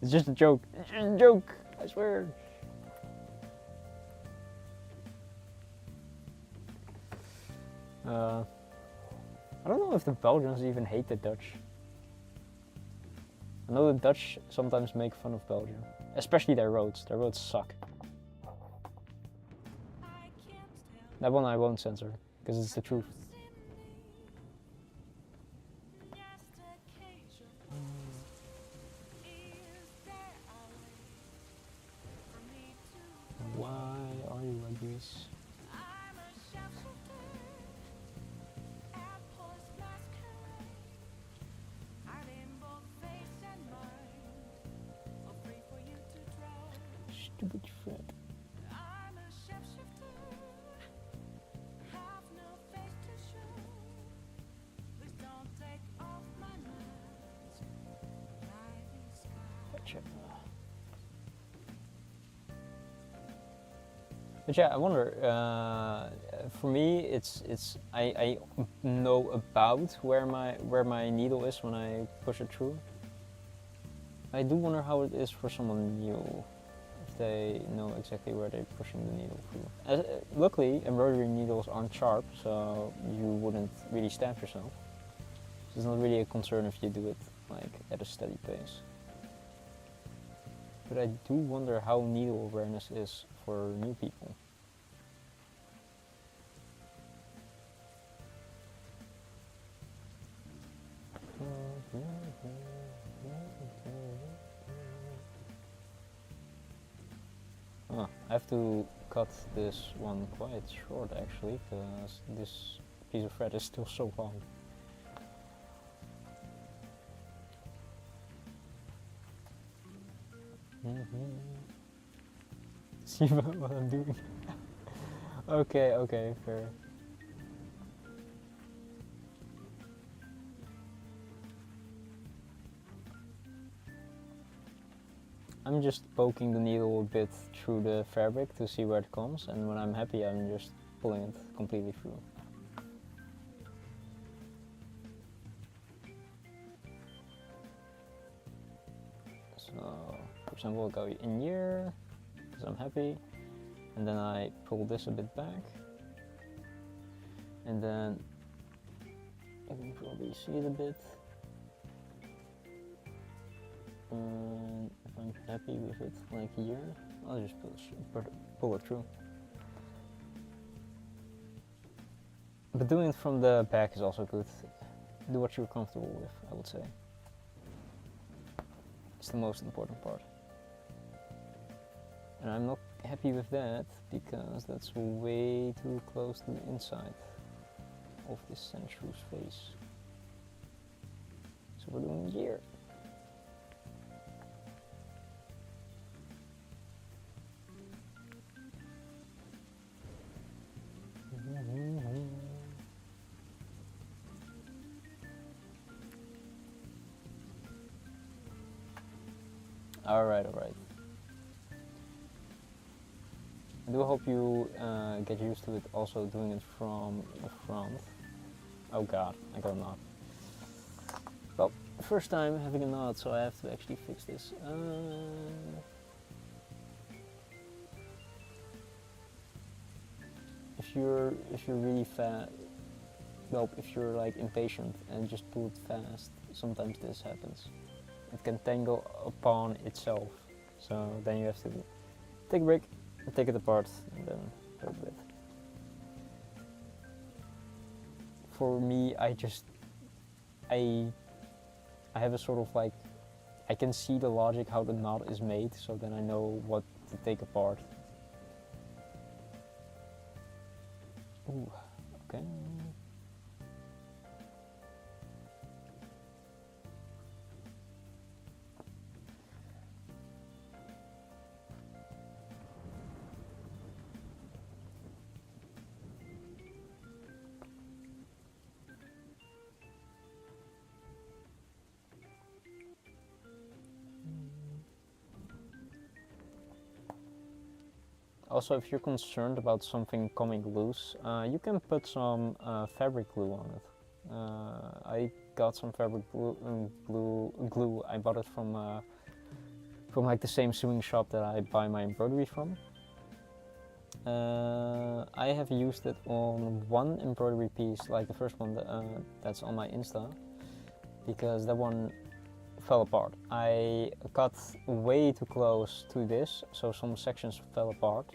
Speaker 1: it's just a joke. It's just a joke, I swear. I don't know if the Belgians even hate the Dutch. I know the Dutch sometimes make fun of Belgium, especially their roads. Their roads suck. That one I won't censor, because it's the truth. Why are you like this? Stupid friend. But yeah, I wonder. For me, I know about where my needle is when I push it through. I do wonder how it is for someone new, if they know exactly where they're pushing the needle through. Luckily, embroidery needles aren't sharp, so you wouldn't really stab yourself. So it's not really a concern if you do it like at a steady pace. But I do wonder how needle awareness is for new people. I have to cut this one quite short actually, because this piece of thread is still so long. See what I'm doing? Okay, fair. I'm just poking the needle a bit through the fabric to see where it comes, and when I'm happy I'm just pulling it completely through. So, for example, I'll go in here, because I'm happy, and then I pull this a bit back, and then you can probably see it a bit. And if I'm happy with it, like here, I'll just pull it through. But doing it from the back is also good. Do what you're comfortable with, I would say. It's the most important part. And I'm not happy with that, because that's way too close to the inside of this sandshrew's face. So we're doing here. Alright. I do hope you get used to it also doing it from the front. Oh god, I got a knot. Well, first time having a knot, so I have to actually fix this. If you're really fast, well, if you're like impatient and just pull it fast, sometimes this happens. It can tangle upon itself, so then you have to take a break, take it apart, and then go with it. For me, I have a sort of like, I can see the logic how the knot is made, so then I know what to take apart. Ooh, okay. Also, if you're concerned about something coming loose, you can put some fabric glue on it. I got some fabric glue. I bought it from like the same sewing shop that I buy my embroidery from. I have used it on one embroidery piece, like the first one that's on my Insta, because that one fell apart. I cut way too close to this, so some sections fell apart.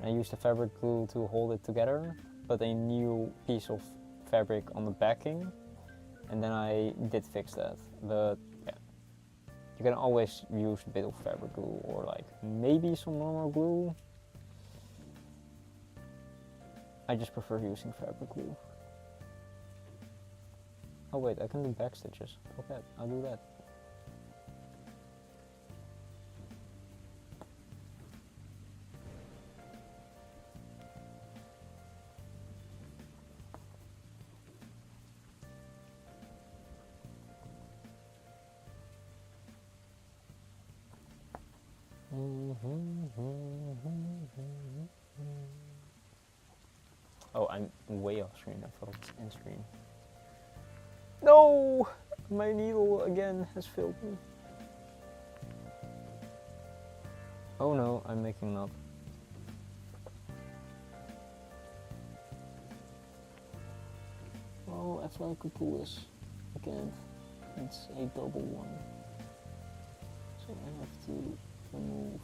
Speaker 1: I used the fabric glue to hold it together, put a new piece of fabric on the backing, and then I did fix that. But yeah, you can always use a bit of fabric glue or like maybe some normal glue. I just prefer using fabric glue. Oh wait, I can do back stitches. Okay, I'll do that. Oh, I'm way off screen. I thought it was in screen. No! My needle again has failed me. Oh no, I'm making up. Oh, I thought I could pull this. I can't. It's a double one. So I have to remove.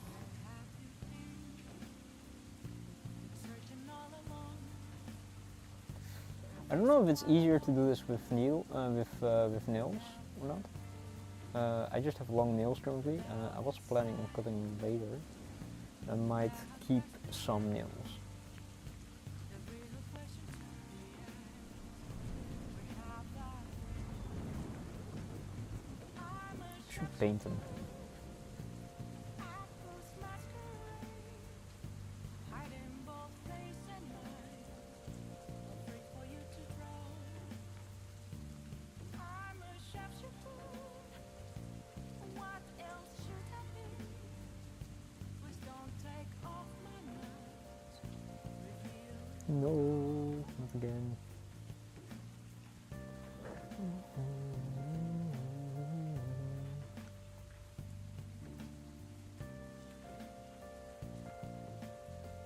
Speaker 1: I don't know if it's easier to do this with nails or not. I just have long nails currently. I was planning on cutting them later. I might keep some nails. Should paint them. No, not again.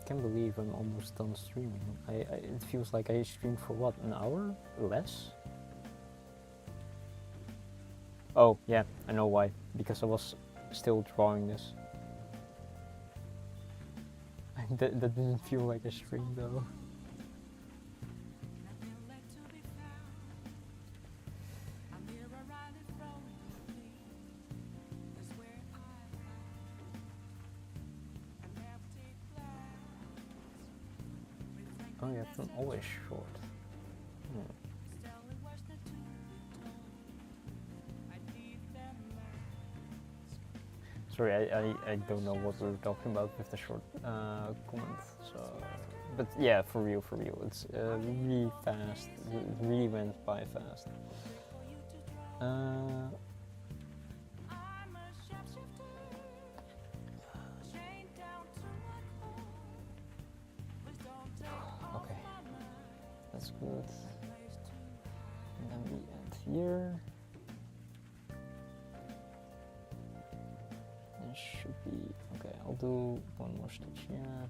Speaker 1: Can't believe I'm almost done streaming. It feels like I streamed for what, an hour? Less? Oh, yeah, I know why. Because I was still drawing this. That didn't feel like a stream though. Oh yeah, it's not always short. Sorry, I don't know what we were talking about with the short comment. So, but yeah, for real, it's really fast. It really went by fast. Okay, that's good. And then we end here. It should be okay. I'll do one more stitch here.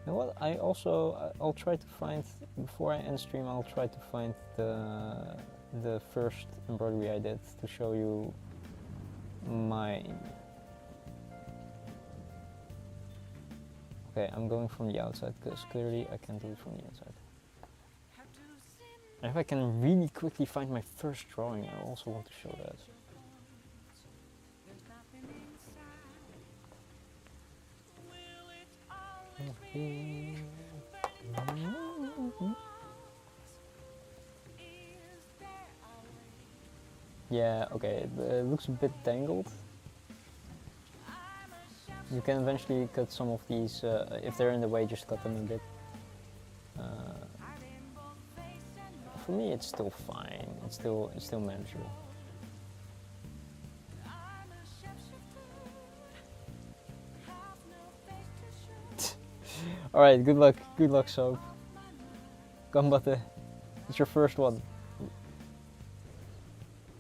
Speaker 1: You know what? I'll try to find, before I end stream, I'll try to find the first embroidery I did to show you mine. Okay, I'm going from the outside because clearly I can't do it from the inside. And if I can really quickly find my first drawing, I also want to show that. Yeah, okay, it looks a bit tangled. You can eventually cut some of these, if they're in the way, just cut them a bit. For me, it's still fine. It's still manageable. All right, good luck, Soap. Ganbatte. It's your first one.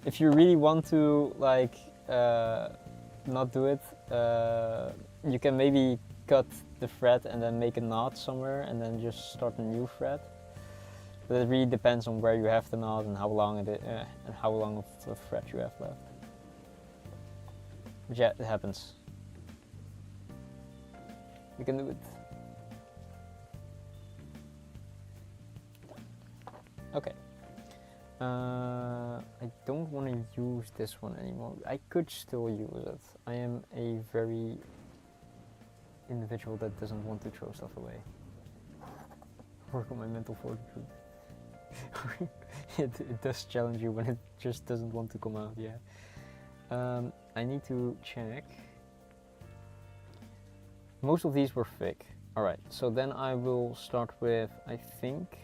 Speaker 1: If you really want to, like, not do it, you can maybe cut the thread and then make a knot somewhere and then just start a new thread. But it really depends on where you have the knot and how long and how long of the thread you have left. But yeah, it happens. You can do it. Okay. I don't want to use this one anymore. I could still use it. I am a very individual that doesn't want to throw stuff away. Work on my mental fortitude. It does challenge you when it just doesn't want to come out, yeah. I need to check. Most of these were thick. Alright, so then I will start with, I think,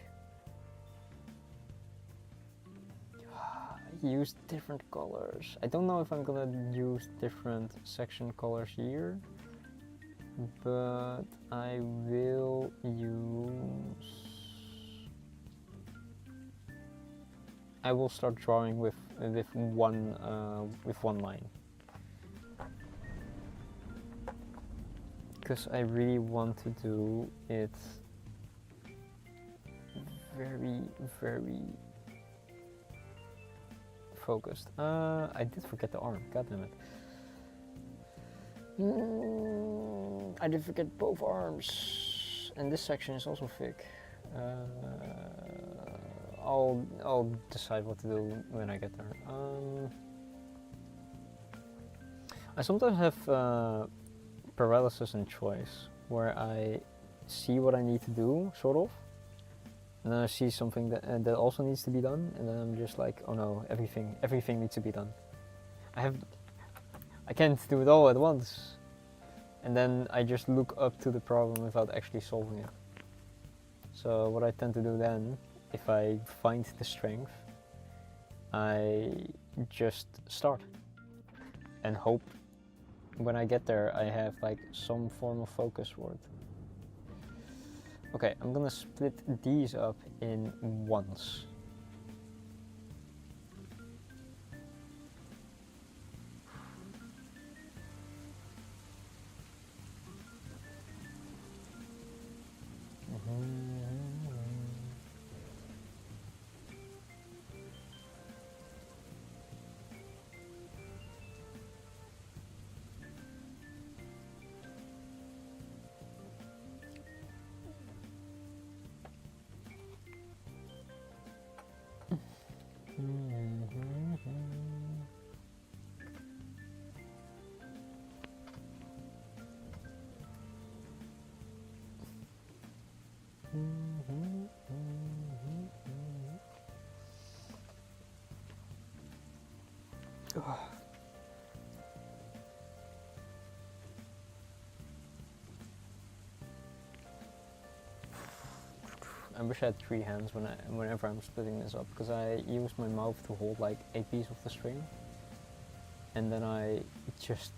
Speaker 1: use different colors. I don't know if I'm gonna use different section colors here, but I will I will start drawing with one line, because I really want to do it very focused. I did forget the arm, god damn it. I did forget both arms, and this section is also thick. I'll decide what to do when I get there. I sometimes have paralysis in choice, where I see what I need to do, sort of, and then I see something that also needs to be done, and then I'm just like, oh no, everything needs to be done. I can't do it all at once, and then I just look up to the problem without actually solving it. So what I tend to do then, if I find the strength, I just start and hope when I get there, I have like some form of focus for it. Okay, I'm gonna split these up in ones. I wish I had 3 hands whenever I'm splitting this up, because I use my mouth to hold like a piece of the string, and then I just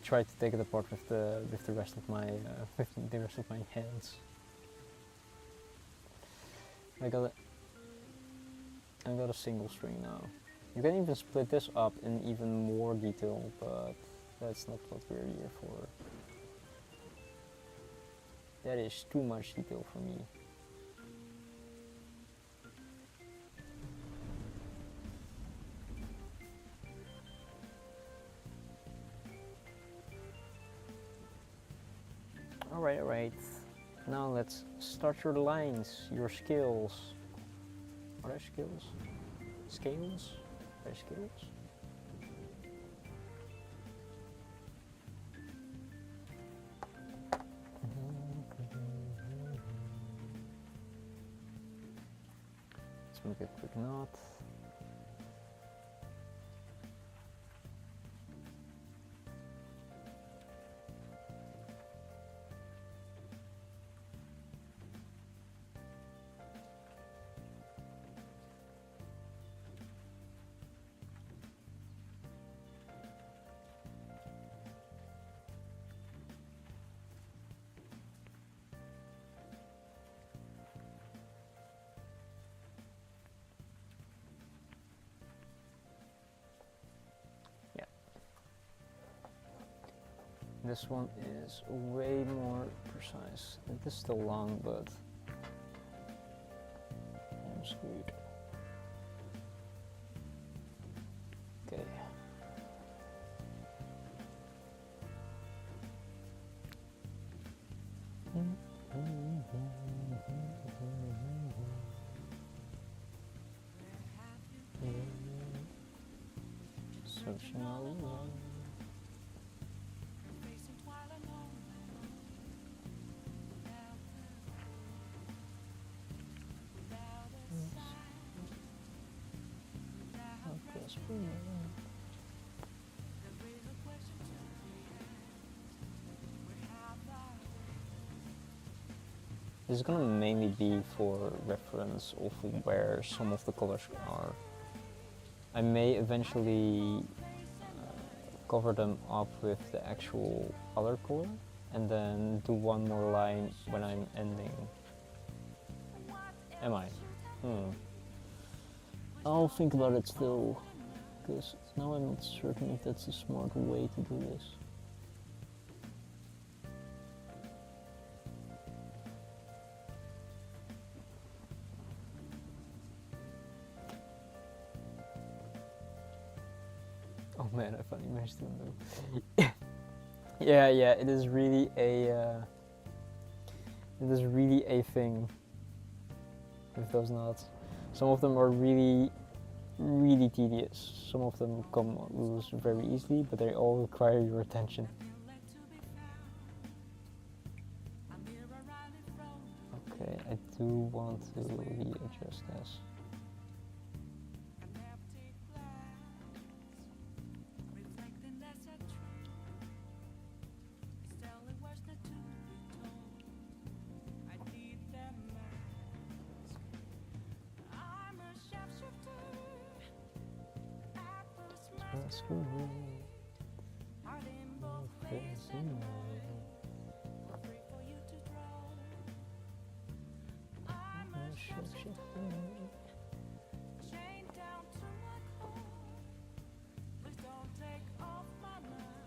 Speaker 1: try to take it apart with the rest of my hands. I got a single string now. You can even split this up in even more detail, but that's not what we're here for. That is too much detail for me. Alright. Now let's start your lines, your scales. Are there scales? Scales? Are there scales? Let's make a quick knot. This one is way more precise. It is still long, but I'm screwed. Okay. Searching all along. This is gonna mainly be for reference of where some of the colors are. I may eventually cover them up with the actual other color and then do one more line when I'm ending. Am I? I'll think about it still, because now I'm not certain if that's a smart way to do this. Oh man, I finally managed to undo. yeah, it is really a thing with those knots. Some of them are really tedious. Some of them come loose very easily, but they all require your attention. Okay, I do want to readjust this.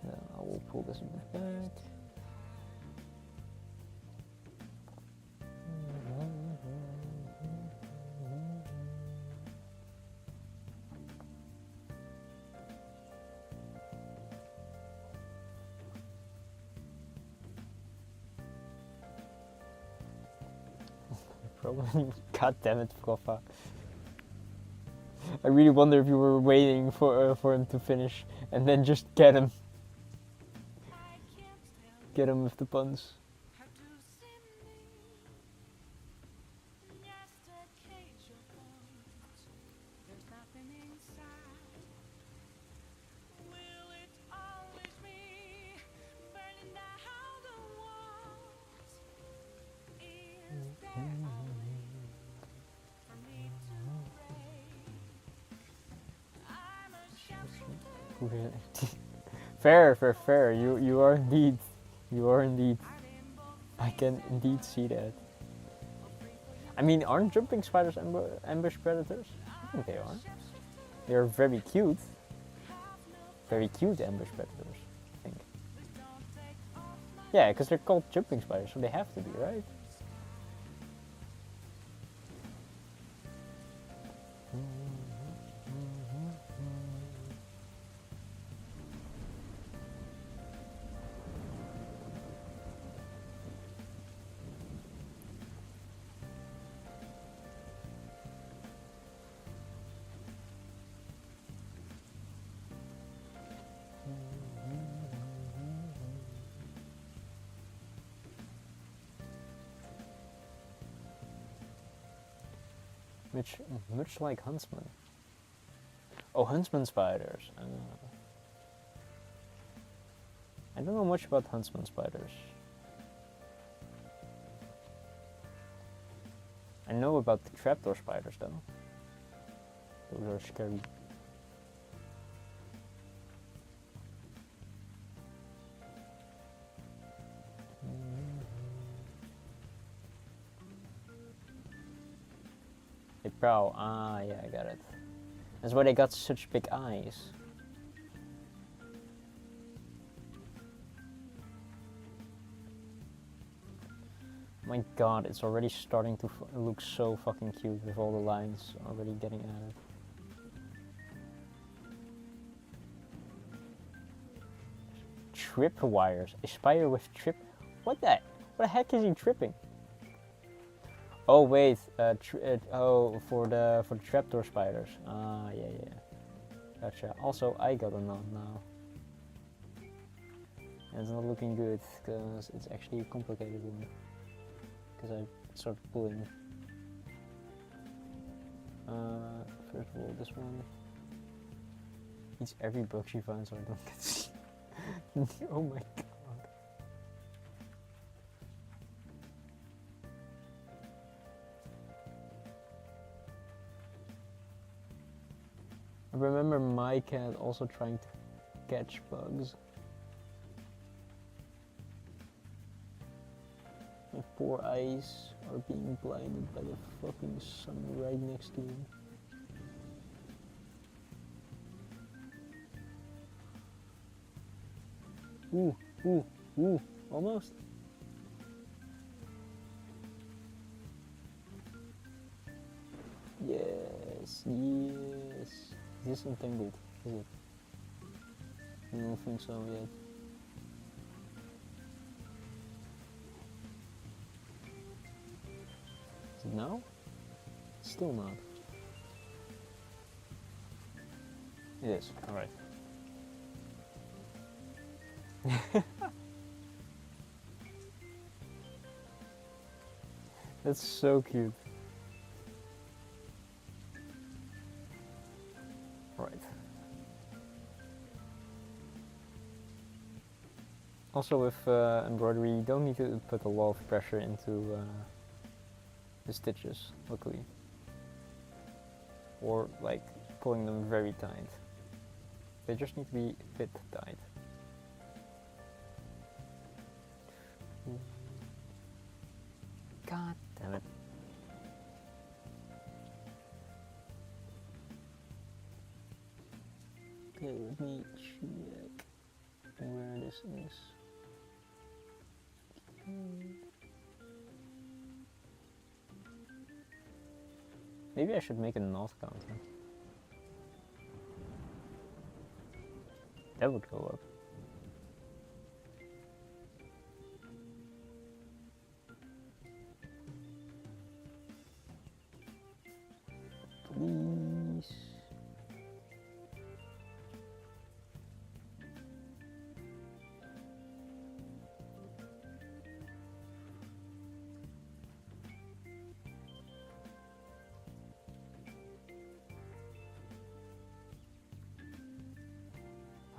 Speaker 1: Then I will pull this a bit back. Probably. God damn it, Floffa. I really wonder if you were waiting for him to finish and then just get him. Get him with the puns. Fair, fair, fair. You are indeed. You are indeed. I can indeed see that. I mean, aren't jumping spiders ambush predators? I think they are. They are very cute. Very cute ambush predators, I think. Yeah, because they're called jumping spiders, so they have to be, right? Much like huntsman. Oh, huntsman spiders. I don't know much about huntsman spiders. I know about the trapdoor spiders though. Those are scary. They prowl. Ah, yeah, I got it. That's why they got such big eyes. My god, it's already starting to look so fucking cute with all the lines already getting added. Tripwires. A spider with trip. What the heck is he tripping? Oh wait, for the trapdoor spiders. Ah, yeah. Gotcha. Also, I got a knot now. And it's not looking good because it's actually a complicated one. Because I started pulling. First of all, this one eats every bug she finds, so I don't get to see. Oh my god. I remember my cat also trying to catch bugs. My poor eyes are being blinded by the fucking sun right next to him. Ooh, almost. Yes. Is this entangled? Is it? I don't think so yet. Is it now? Still not. It is, alright. That's so cute. Right. Also with embroidery, you don't need to put a lot of pressure into the stitches, luckily. Or like pulling them very tight. They just need to be a bit tight. let me check where this is. Maybe I should make a north counter. That would go up. Please.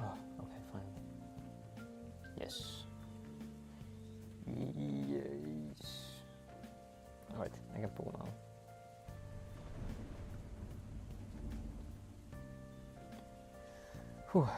Speaker 1: Oh, okay, fine. Yes. Yes. Alright, I can pull now. Whew.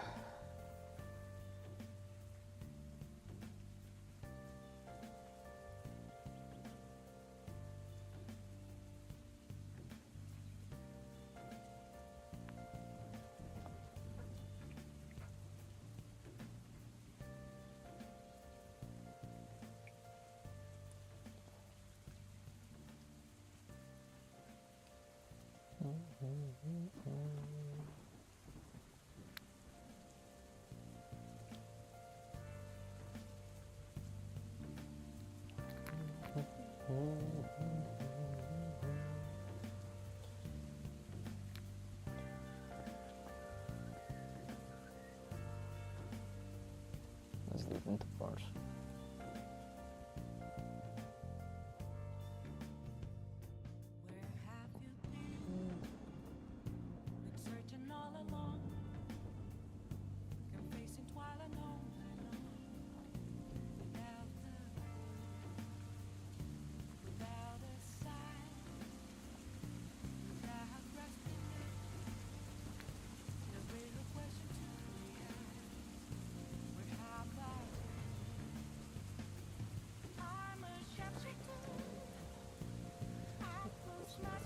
Speaker 1: Let's leave into parts.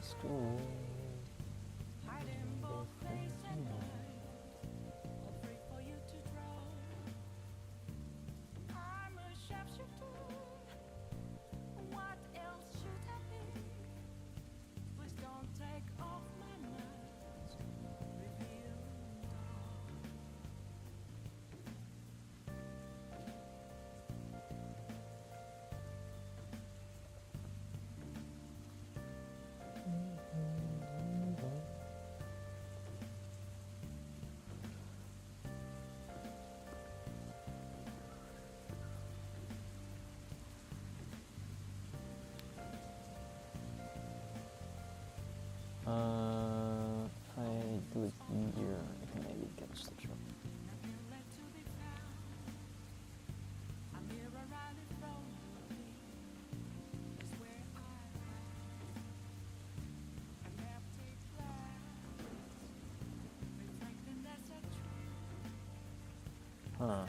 Speaker 1: School. If I do it here, I can maybe get a stitch up. Huh.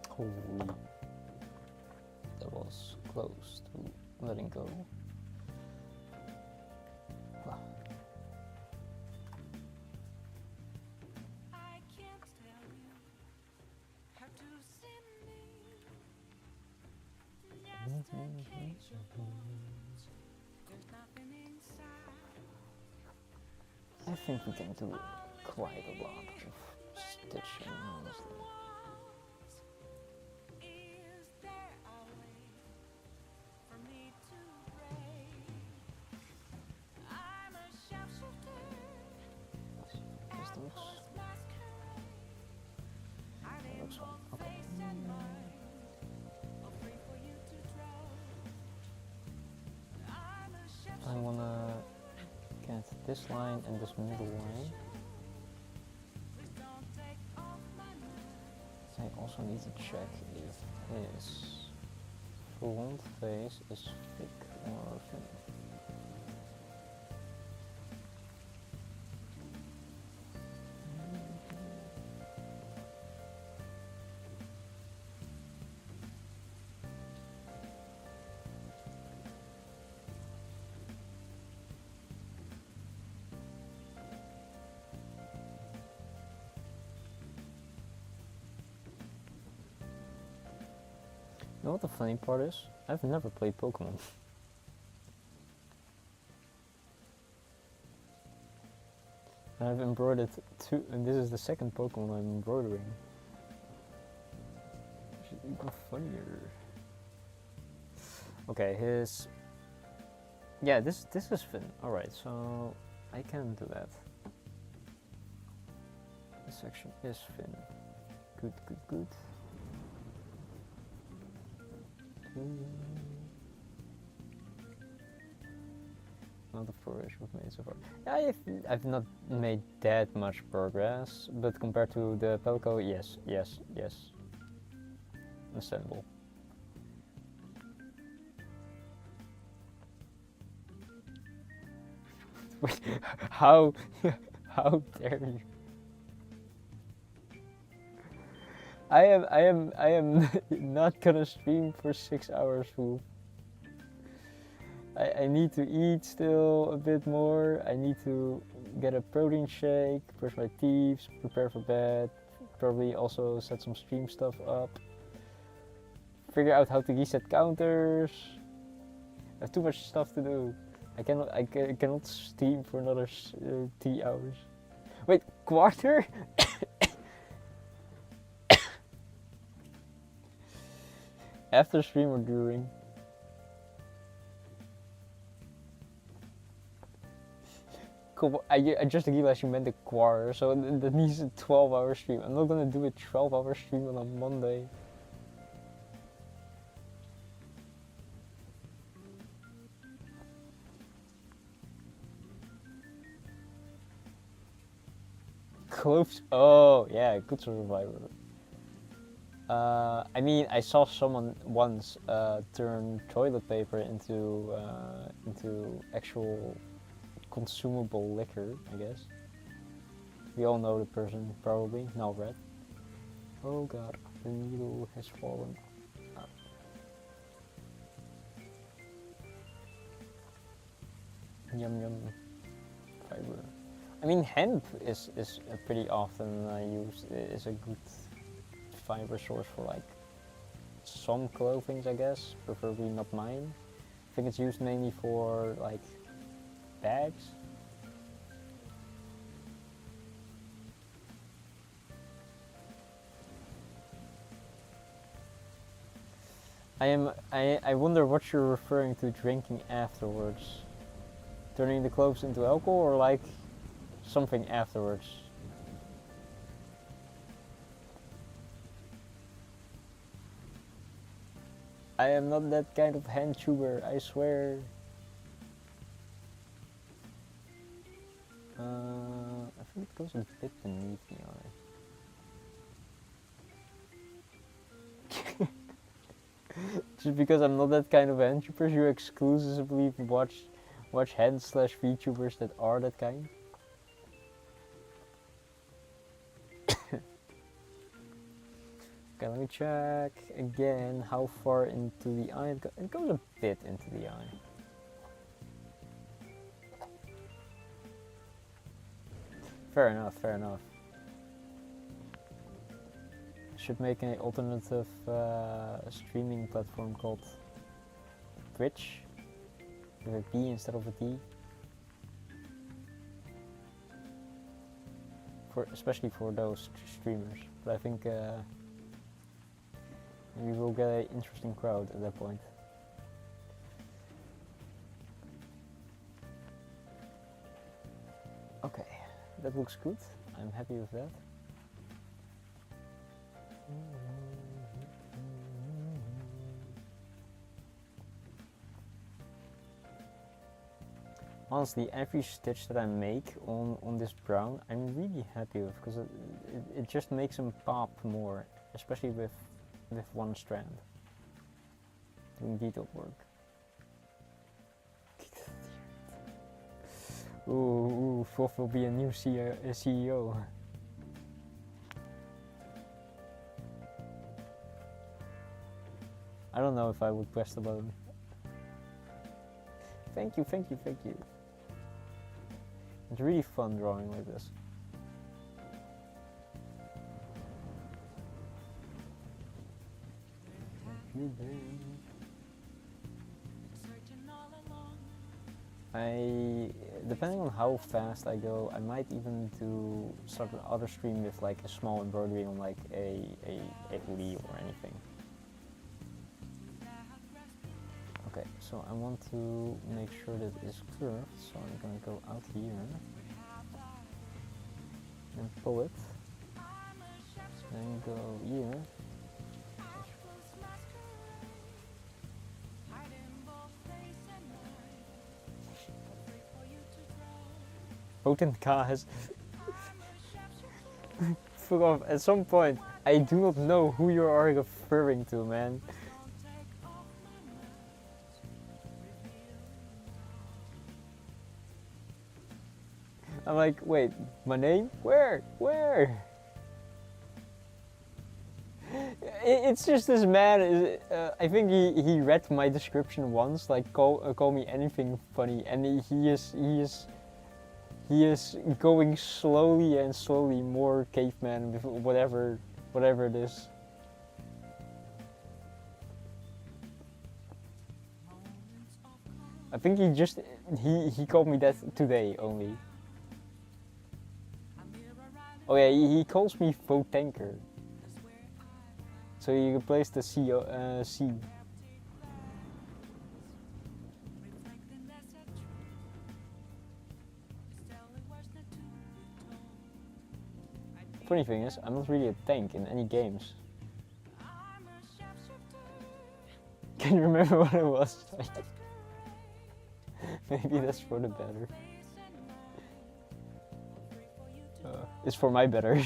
Speaker 1: Holy, that was close to letting go. Wow.
Speaker 2: I can't tell you how to send me just a cage of bones. There's nothing inside.
Speaker 1: I think we can do quite a lot of stitching, honestly.
Speaker 2: Is there a way for me to break? I'm a sharpshooter.
Speaker 1: Just this line and this middle line. I also need to check if his front face is thick or thin. You know what the funny part is? I've never played Pokemon. I've embroidered two, and this is the second Pokemon I'm embroidering. Which is even funnier. Okay, his... Yeah, this is Finn. Alright, so I can do that. This section is Finn. Good, good, good. Not the progress we've made so far. I've not made that much progress, but compared to the Pelco, yes. Understandable. Wait, how dare you? I am not gonna stream for 6 hours, fool. I need to eat still a bit more. I need to get a protein shake, brush my teeth, prepare for bed, probably also set some stream stuff up, figure out how to reset counters. I have too much stuff to do. I cannot stream for another 3 hours. Wait, quarter? After stream or during? Cool. I just realized you meant the quarter, so that means a 12-hour stream. I'm not gonna do a 12-hour stream on a Monday. Close. Oh yeah, good survivor. I mean, I saw someone once turn toilet paper into actual consumable liquor, I guess. We all know the person, probably. No, Red. Oh god, the needle has fallen. Yum yum. Fiber. I mean, hemp is pretty often used. Is a good fiber source for like some clothing, I guess. Preferably not mine. I think it's used mainly for like bags. I wonder what you're referring to drinking afterwards. Turning the clothes into alcohol or like something afterwards? I am not that kind of hand tuber, I swear. I think it goes a bit beneath the eye. Just because I'm not that kind of hand tuber, you exclusively watch hand/VTubers that are that kind? Okay, let me check again how far into the eye it goes a bit into the eye. Fair enough, fair enough. Should make an alternative streaming platform called Twitch with a B instead of a D. Especially for those streamers. But I think we will get an interesting crowd at that point. Okay, that looks good. I'm happy with that. honestly, every stitch that I make on this brown, I'm really happy with, because it just makes them pop more, especially with one strand. Doing detailed work. Ooh, Fof will be a new CEO. I don't know if I would press the button. Thank you, thank you, thank you. It's really fun drawing like this. Depending on how fast I go, I might even do start another stream with like a small embroidery on like a hoodie or anything. Okay, so I want to make sure that it's curved, so I'm gonna go out here and pull it, then go here. Potent cars. Fuck off. At some point, I do not know who you are referring to, man. I'm like, wait, my name? Where? Where? It's just this man. I think he read my description once, like call me anything funny, and he is going slowly and slowly more caveman with whatever it is. I think he called me that today only. Oh yeah, he calls me Votanker. So you replace the C. Funny thing is, I'm not really a tank in any games. Can you remember what it was? Maybe that's for the better. It's for my better.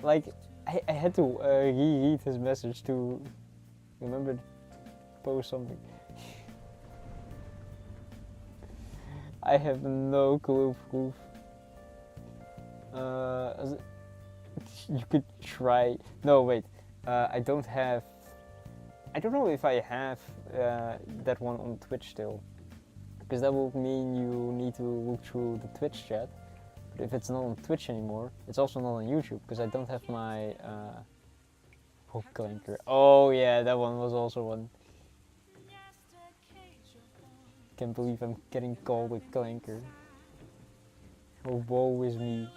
Speaker 1: Like, I had to reread his message to remember to post something. I have no clue, proof. You could try. No, wait. I don't have. I don't know if I have that one on Twitch still, because that would mean you need to look through the Twitch chat. But if it's not on Twitch anymore, it's also not on YouTube, because I don't have my clanker. Oh yeah, that one was also one. Can't believe I'm getting called a clanker. Oh, woe is me.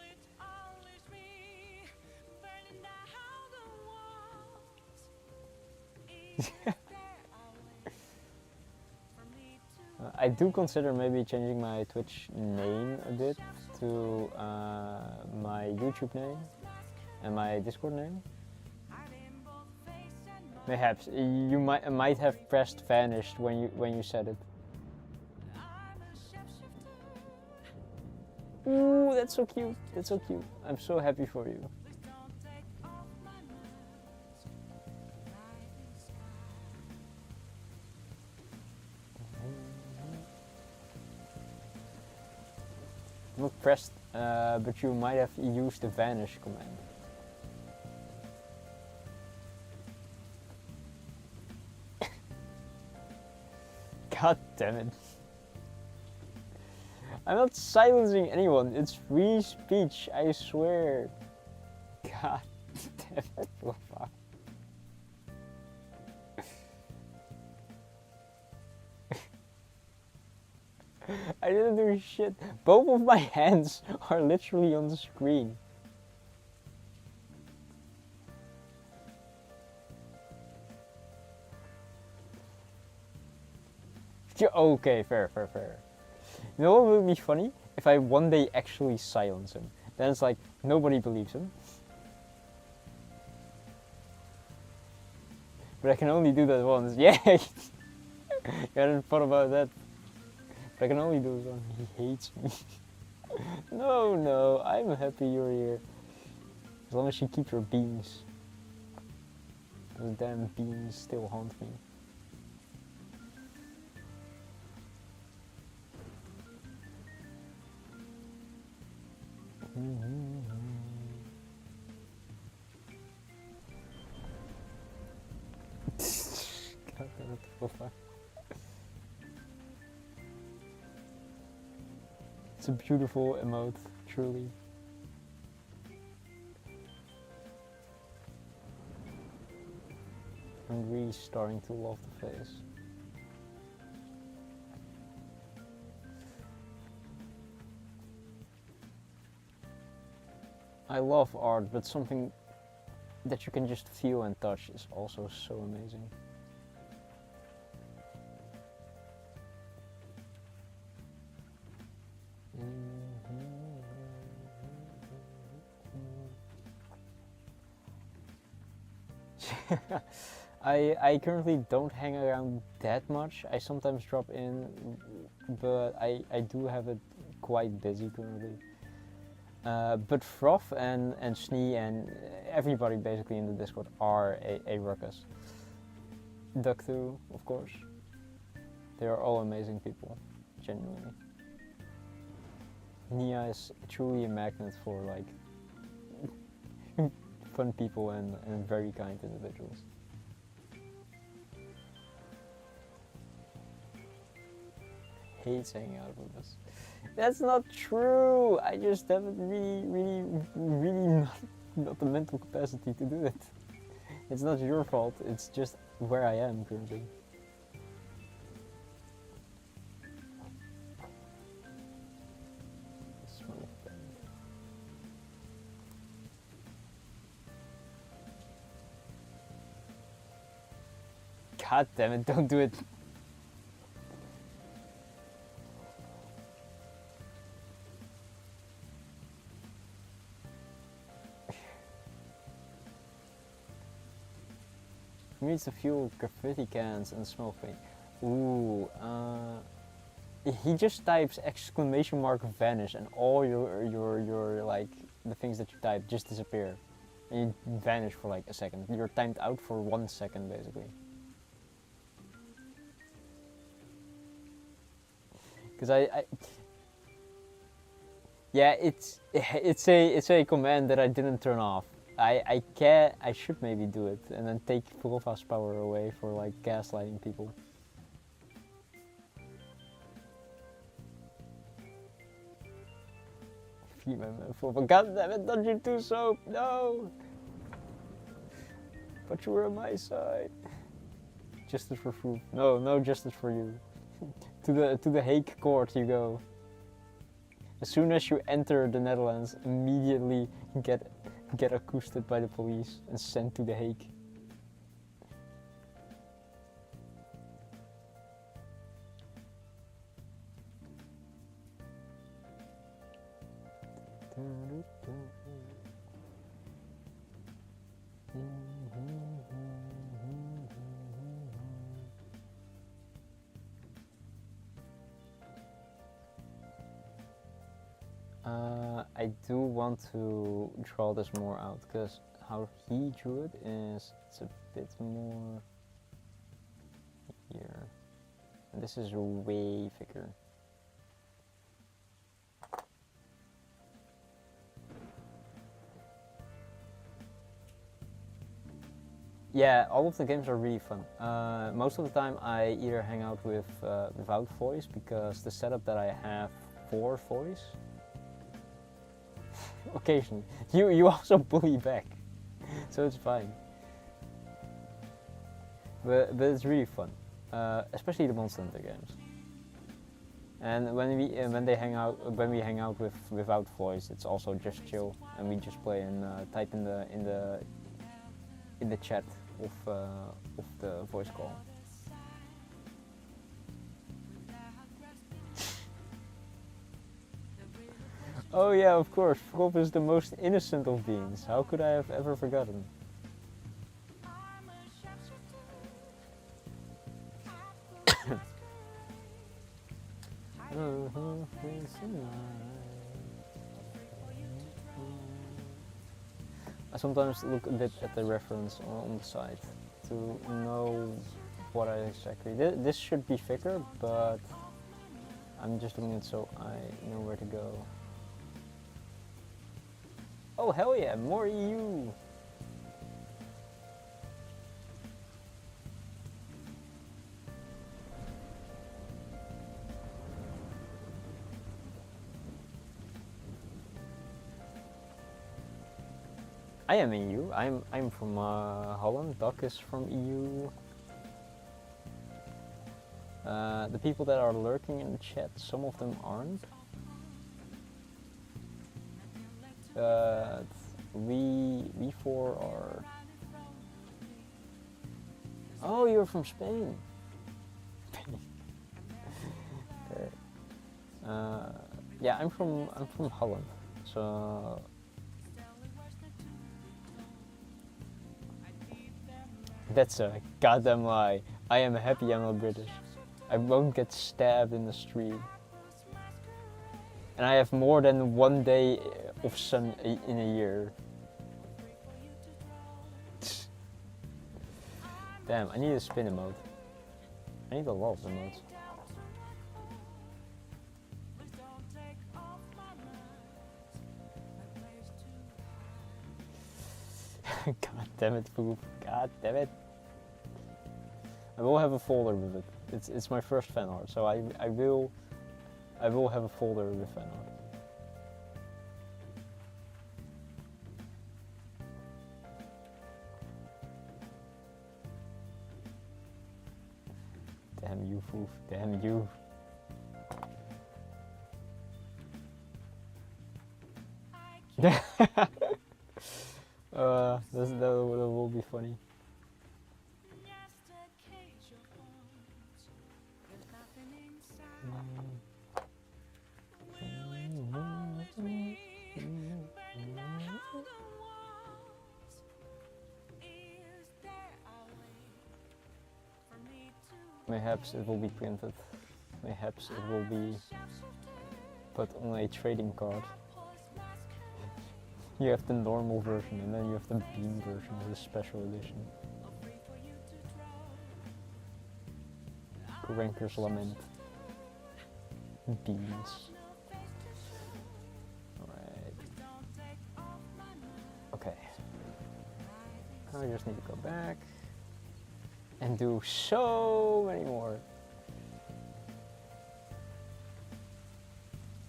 Speaker 1: I do consider maybe changing my Twitch name a bit to my YouTube name and my Discord name. Perhaps you might have pressed vanished when you said it. Ooh, that's so cute. That's so cute. I'm so happy for you. Not pressed, but you might have used the vanish command. God damn it. I'm not silencing anyone, it's free speech, I swear. God damn it, fuck. I didn't do shit. Both of my hands are literally on the screen. Okay, fair. You know what would be funny? If I one day actually silence him. then it's like nobody believes him. But I can only do that once. Yeah, I hadn't thought about that. But I can only do it once. He hates me. No, I'm happy you're here. As long as she keeps her beans. Those damn beans still haunt me. God, what the fuck? It's a beautiful emote, truly. I'm really starting to love the face. I love art, but something that you can just feel and touch is also so amazing. I currently don't hang around that much. I sometimes drop in, but I do have it quite busy currently. But Froth and Snee and everybody basically in the Discord are a ruckus. Duck2, of course. They are all amazing people, genuinely. Nia is truly a magnet for like fun people and very kind individuals. Hates hanging out with us. That's not true. I just haven't really not the mental capacity to do it. It's not your fault. It's just where I am currently. God damn it! Don't do it. Needs a few graffiti cans and smoke paint. Ooh, he just types exclamation mark vanish and all your like the things that you type just disappear. And you vanish for like a second. You're timed out for 1 second basically. Because yeah, it's a command that I didn't turn off. I should maybe do it and then take Volva's power away for like gaslighting people. Volva, god damn it, don't you do soap, no! But you were on my side. Justice for Froop. No justice for you. to the Hague court you go. As soon as you enter the Netherlands, immediately get accosted by the police and sent to the Hague. I do want to draw this more out because how he drew it is it's a bit more here, and this is way thicker. Yeah, all of the games are really fun. Most of the time I either hang out with without voice because the setup that I have for voice. Occasionally, you also bully back, so it's fine. But it's really fun, especially the Monster Hunter games. And when we hang out without voice, it's also just chill, and we just play and type in the chat of the voice call. Oh yeah, of course. Frop is the most innocent of beings. How could I have ever forgotten?
Speaker 2: I'm a sharpshooter. I put masquerade. Hiding both days and nights. Afraid for you to drown.
Speaker 1: I sometimes look a bit at the reference on the side to know what I exactly. This should be thicker, but I'm just doing it so I know where to go. Oh hell yeah, more EU! I am EU. I'm from Holland. Doc is from EU. The people that are lurking in the chat, some of them aren't. But we four are. Oh, you're from Spain. Okay. Yeah, I'm from Holland. So that's a goddamn lie. I am happy I'm not British. I won't get stabbed in the street. And I have more than 1 day of sun in a year. Damn, I need a spin emote. I need a lot of emotes. God damn it, Poop. God damn it. I will have a folder with it. It's my first fan art, so I will have a folder with fan art. Damn you, Foof. Damn you. That will be funny. Mayhaps it will be printed. Mayhaps it will be put on a trading card. You have the normal version and then you have the beam version, the special edition. Ranker's Lament. Beans. Alright. Okay. I just need to go back and do so many more.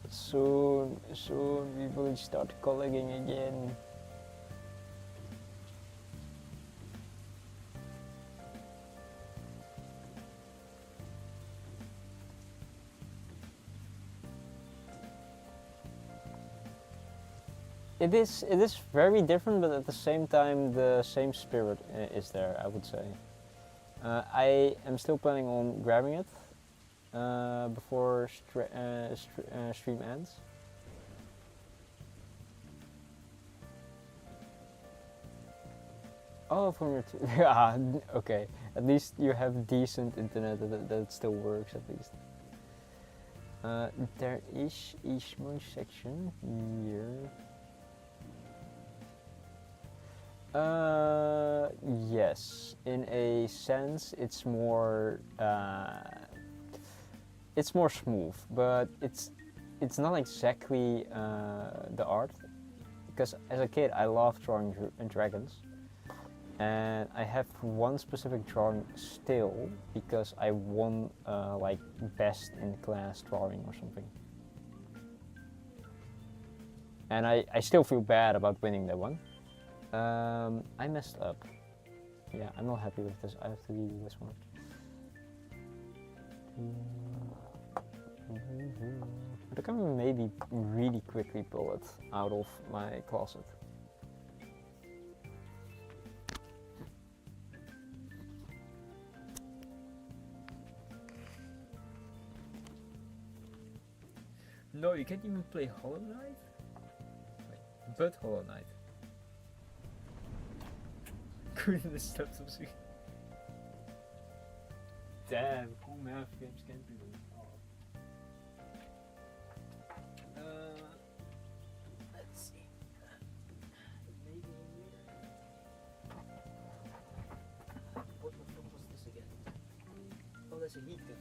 Speaker 1: Soon we will start collecting again. It is very different, but at the same time the same spirit is there, I would say. I am still planning on grabbing it before stream ends. Oh, from your yeah, okay. At least you have decent internet that still works at least. There is a small section here. Yes, in a sense it's more smooth, but it's not exactly the art, because as a kid I loved drawing dragons, and I have one specific drawing still because I won like best in class drawing or something, and I still feel bad about winning that one. I messed up. Yeah, I'm not happy with this. I have to redo this one. But I can maybe really quickly pull it out of my closet. No, you can't even play Hollow Knight? preferred Hollow Knight. Couldn't stop some sweet. Damn, cool math games can do it. Let's see. Maybe what the fuck was this again? Oh, that's a heat gun.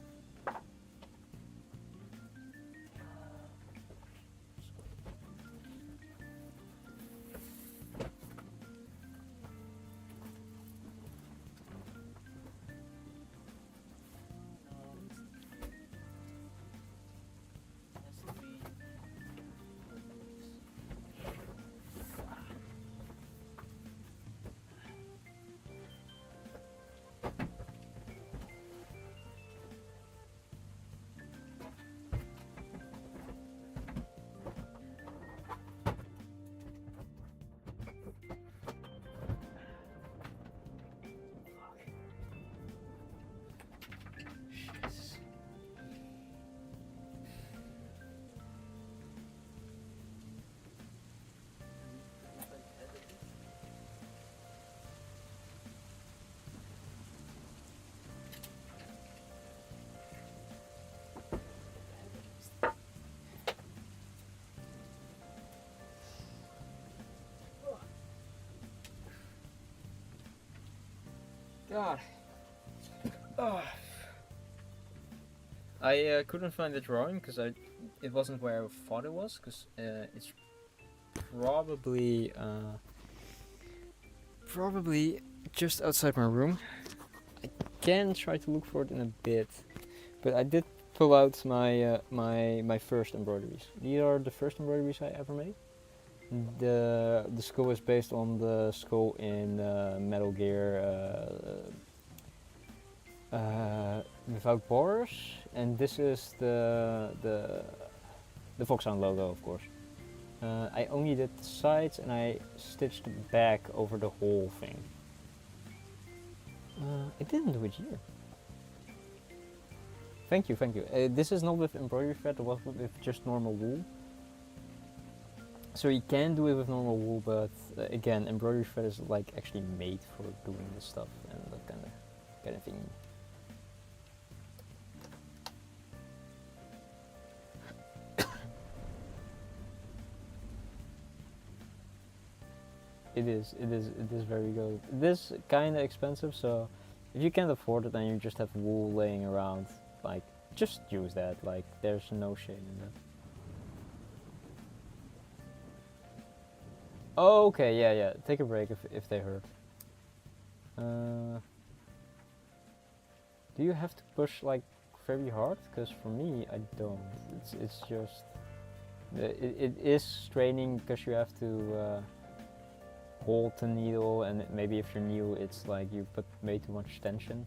Speaker 1: God. Oh. I couldn't find the drawing because it wasn't where I thought it was, because it's probably just outside my room. I can try to look for it in a bit, but I did pull out my my first embroideries. These are the first embroideries I ever made. The skull is based on the skull in Metal Gear without borders, and this is the Foxhound logo, of course. I only did the sides and I stitched the back over the whole thing. I didn't do it here. Thank you, thank you. This is not with embroidery thread, it was with just normal wool. So you can do it with normal wool, but again, embroidery thread is like actually made for doing this stuff and that kind of thing. It is very good. It is kind of expensive, so if you can't afford it and you just have wool laying around, like, just use that. Like, there's no shame in that. Oh, okay, yeah. Take a break if they hurt. Do you have to push like very hard? Because for me, I don't. It's just it is straining because you have to hold the needle, and maybe if you're new, it's like you put way too much tension.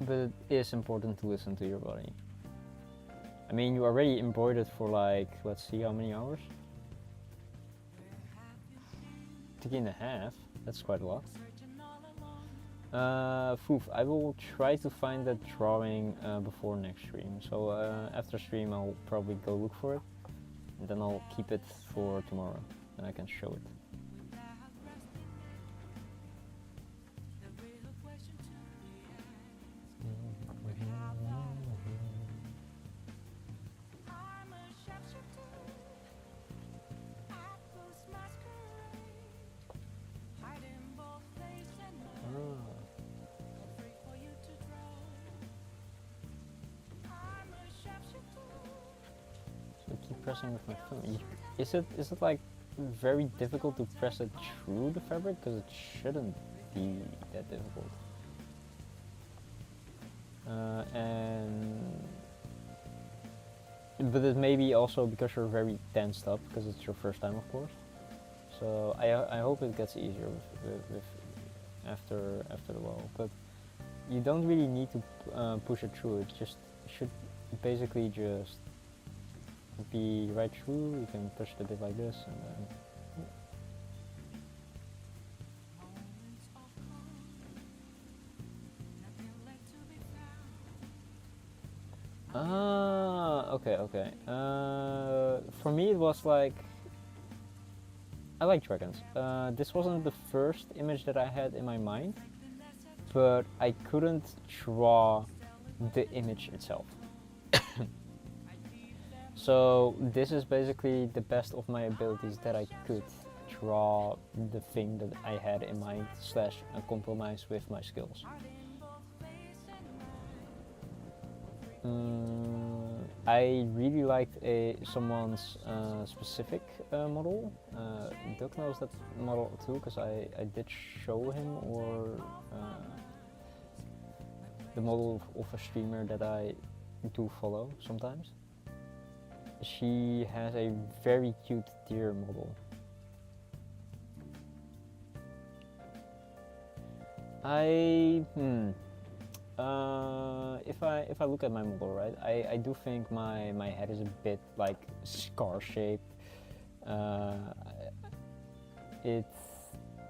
Speaker 1: But it is important to listen to your body. I mean, you already embroidered for like, let's see how many hours? 3.5, that's quite a lot. Foof, I will try to find that drawing before next stream. So after stream I'll probably go look for it, and then I'll keep it for tomorrow, and I can show it. Pressing with my thumb. Is it like very difficult to press it through the fabric? Because it shouldn't be that difficult. But it may be also because you're very tensed up, because it's your first time, of course. So I hope it gets easier with after the while. But you don't really need to push it through. It just should basically just be right through. You can push it a bit like this, and then Okay. For me, it was like I like dragons. This wasn't the first image that I had in my mind, but I couldn't draw the image itself. So this is basically the best of my abilities that I could draw the thing that I had in mind slash a compromise with my skills. I really liked someone's specific model. Doug knows that model too, because I did show him or the model of a streamer that I do follow sometimes. She has a very cute deer model. If I look at my model, right, I do think my head is a bit like scar shaped.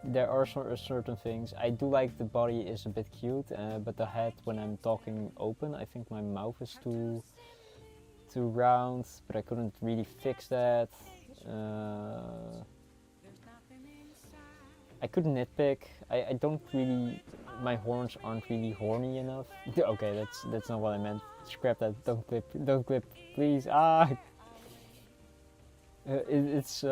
Speaker 1: There are certain things. I do like the body is a bit cute, but the head, when I'm talking open, I think my mouth is too round, but I couldn't really fix that. I could nitpick. I don't really. My horns aren't really horny enough. Okay, that's not what I meant. Scrap that. Don't clip, please. It's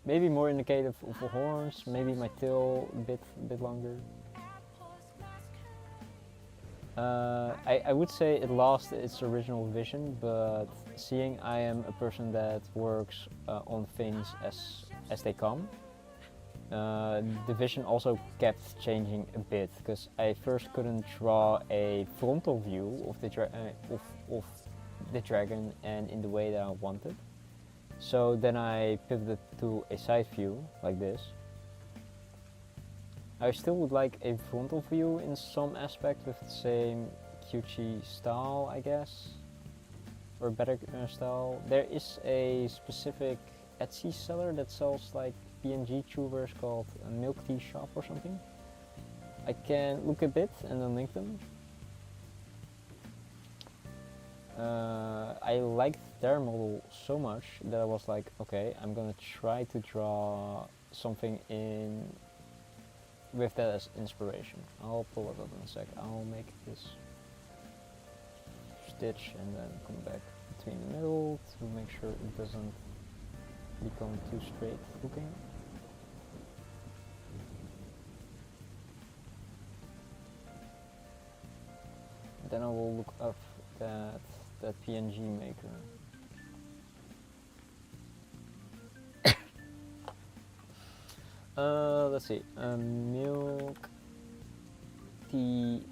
Speaker 1: maybe more indicative of horns. Maybe my tail a bit longer. I would say it lost its original vision, but seeing I am a person that works on things as they come, the vision also kept changing a bit, because I first couldn't draw a frontal view of the dragon and in the way that I wanted. So then I pivoted to a side view like this. I still would like a frontal view in some aspect with the same cutesy style, I guess, or better style. There is a specific Etsy seller that sells like PNG tubers called a Milk Tea Shop or something. I can look a bit and then link them. I liked their model so much that I was like, okay, I'm gonna try to draw something in with that as inspiration. I'll pull it up in a sec. I'll make this stitch and then come back between the middle to make sure it doesn't become too straight looking. Then I will look up that PNG maker. Let's see. Milk tea,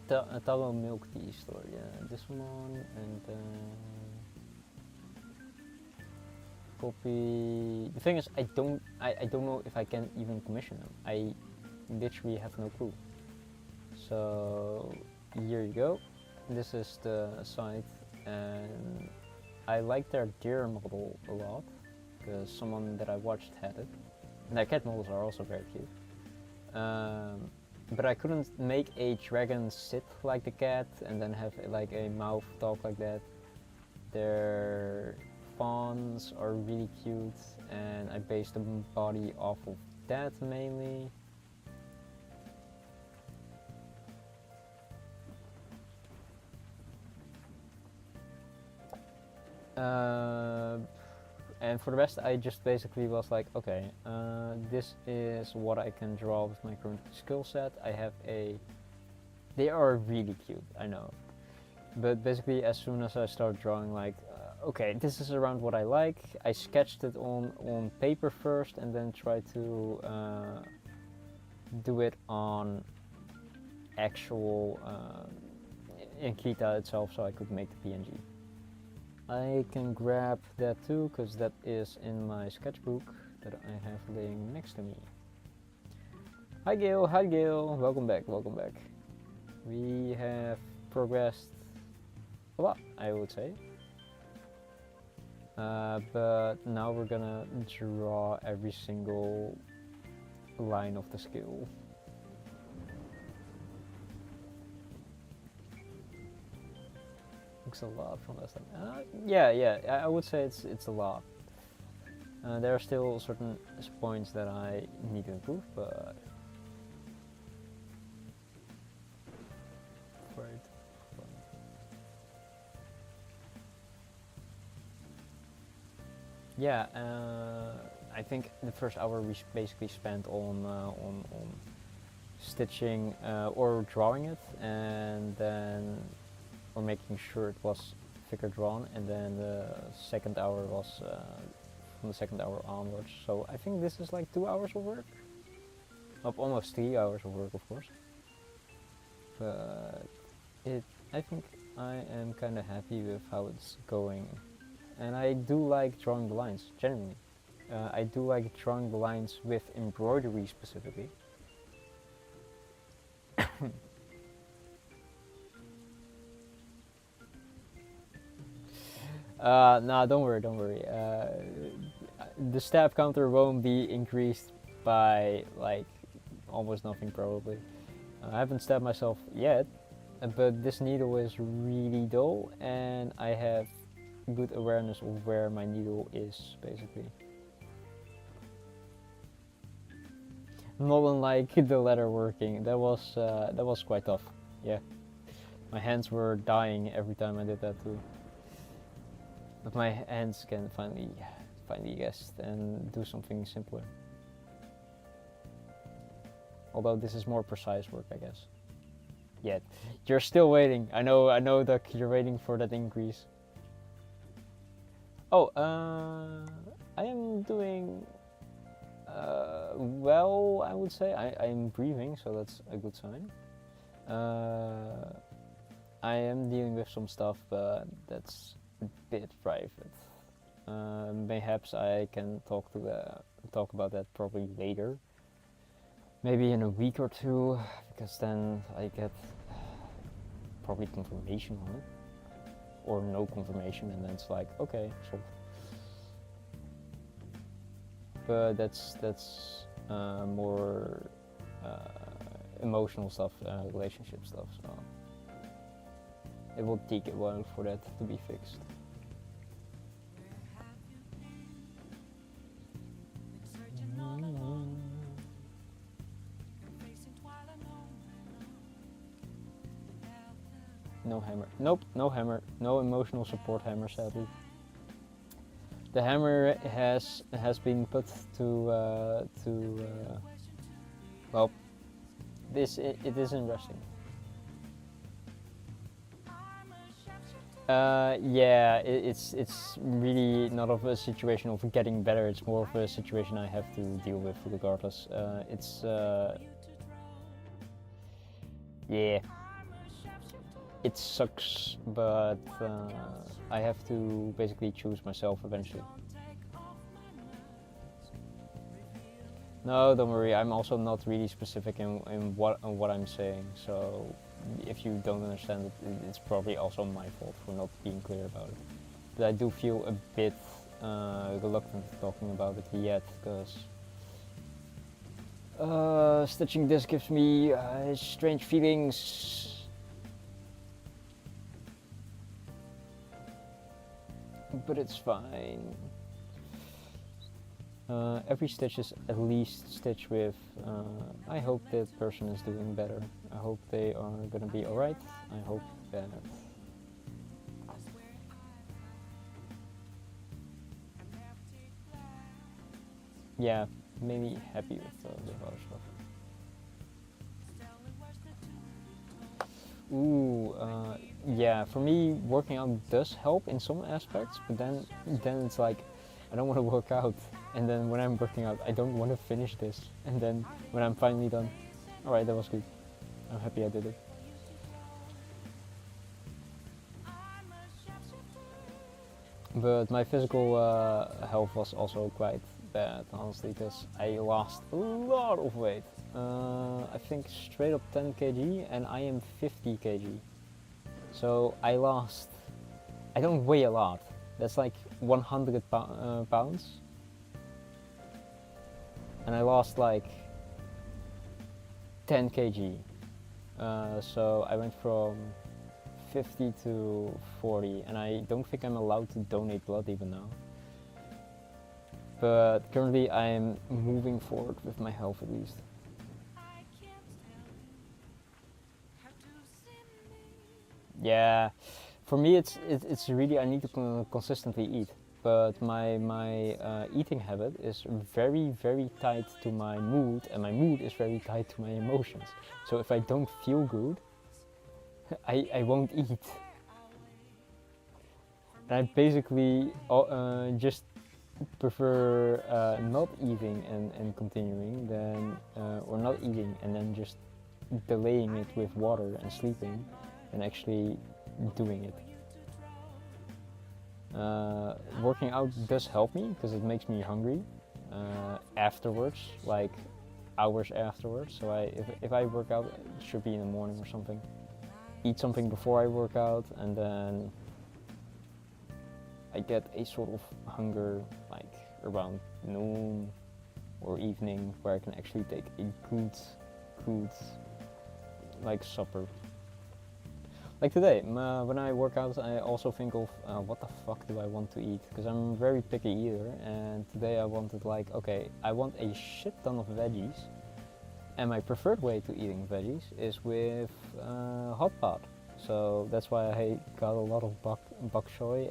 Speaker 1: Taro milk tea store. Yeah, this one and copy. The thing is, I don't know if I can even commission them. I literally have no clue. So here you go. This is the site, and I like their deer model a lot because someone that I watched had it. And their cat models are also very cute. But I couldn't make a dragon sit like the cat and then have like a mouth talk like that. Their fawns are really cute, and I based the body off of that mainly. And for the rest, I just basically was like, okay, this is what I can draw with my current skill set. They are really cute, I know. But basically, as soon as I start drawing, like, okay, this is around what I like. I sketched it on paper first, and then tried to do it on actual in Kita itself, so I could make the PNG. I can grab that too, because that is in my sketchbook that I have laying next to me. Hi Gail, welcome back. We have progressed a lot, I would say. But now we're gonna draw every single line of the skill. looks a lot from last time. Yeah, I would say it's a lot. There are still certain points that I need to improve, but right. Yeah, I think the first hour we basically spent on stitching or drawing it, and then or making sure it was figure drawn, and then the second hour was from the second hour onwards. So I think this is like 2 hours of work, of almost 3 hours of work, of course. But I think I am kind of happy with how it's going. And I do like drawing the lines, genuinely. I do like drawing the lines with embroidery specifically. Nah, don't worry. The stab counter won't be increased by like almost nothing probably. I haven't stabbed myself yet, but this needle is really dull and I have good awareness of where my needle is, basically. Not unlike the leather working, that was quite tough. Yeah, my hands were dying every time I did that too. But my hands can finally guess and do something simpler. Although this is more precise work, I guess. Yet, you're still waiting. I know that you're waiting for that increase. Oh, I am doing well, I would say. I'm breathing, so that's a good sign. I am dealing with some stuff, but that's a bit private. Perhaps I can talk about that probably later. Maybe in a week or two, because then I get probably confirmation on it. Or no confirmation, and then it's like, okay, so. But that's more emotional stuff, relationship stuff. So it will take a while for that to be fixed. No hammer. Nope, no hammer. No emotional support hammer, sadly. The hammer has been put to well, it isn't resting. Yeah, it's really not of a situation of getting better. It's more of a situation I have to deal with regardless. Yeah. It sucks, but I have to basically choose myself eventually. No, don't worry. I'm also not really specific in what I'm saying. So if you don't understand it, it's probably also my fault for not being clear about it. But I do feel a bit reluctant talking about it yet, because stitching this gives me strange feelings. But it's fine. Every stitch is at least stitched with, I hope that person is doing better. I hope they are gonna be alright. I hope that yeah, made me happy with other stuff. Ooh, yeah, for me working out does help in some aspects, but then it's like I don't want to work out, and then when I'm working out I don't want to finish this, and then when I'm finally done, alright, that was good, I'm happy I did it. But my physical health was also quite bad, honestly, because I lost a lot of weight. I think straight up 10 kg, and I am 50 kg. So I don't weigh a lot. That's like 100 pounds. And I lost like 10 kg. So I went from 50 to 40, and I don't think I'm allowed to donate blood even now. But currently I'm moving forward with my health at least.
Speaker 2: I can't tell you how to send me.
Speaker 1: Yeah, for me it's really, I need to consistently eat. But my eating habit is very tied to my mood, and my mood is very tied to my emotions. So if I don't feel good, I won't eat. And I basically just prefer not eating and continuing than or not eating and then just delaying it with water and sleeping and actually doing it. Working out does help me because it makes me hungry afterwards, like hours afterwards. So if I work out, it should be in the morning or something. Eat something before I work out, and then I get a sort of hunger like around noon or evening where I can actually take a good like supper. Like today, when I work out, I also think of what the fuck do I want to eat, because I'm a very picky eater, and today I wanted like, okay, I want a shit ton of veggies, and my preferred way to eating veggies is with hot pot. So that's why I got a lot of bok choy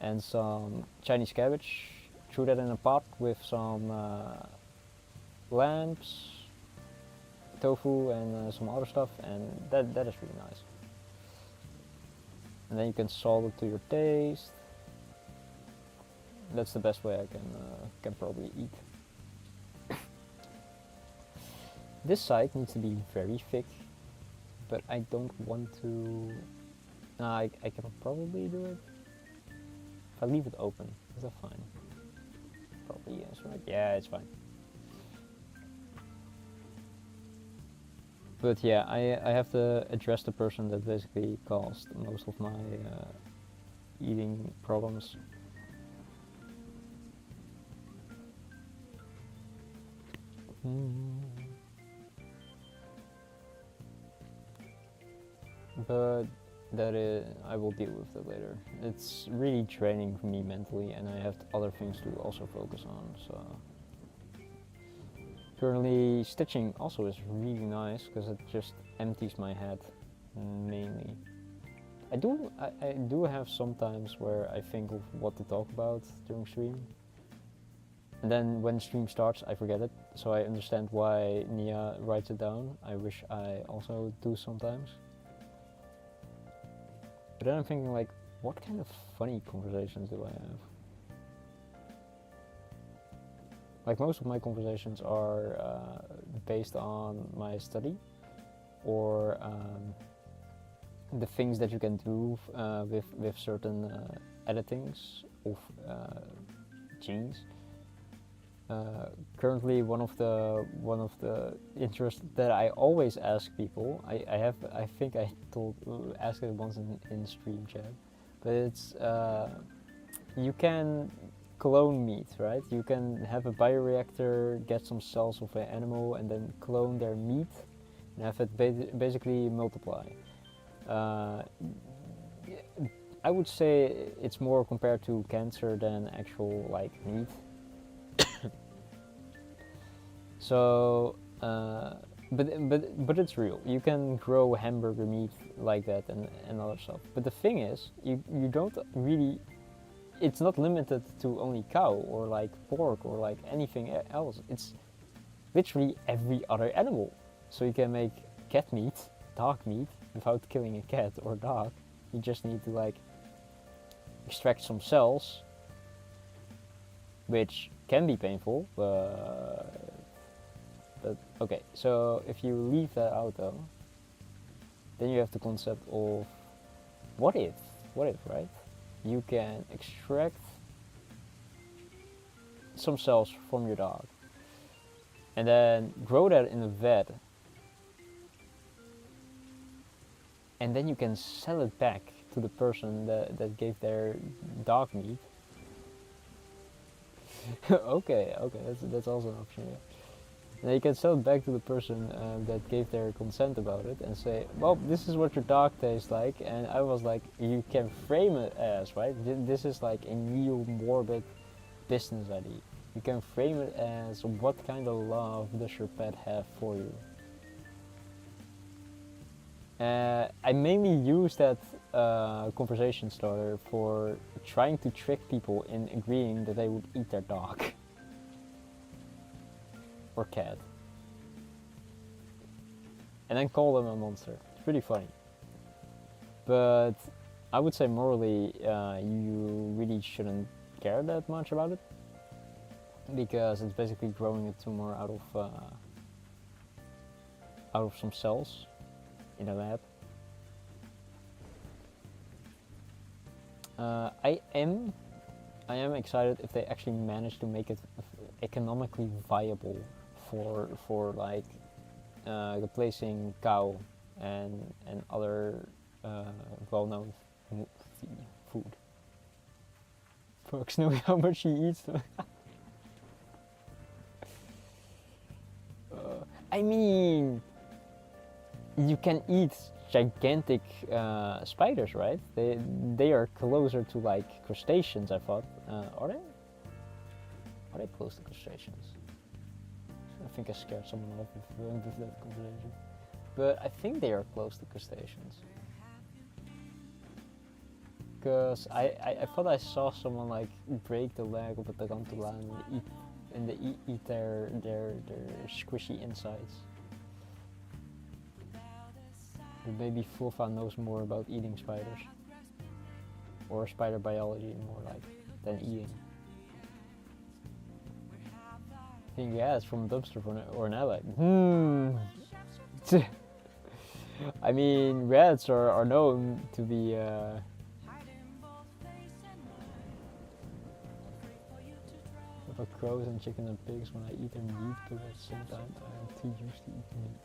Speaker 1: and some Chinese cabbage, threw that in a pot with some lambs, tofu and some other stuff, and that is really nice. And then you can salt it to your taste. That's the best way I can probably eat. This side needs to be very thick, but I don't want to. I can probably do it if I leave it open. Is that fine? Probably yes, right? Yeah, it's fine. But yeah, I have to address the person that basically caused most of my eating problems. But that is, I will deal with that later. It's really draining for me mentally, and I have other things to also focus on. So currently, stitching also is really nice because it just empties my head mainly. I do have some times where I think of what to talk about during stream, and then when stream starts I forget it, so I understand why Nia writes it down. I wish I also do sometimes. But then I'm thinking like, what kind of funny conversations do I have? Like most of my conversations are based on my study or the things that you can do with certain editings of genes. Currently, one of the interests that I always ask people, I think I asked it once in stream chat, but it's you can clone meat, right? You can have a bioreactor, get some cells of an animal, and then clone their meat and have it basically multiply. I would say it's more compared to cancer than actual like meat. So, but it's real. You can grow hamburger meat like that and other stuff. But the thing is, you don't really. It's not limited to only cow or like pork or like anything else. It's literally every other animal. So you can make cat meat, dog meat, without killing a cat or dog. You just need to like extract some cells, which can be painful, but okay. So if you leave that out though, then you have the concept of what if, right? You can extract some cells from your dog and then grow that in a vat, and then you can sell it back to the person that gave their dog meat. Okay, that's also an option. Yeah. And you can sell it back to the person that gave their consent about it and say, well, this is what your dog tastes like. And I was like, you can frame it as, right? This is like a real morbid business idea. You can frame it as, what kind of love does your pet have for you? I mainly use that conversation starter for trying to trick people in agreeing that they would eat their dog. Or cat. And then call them a monster. It's pretty funny. But I would say morally, you really shouldn't care that much about it. Because it's basically growing a tumor out of some cells in a lab. I am excited if they actually manage to make it economically viable for like replacing cow and other well-known food. Folks know how much he eats. I mean, you can eat gigantic spiders, right? They are closer to like crustaceans, I thought. Are they? Are they close to crustaceans? I think I scared someone off with that conversation. But I think they are close to crustaceans. Because I thought I saw someone like break the leg of a tarantula and they eat their squishy insides. But maybe Fulfa knows more about eating spiders. Or spider biology more like than eating. I think, yeah, it's from a dumpster or an ally. I mean, rats are known to be about crows and chicken and pigs when I eat their meat, but at the same time I am too used to eating meat.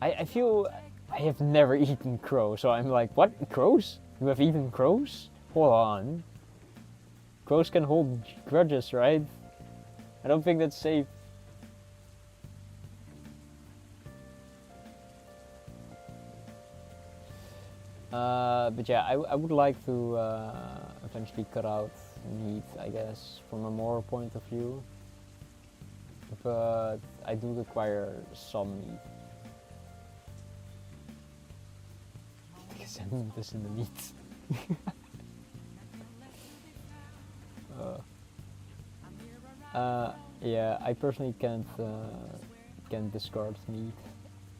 Speaker 1: I feel I have never eaten crow, so I'm like, what? Crows? You have eaten crows? Hold on. Crows can hold grudges, right? I don't think that's safe. But yeah, I would like to eventually cut out meat, I guess, from a moral point of view. But I do require some meat. Because I'm just in the meat. Yeah, I personally can't discard meat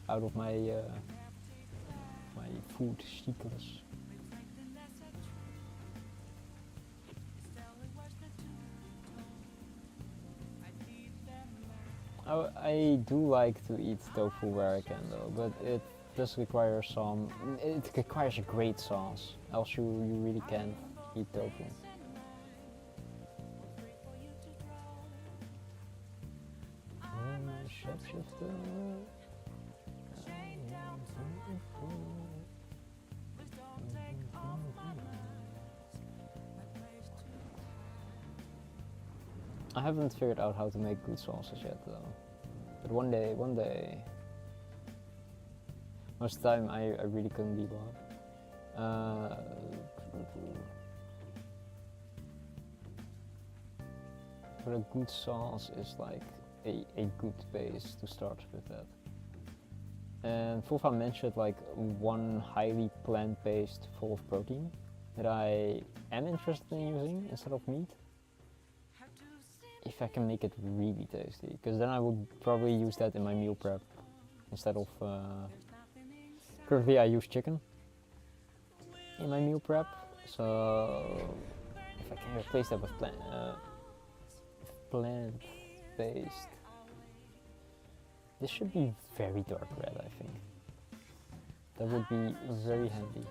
Speaker 1: out of my my food sequence. I do like to eat tofu where I can though, but it does require it requires a great sauce, else you really can't eat tofu. I haven't figured out how to make good sauces yet though. But one day. Most of the time I really couldn't be bothered. But a good sauce is like a good base to start with that. And Fulfa mentioned like one highly plant-based full of protein that I am interested in using instead of meat. If I can make it really tasty, because then I would probably use that in my meal prep instead of currently I use chicken in my meal prep, so if I can replace that with plant-based, this should be very dark red, I think. That would be very handy.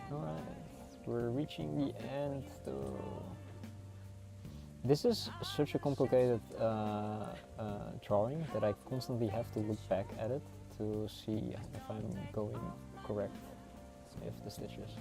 Speaker 1: Alright, we're reaching the end though. This is such a complicated drawing that I constantly have to look back at it to see if I'm going correct with the stitches.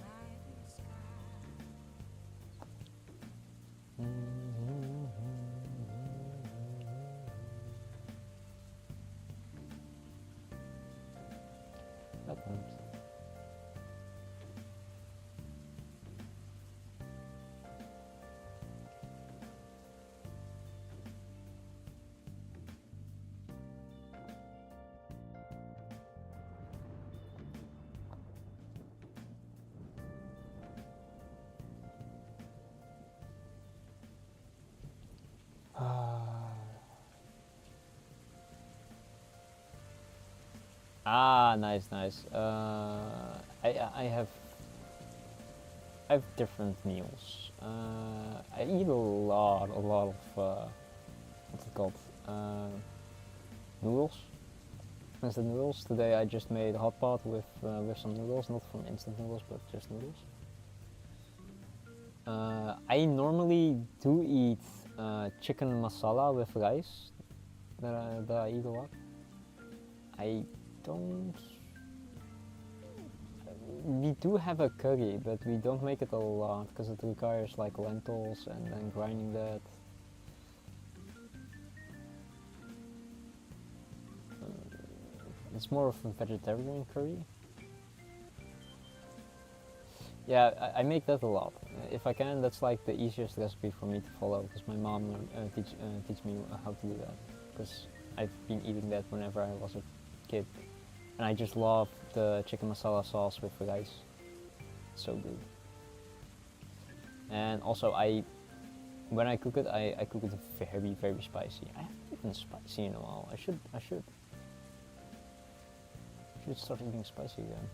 Speaker 1: Ah, nice, nice. I have different meals. I eat a lot of what's it called? Noodles. Instant noodles. Today I just made a hot pot with some noodles, not from instant noodles, but just noodles. I normally do eat chicken masala with rice. That I eat a lot. I don't. We do have a curry, but we don't make it a lot because it requires like lentils and then grinding that. It's more of a vegetarian curry. Yeah, I make that a lot. If I can, that's like the easiest recipe for me to follow because my mom teach me how to do that. Because I've been eating that whenever I was a kid, and I just love the chicken masala sauce with rice. It's so good. And also, when I cook it, I cook it very spicy. I haven't eaten spicy in a while. I should start eating spicy again.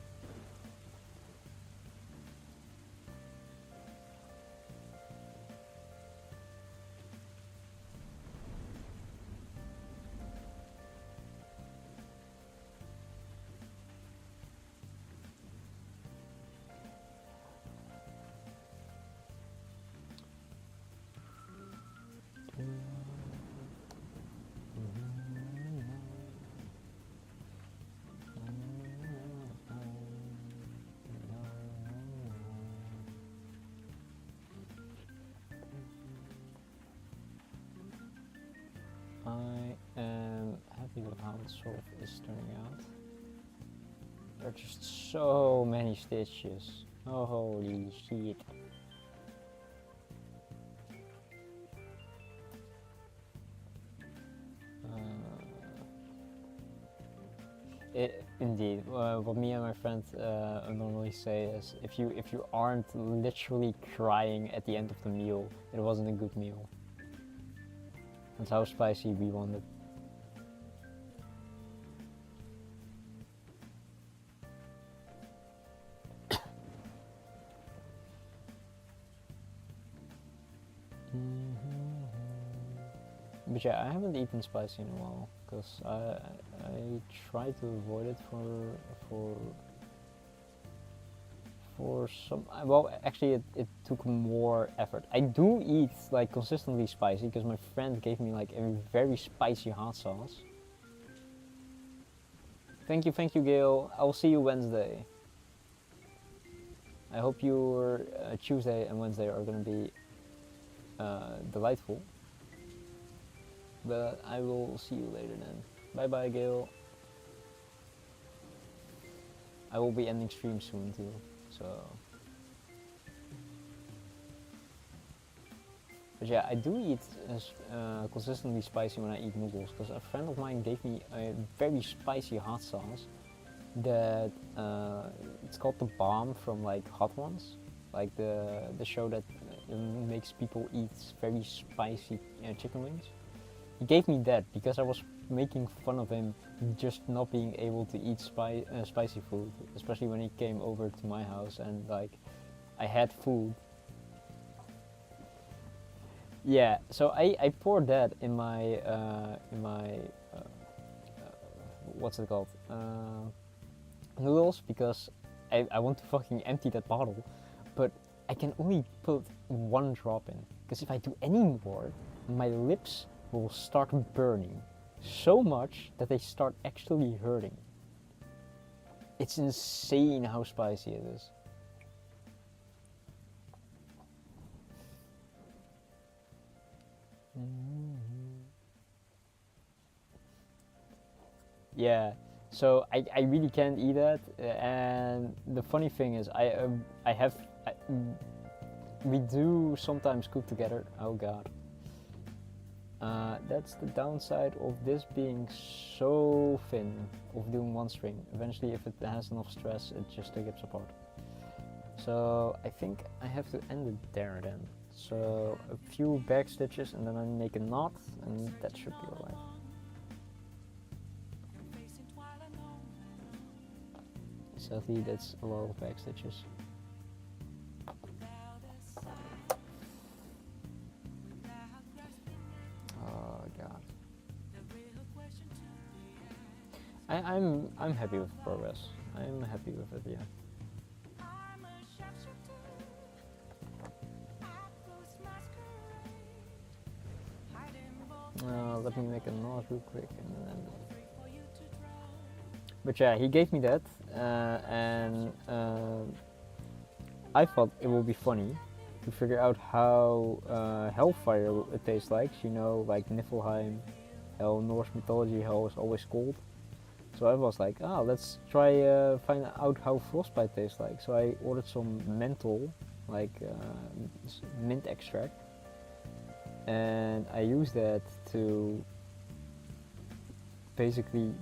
Speaker 1: I am happy with how it sort of is turning out. There are just so many stitches. Oh, holy shit. Indeed, what me and my friend normally say is, if you aren't literally crying at the end of the meal, it wasn't a good meal. That's how spicy we want it. But yeah, I haven't eaten spicy in a while because I try to avoid it for some. Well, actually, it took more effort. I do eat like consistently spicy because my friend gave me like a very spicy hot sauce. Thank you, Gail. I'll see you Wednesday. I hope your Tuesday and Wednesday are gonna be delightful. But I will see you later then. Bye bye, Gail. I will be ending stream soon too, so. But yeah, I do eat consistently spicy when I eat noodles because a friend of mine gave me a very spicy hot sauce that it's called the Bomb from like Hot Ones, like the show that makes people eat very spicy chicken wings. He gave me that because I was making fun of him just not being able to eat spicy food, especially when he came over to my house and like I had food. Yeah, so I poured that in my what's it called, noodles because I want to fucking empty that bottle, but I can only put one drop in because if I do any more, my lips will start burning so much that they start actually hurting. It's insane how spicy it is. Yeah, so I really can't eat that, and the funny thing is we do sometimes cook together. Oh god. That's the downside of this being so thin, of doing one string. Eventually, if it has enough stress, it just rips apart. So I think I have to end it there then. So a few back stitches and then I make a knot and that should be alright. sadly that's a lot of back stitches. Oh god. I'm happy with progress. I'm happy with it, yeah. Let me make a knot real quick and then. But yeah, he gave me that, and I thought it would be funny to figure out how hellfire it tastes like. You know, like Niflheim, hell, Norse mythology, hell is always cold. So I was like, let's try find out how frostbite tastes like. So I ordered some menthol, like mint extract, and I used that to basically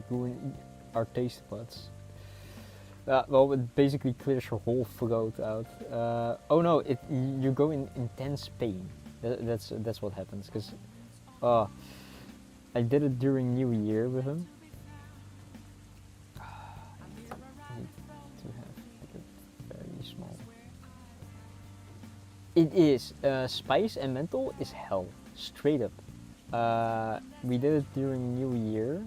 Speaker 1: ruin our taste buds. Well, it basically clears your whole throat out. Oh no, you go in intense pain. That's what happens. Cause, I did it during New Year with him. I need to have like a very small. It is spice and menthol is hell, straight up. We did it during New Year,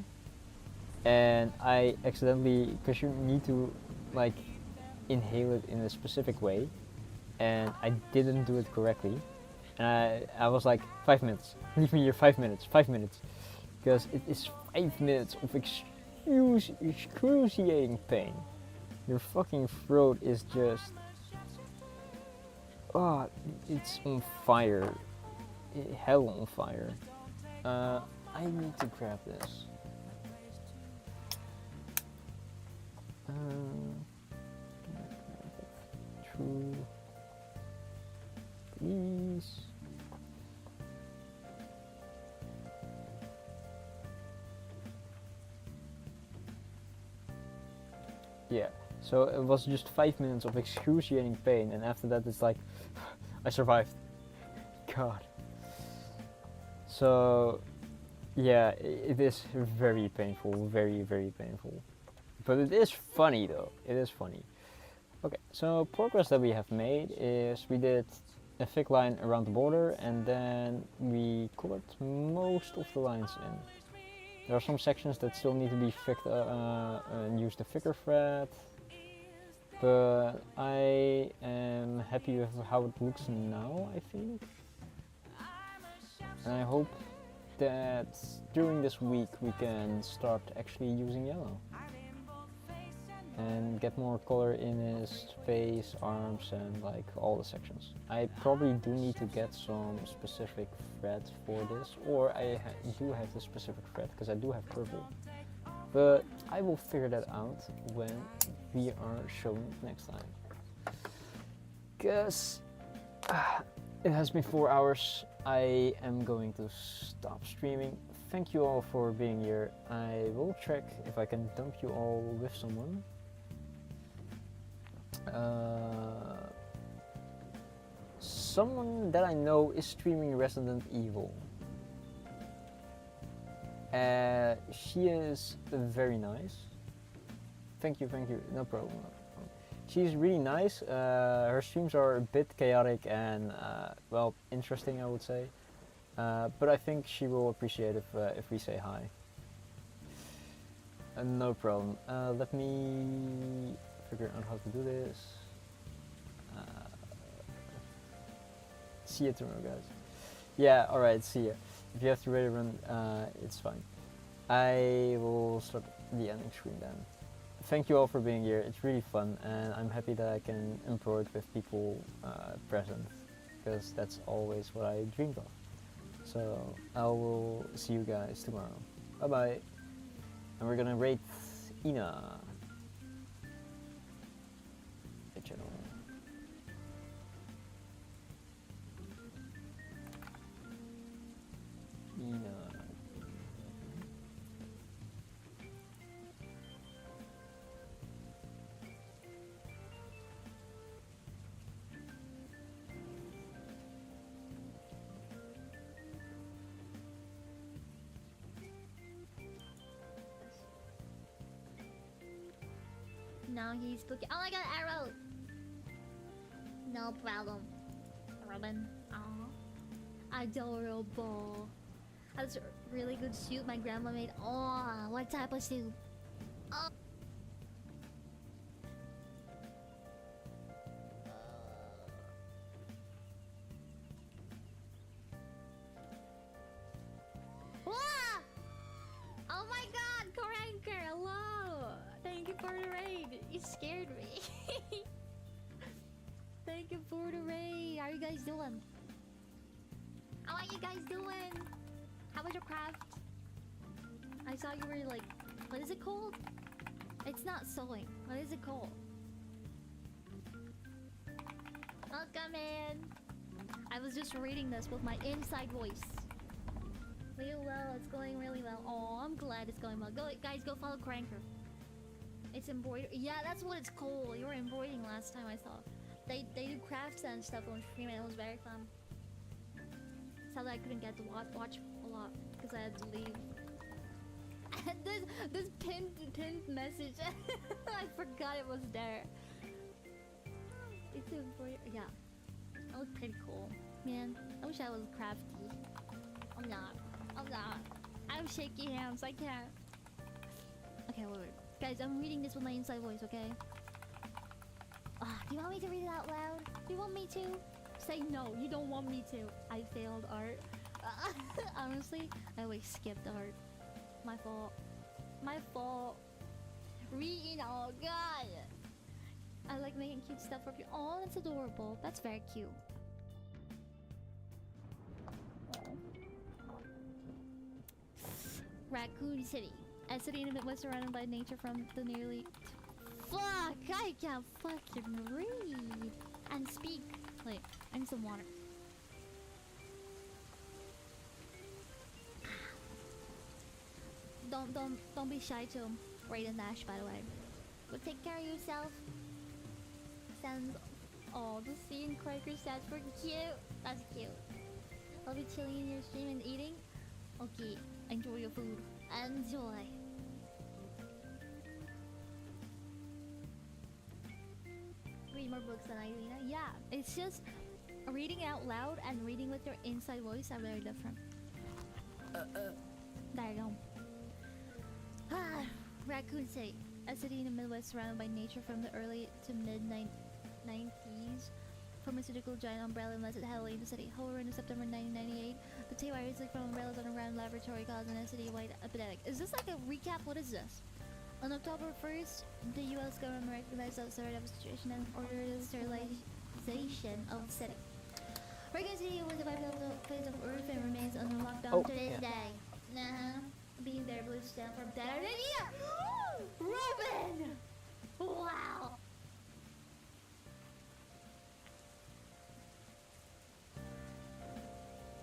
Speaker 1: and I accidentally, because you need to like inhale it in a specific way, and I didn't do it correctly, and I was like 5 minutes, leave me here 5 minutes, because it is 5 minutes of excruciating pain. Your fucking throat is just, it's on fire, hell on fire. I need to grab this. True. Please. Yeah, so it was just 5 minutes of excruciating pain, and after that it's like, I survived. God. So, yeah, it is very painful, very, very painful. But it is funny though, it is funny. Okay, so progress that we have made is we did a thick line around the border, and then we colored most of the lines in. There are some sections that still need to be thick, and use the thicker thread, but I am happy with how it looks now, I think. And I hope that during this week we can start actually using yellow and get more color in his face, arms, and like all the sections. I probably do need to get some specific thread for this, or I do have the specific thread because I do have purple. But I will figure that out when we are showing next time. Because it has been 4 hours. I am going to stop streaming. Thank you all for being here. I will check if I can dump you all with someone. Someone that I know is streaming Resident Evil. She is very nice. Thank you, no problem. She's really nice. Her streams are a bit chaotic and well, interesting, I would say. But I think she will appreciate if we say hi. No problem. Let me figure out how to do this. See you tomorrow, guys. Yeah, alright, see ya. If you have to ready run, it's fine. I will start the ending screen then. Thank you all for being here. It's really fun, and I'm happy that I can embroider with people present, because that's always what I dreamed of. So I will see you guys tomorrow. Bye bye. And we're gonna rate Ina. The channel. Ina.
Speaker 3: Now he's spooky. Oh my god, arrow! No problem. Robin. Aww. Adorable. That's a really good soup my grandma made. Oh, what type of soup? Oh. Wah! Oh my god, Koranker, hello! Thank you for the raid. You scared me. Thank you for the raid. How are you guys doing? How are you guys doing? How was your craft? I saw you were like, what is it called? It's not sewing. What is it called? Welcome in. I was just reading this with my inside voice. Real well, it's going really well. Oh, I'm glad it's going well. Go, guys, go follow Cranker. It's embroidery. Yeah, that's what it's called. You were embroidering last time I saw. They do crafts and stuff on stream and it was very fun. Sadly, I couldn't get to watch a lot because I had to leave. And this pinned message, I forgot it was there. It's embroidery. Yeah, that was pretty cool. Man, I wish I was crafty. I'm not. I have shaky hands. I can't. Okay, wait. Guys, I'm reading this with my inside voice, okay? Do you want me to read it out loud? Do you want me to? Say no, you don't want me to. I failed art. Honestly, I always skipped art. My fault. My fault. Reading, oh god! I like making cute stuff for you. Oh, that's adorable. That's very cute. Raccoon City. A city in the Midwest surrounded by nature from the nearly... Fuck! I can't fucking read! And speak. Wait, I need some water. Don't be shy to Raid and Dash, by the way. But take care of yourself. Sounds... Oh, the scene Quaker stands for cute. That's cute. I'll be chilling in your stream and eating. Okay, enjoy your food. Enjoy. Read more books than I do, you know? Yeah, it's just reading out loud and reading with your inside voice are very different. There you go. Raccoon City, a city in the Midwest surrounded by nature from the early to mid-90s. Pharmaceutical giant umbrella invested heavily in the city. However, in September 1998, the T-virus leaked from umbrellas underground laboratory causing a city-wide epidemic. Is this like a recap? What is this? On October 1st, the U.S. government recognized the severity of the situation and ordered the sterilization of the city. Raccoon City was the face of Earth and remains under lockdown to this day. Being there, Blues stand for better than you! Robin!